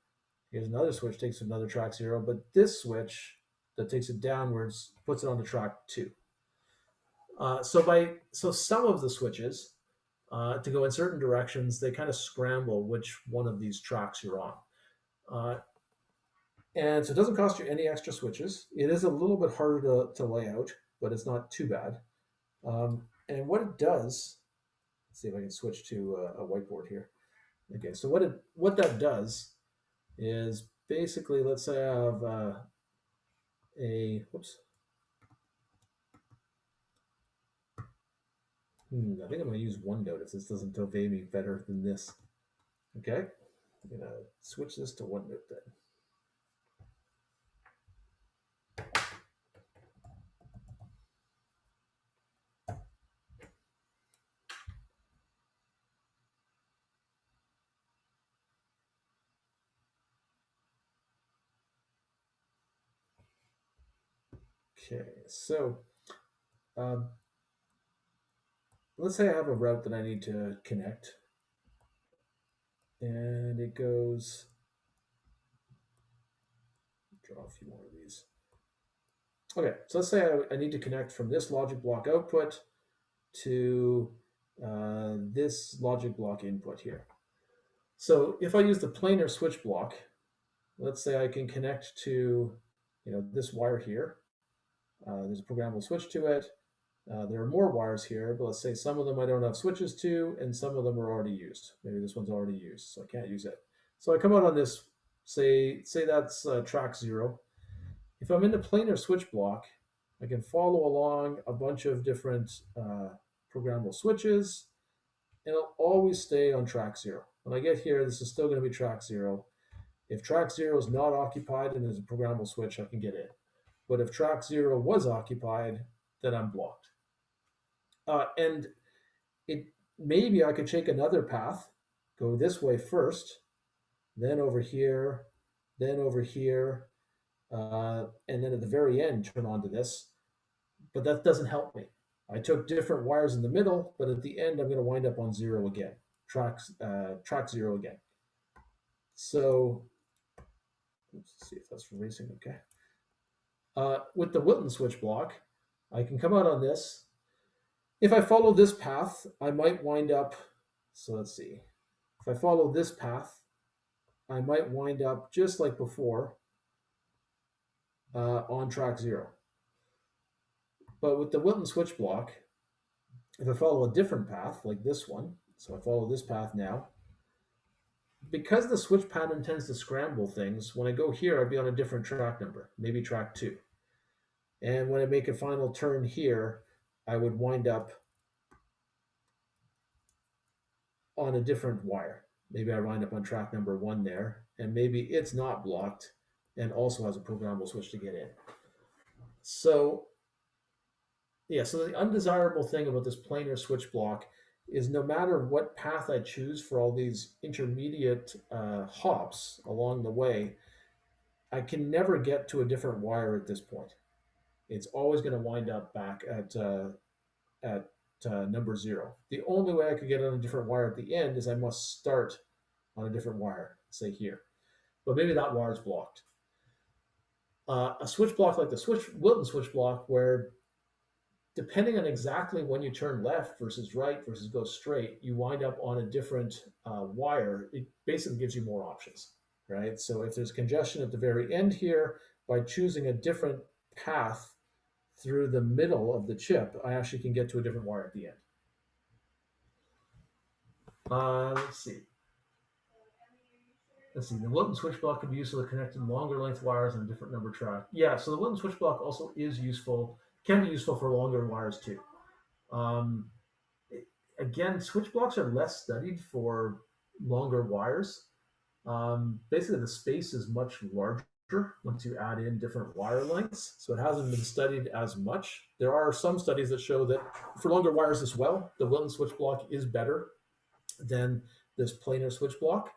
Here's another switch that takes it to another track 0, but this switch that takes it downwards puts it on the track 2. So some of the switches to go in certain directions, they kind of scramble which one of these tracks you're on. And so it doesn't cost you any extra switches. It is a little bit harder to lay out, but it's not too bad. And what it does, let's see if I can switch to a whiteboard here. Okay, so what that does is basically, let's say I have I think I'm going to use OneNote if this doesn't obey me better than this. Okay, I'm going to switch this to OneNote then. Okay, so let's say I have a route that I need to connect, and it goes draw a few more of these. Okay, so let's say I need to connect from this logic block output to this logic block input here. So if I use the planar switch block, let's say I can connect to this wire here. There's a programmable switch to it. There are more wires here, but let's say some of them I don't have switches to, and some of them are already used. Maybe this one's already used, so I can't use it. So I come out on this, say that's track 0. If I'm in the planar switch block, I can follow along a bunch of different programmable switches, and it'll always stay on track 0. When I get here, this is still going to be track 0. If track 0 is not occupied and there's a programmable switch, I can get in. But if track 0 was occupied, then I'm blocked. And maybe I could take another path, go this way first, then over here, and then at the very end turn on to this. But that doesn't help me. I took different wires in the middle, but at the end I'm going to wind up on 0 again, track 0 again. So let's see if that's racing okay. With the Wilton switch block, I can come out on this. If I follow this path, I might wind up, so let's see. If I follow this path, I might wind up just like before on track 0. But with the Wilton switch block, if I follow a different path like this one, so I follow this path now, because the switch pattern tends to scramble things, when I go here, I'd be on a different track number, maybe track 2. And when I make a final turn here, I would wind up on a different wire. Maybe I wind up on track number 1 there, and maybe it's not blocked and also has a programmable switch to get in. So yeah, so the undesirable thing about this planar switch block is no matter what path I choose for all these intermediate hops along the way, I can never get to a different wire at this point. It's always going to wind up back at number 0. The only way I could get on a different wire at the end is I must start on a different wire, say here. But maybe that wire is blocked. A switch block like the Wilton switch block, where depending on exactly when you turn left versus right versus go straight, you wind up on a different wire. It basically gives you more options, right? So if there's congestion at the very end here, by choosing a different path through the middle of the chip, I actually can get to a different wire at the end. Let's see. The Wilton switch block can be useful to connect longer length wires on a different number track. Yeah, so the Wilton switch block also is useful, can be useful for longer wires too. Again, switch blocks are less studied for longer wires. Basically, the space is much larger once you add in different wire lengths, so it hasn't been studied as much. There are some studies that show that for longer wires as well, the Wilton switch block is better than this planar switch block.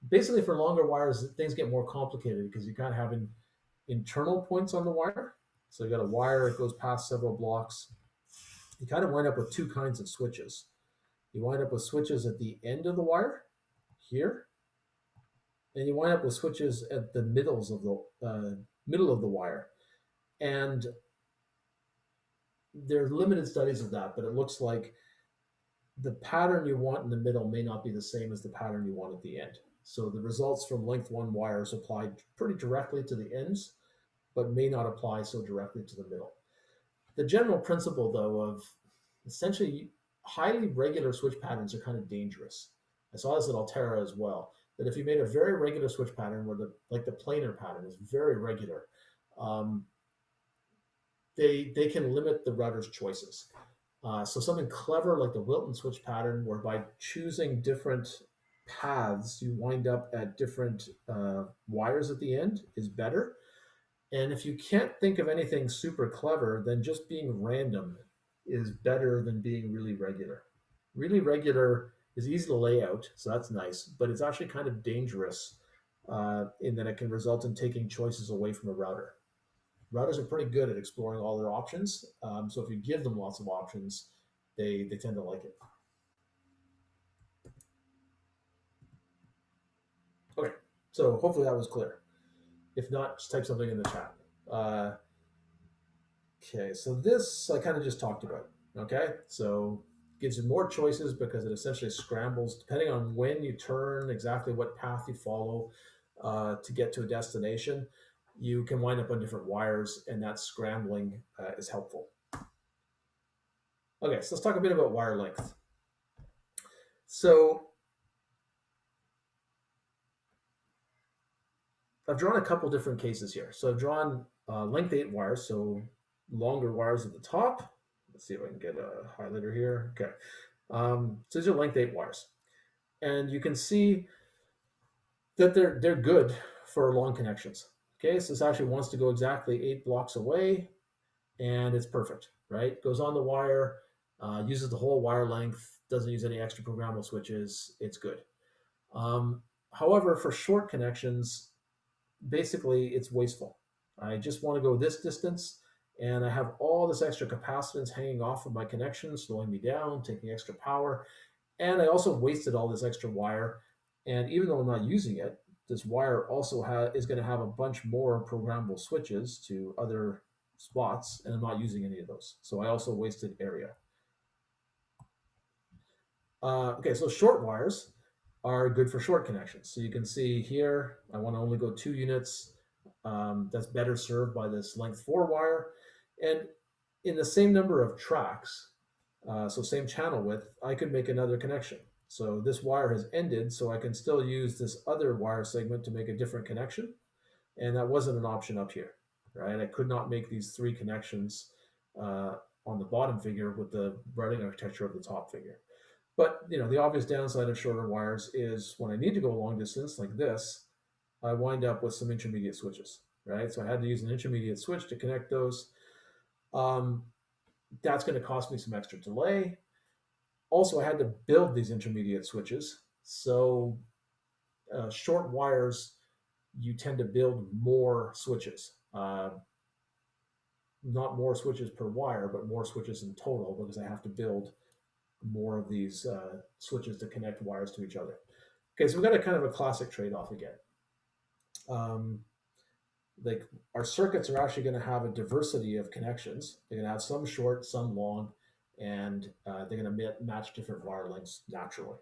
Basically, for longer wires, things get more complicated because you kind of have internal points on the wire. So you got a wire that goes past several blocks. You kind of wind up with two kinds of switches. You wind up with switches at the end of the wire here, and you wind up with switches at the middle of the wire. And there are limited studies of that, but it looks like the pattern you want in the middle may not be the same as the pattern you want at the end. So the results from length 1 wires apply pretty directly to the ends, but may not apply so directly to the middle. The general principle, though, of essentially highly regular switch patterns are kind of dangerous. I saw this at Altera as well, that if you made a very regular switch pattern where the planar pattern is very regular, they can limit the router's choices. So something clever like the Wilton switch pattern, where by choosing different paths, you wind up at different wires at the end, is better. And if you can't think of anything super clever, then just being random is better than being really regular. Really regular is easy to lay out, so that's nice, but it's actually kind of dangerous in that it can result in taking choices away from a router. Routers are pretty good at exploring all their options, so if you give them lots of options, they tend to like it. Okay, so hopefully that was clear. If not, just type something in the chat. Okay, so this I kind of just talked about. Okay, so gives you more choices because it essentially scrambles depending on when you turn, exactly what path you follow to get to a destination. You can wind up on different wires, and that scrambling is helpful. Okay, so let's talk a bit about wire length. So I've drawn a couple different cases here. So I've drawn length 8 wires, so longer wires at the top. Let's see if I can get a highlighter here. Okay. So these are length 8 wires. And you can see that they're good for long connections. Okay, so this actually wants to go exactly 8 blocks away, and it's perfect, right? Goes on the wire, uses the whole wire length, doesn't use any extra programmable switches. It's good. However, for short connections, basically it's wasteful. I just want to go this distance, and I have all this extra capacitance hanging off of my connection, slowing me down, taking extra power. And I also wasted all this extra wire. And even though I'm not using it, this wire also is going to have a bunch more programmable switches to other spots, and I'm not using any of those. So I also wasted area. Okay, so short wires are good for short connections. So you can see here, I want to only go 2 units. That's better served by this length 4 wire. And in the same number of tracks, so same channel width, I could make another connection. So this wire has ended, so I can still use this other wire segment to make a different connection. And that wasn't an option up here, right? I could not make these 3 connections on the bottom figure with the routing architecture of the top figure. But the obvious downside of shorter wires is when I need to go a long distance like this, I wind up with some intermediate switches, right? So I had to use an intermediate switch to connect those. That's going to cost me some extra delay. Also, I had to build these intermediate switches. So short wires, you tend to build more switches. Not more switches per wire, but more switches in total because I have to build more of these switches to connect wires to each other. Okay, so we've got a kind of a classic trade-off again. Like our circuits are actually going to have a diversity of connections. They're going to have some short, some long, and they're going to match different wire lengths naturally.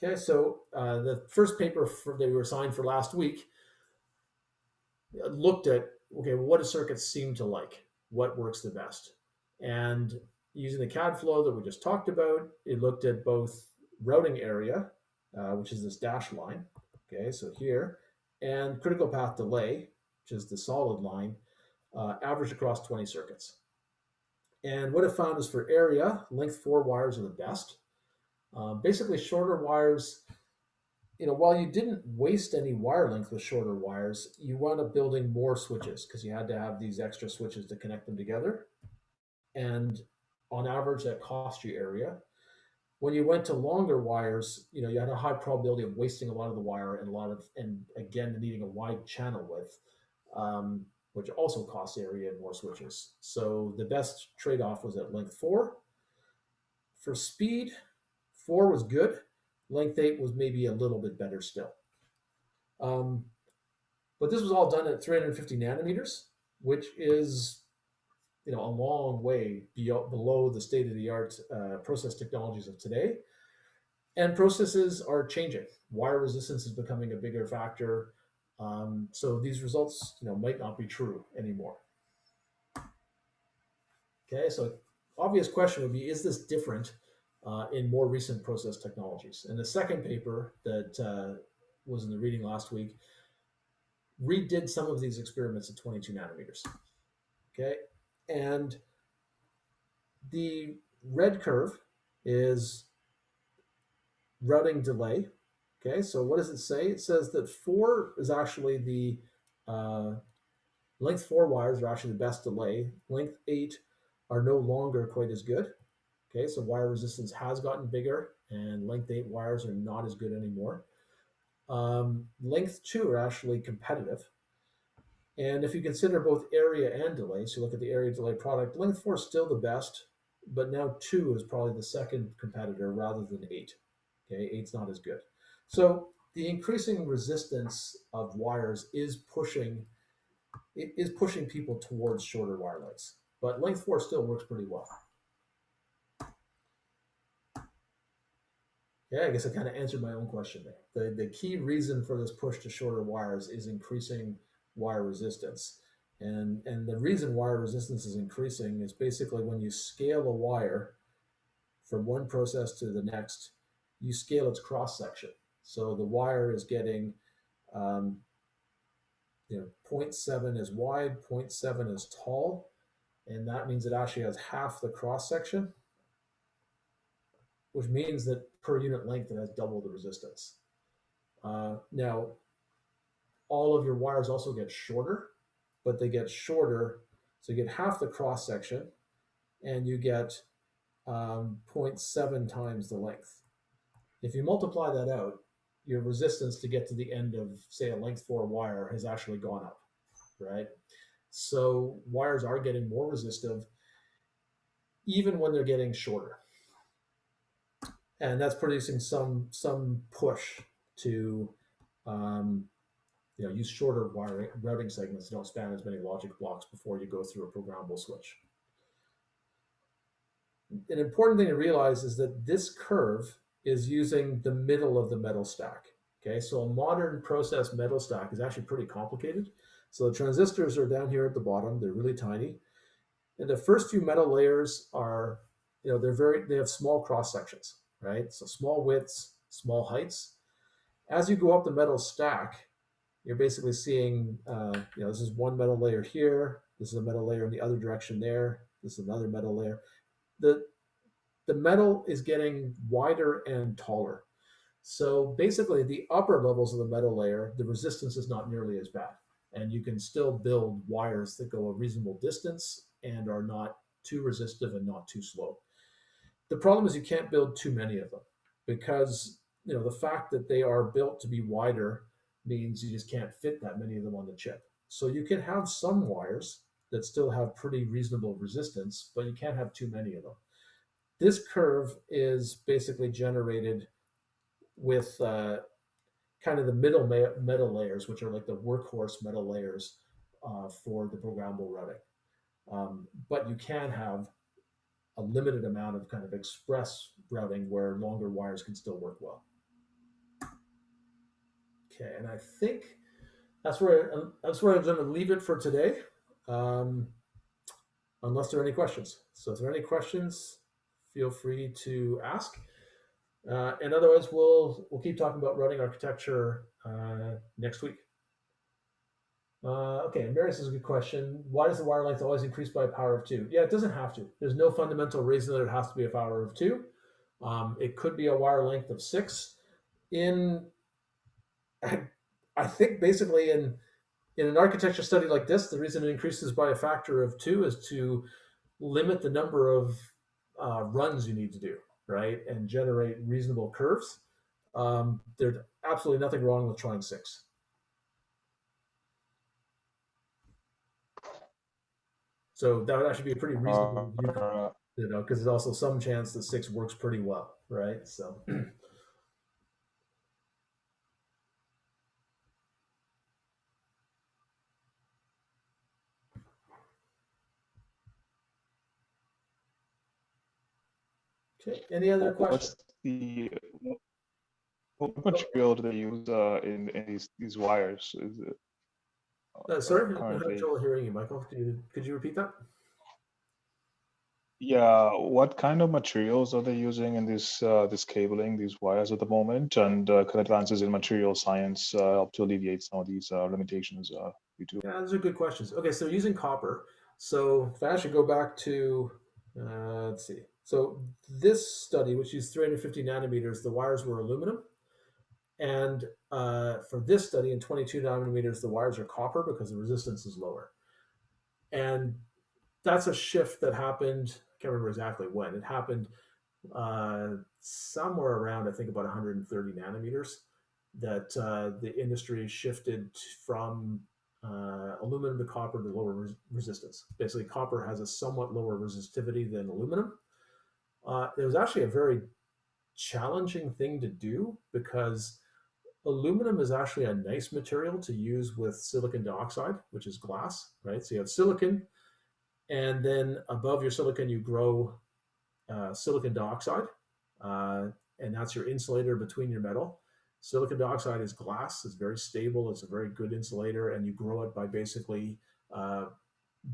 Okay, so the first paper that we were assigned for last week looked at, okay, what do circuits seem to like? What works the best? And using the CAD flow that we just talked about, it looked at both routing area, which is this dashed line, okay, so here, and critical path delay, which is the solid line, averaged across 20 circuits. And what it found is for area, length 4 wires are the best. Basically, shorter wires, while you didn't waste any wire length with shorter wires, you wound up building more switches because you had to have these extra switches to connect them together. And on average, that cost you area. When you went to longer wires, you had a high probability of wasting a lot of the wire and again, needing a wide channel width, which also costs area and more switches. So the best trade-off was at length 4. For speed, 4 was good. Length 8 was maybe a little bit better still. But this was all done at 350 nanometers, which is a long way below the state-of-the-art process technologies of today. And processes are changing. Wire resistance is becoming a bigger factor. So these results might not be true anymore. Okay, so obvious question would be, is this different in more recent process technologies? And the second paper that was in the reading last week redid some of these experiments at 22 nanometers. Okay, and the red curve is routing delay. Okay, so what does it say? It says that 4 is actually the length 4 wires are actually the best delay. Length 8 are no longer quite as good. Okay, so wire resistance has gotten bigger, and length 8 wires are not as good anymore. Length 2 are actually competitive. And if you consider both area and delay, so look at the area delay product, length 4 is still the best, but now 2 is probably the second competitor rather than 8. Okay, 8's not as good. So the increasing resistance of wires is pushing people towards shorter wire lengths, but length 4 still works pretty well. Yeah, I guess I kind of answered my own question there. The key reason for this push to shorter wires is increasing wire resistance. And the reason wire resistance is increasing is basically when you scale a wire from one process to the next, you scale its cross section. So the wire is getting 0.7 is wide, 0.7 is tall, and that means it actually has half the cross section, which means that per unit length it has double the resistance. Now, all of your wires also get shorter, but they get shorter, so you get half the cross section, and you get 0.7 times the length. If you multiply that out, your resistance to get to the end of, say, a length 4 wire has actually gone up, right? So wires are getting more resistive even when they're getting shorter. And that's producing some push to use shorter routing segments that don't span as many logic blocks before you go through a programmable switch. An important thing to realize is that this curve is using the middle of the metal stack. Okay, so a modern process metal stack is actually pretty complicated. So the transistors are down here at the bottom. They're really tiny. And the first few metal layers are, they have small cross sections, right? So small widths, small heights. As you go up the metal stack, you're basically seeing, this is one metal layer here. This is a metal layer in the other direction there. This is another metal layer. The metal is getting wider and taller. So basically the upper levels of the metal layer, the resistance is not nearly as bad. And you can still build wires that go a reasonable distance and are not too resistive and not too slow. The problem is you can't build too many of them because the fact that they are built to be wider means you just can't fit that many of them on the chip. So you can have some wires that still have pretty reasonable resistance, but you can't have too many of them. This curve is basically generated with kind of the middle metal layers, which are like the workhorse metal layers for the programmable routing. But you can have a limited amount of kind of express routing where longer wires can still work well. Okay, and I think that's where I'm going to leave it for today, unless there are any questions. So if there are any questions, feel free to ask. And otherwise, we'll keep talking about routing architecture next week. Okay, Marius has a good question. Why does the wire length always increase by a power of 2? Yeah, it doesn't have to. There's no fundamental reason that it has to be a power of 2. It could be a wire length of 6. I think basically in an architecture study like this, the reason it increases by a factor of 2 is to limit the number of runs you need to do, right, and generate reasonable curves. There's absolutely nothing wrong with trying 6. So that would actually be a pretty reasonable view, because there's also some chance that 6 works pretty well, right? So. Okay. Any other questions? What material do they use in these wires? Is it, sorry, I have trouble hearing you, Michael. Could you repeat that? Yeah, what kind of materials are they using in this cabling, these wires at the moment, and can advances in material science help to alleviate some of these limitations? Yeah, those are good questions. Okay, so using copper. So if I actually go back to, let's see. So this study, which used 350 nanometers, the wires were aluminum. And for this study in 22 nanometers, the wires are copper because the resistance is lower. And that's a shift that happened, I can't remember exactly when. It happened somewhere around, I think, about 130 nanometers, that the industry shifted from aluminum to copper to lower resistance. Basically, copper has a somewhat lower resistivity than aluminum. It was actually a very challenging thing to do because aluminum is actually a nice material to use with silicon dioxide, which is glass, right? So you have silicon, and then above your silicon, you grow silicon dioxide, and that's your insulator between your metal. Silicon dioxide is glass, it's very stable, it's a very good insulator, and you grow it by basically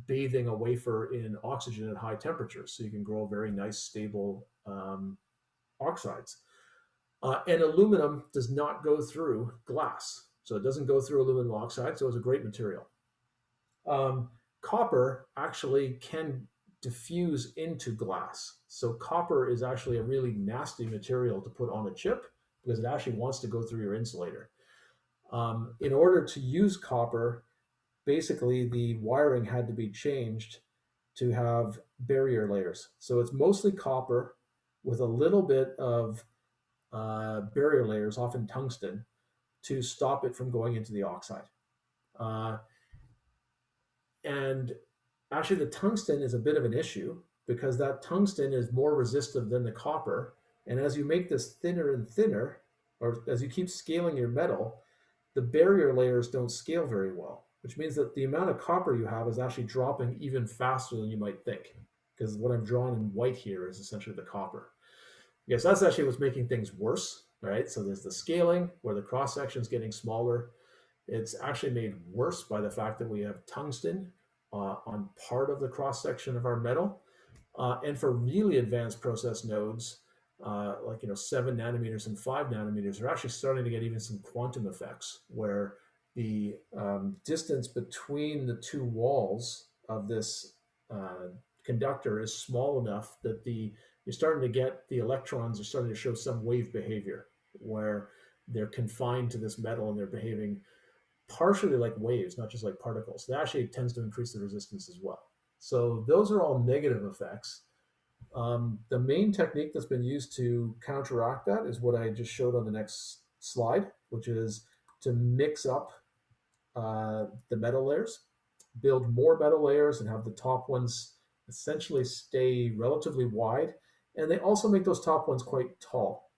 bathing a wafer in oxygen at high temperatures. So you can grow very nice, stable oxides. And aluminum does not go through glass. So it doesn't go through aluminum oxide, so it's a great material. Copper actually can diffuse into glass. So copper is actually a really nasty material to put on a chip because it actually wants to go through your insulator. In order to use copper, basically the wiring had to be changed to have barrier layers. So it's mostly copper with a little bit of barrier layers, often tungsten, to stop it from going into the oxide. And actually the tungsten is a bit of an issue because that tungsten is more resistive than the copper. And as you make this thinner and thinner, or as you keep scaling your metal, the barrier layers don't scale very well, which means that the amount of copper you have is actually dropping even faster than you might think. Because what I've drawn in white here is essentially the copper. Yes, that's actually what's making things worse, right? So there's the scaling where the cross section is getting smaller. It's actually made worse by the fact that we have tungsten on part of the cross section of our metal. And for really advanced process nodes, like 7 nanometers and 5 nanometers, are actually starting to get even some quantum effects where the distance between the two walls of this conductor is small enough that you're starting to get the electrons are starting to show some wave behavior where they're confined to this metal and they're behaving partially like waves, not just like particles. That actually tends to increase the resistance as well. So those are all negative effects. The main technique that's been used to counteract that is what I just showed on the next slide, which is to mix up the metal layers, build more metal layers and have the top ones essentially stay relatively wide. And they also make those top ones quite tall.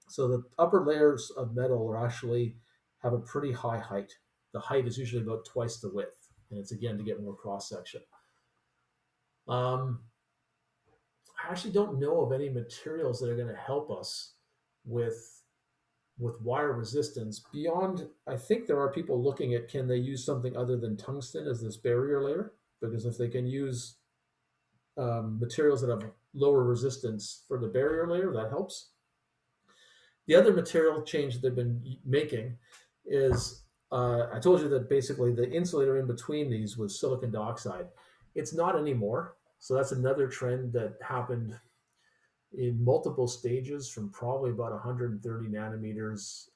So the upper layers of metal are actually have a pretty high height. The height is usually about twice the width. And it's again to get more cross section. I actually don't know of any materials that are going to help us with wire resistance beyond. I think there are people looking at can they use something other than tungsten as this barrier layer, because if they can use materials that have lower resistance for the barrier layer, that helps. The other material change that they've been making is I told you that basically the insulator in between these was silicon dioxide. It's not anymore. So that's another trend that happened in multiple stages from probably about 130 nanometers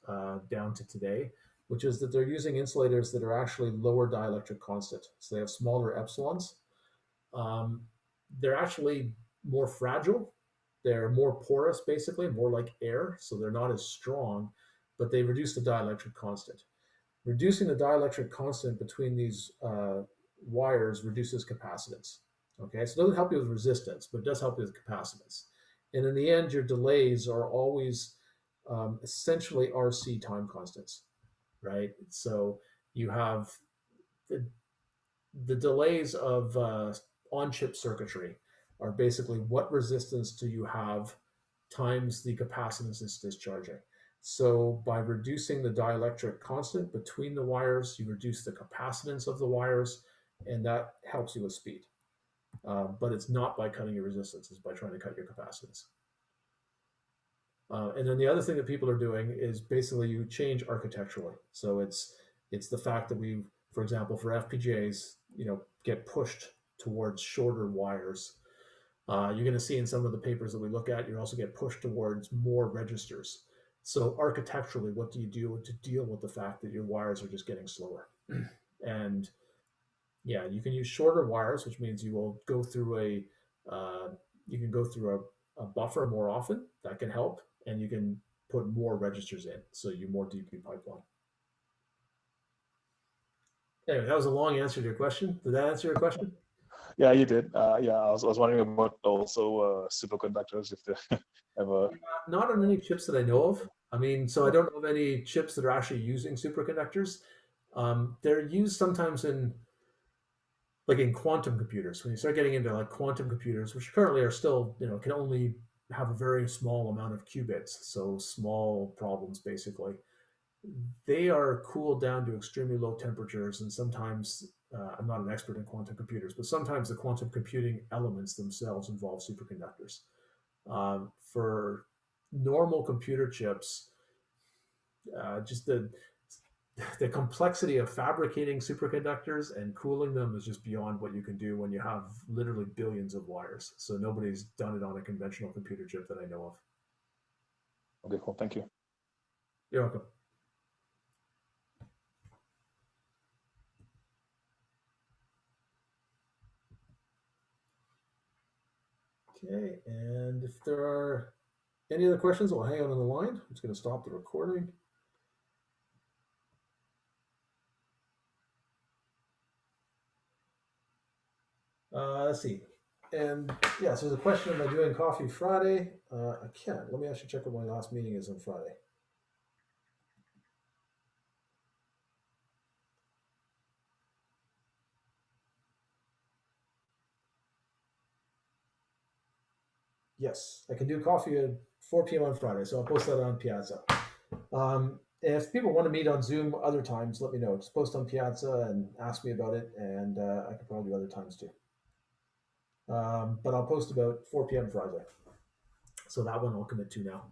down to today, which is that they're using insulators that are actually lower dielectric constant. So they have smaller epsilons. They're actually more fragile. They're more porous, basically, more like air. So they're not as strong, but they reduce the dielectric constant. Reducing the dielectric constant between these wires reduces capacitance. Okay, so it doesn't help you with resistance, but it does help you with capacitance. And in the end, your delays are always essentially RC time constants, right? So you have the delays of on-chip circuitry are basically what resistance do you have times the capacitance it's discharging. So by reducing the dielectric constant between the wires, you reduce the capacitance of the wires, and that helps you with speed. But it's not by cutting your resistance, it's by trying to cut your capacitance. And then the other thing that people are doing is basically you change architecturally. So it's the fact that we, for example, for FPGAs, get pushed towards shorter wires. You're going to see in some of the papers that we look at, you also get pushed towards more registers. So architecturally, what do you do to deal with the fact that your wires are just getting slower? And yeah, you can use shorter wires, which means you will go through a buffer more often. That can help, and you can put more registers in, so you more DP pipeline. Anyway, that was a long answer to your question. Did that answer your question? Yeah, you did. Yeah, I was wondering about also superconductors if they ever. Not on any chips that I know of. I mean, so I don't know of any chips that are actually using superconductors. They're used sometimes in quantum computers. When you start getting into like quantum computers, which currently are still, can only have a very small amount of qubits, so small problems basically. They are cooled down to extremely low temperatures, and sometimes I'm not an expert in quantum computers, but sometimes the quantum computing elements themselves involve superconductors. For normal computer chips, just the complexity of fabricating superconductors and cooling them is just beyond what you can do when you have literally billions of wires. So nobody's done it on a conventional computer chip that I know of. Okay, cool. Thank you. You're welcome. Okay, and if there are any other questions, I'll hang on the line. I'm just going to stop the recording. Let's see. And yeah, so there's a question, am I doing Coffee Friday? I can. Let me actually check what my last meeting is on Friday. Yes, I can do coffee at 4 p.m. on Friday, so I'll post that on Piazza. If people want to meet on Zoom other times, let me know. Just post on Piazza and ask me about it, and I can probably do other times too. But I'll post about 4 p.m. Friday. So that one I'll commit to now.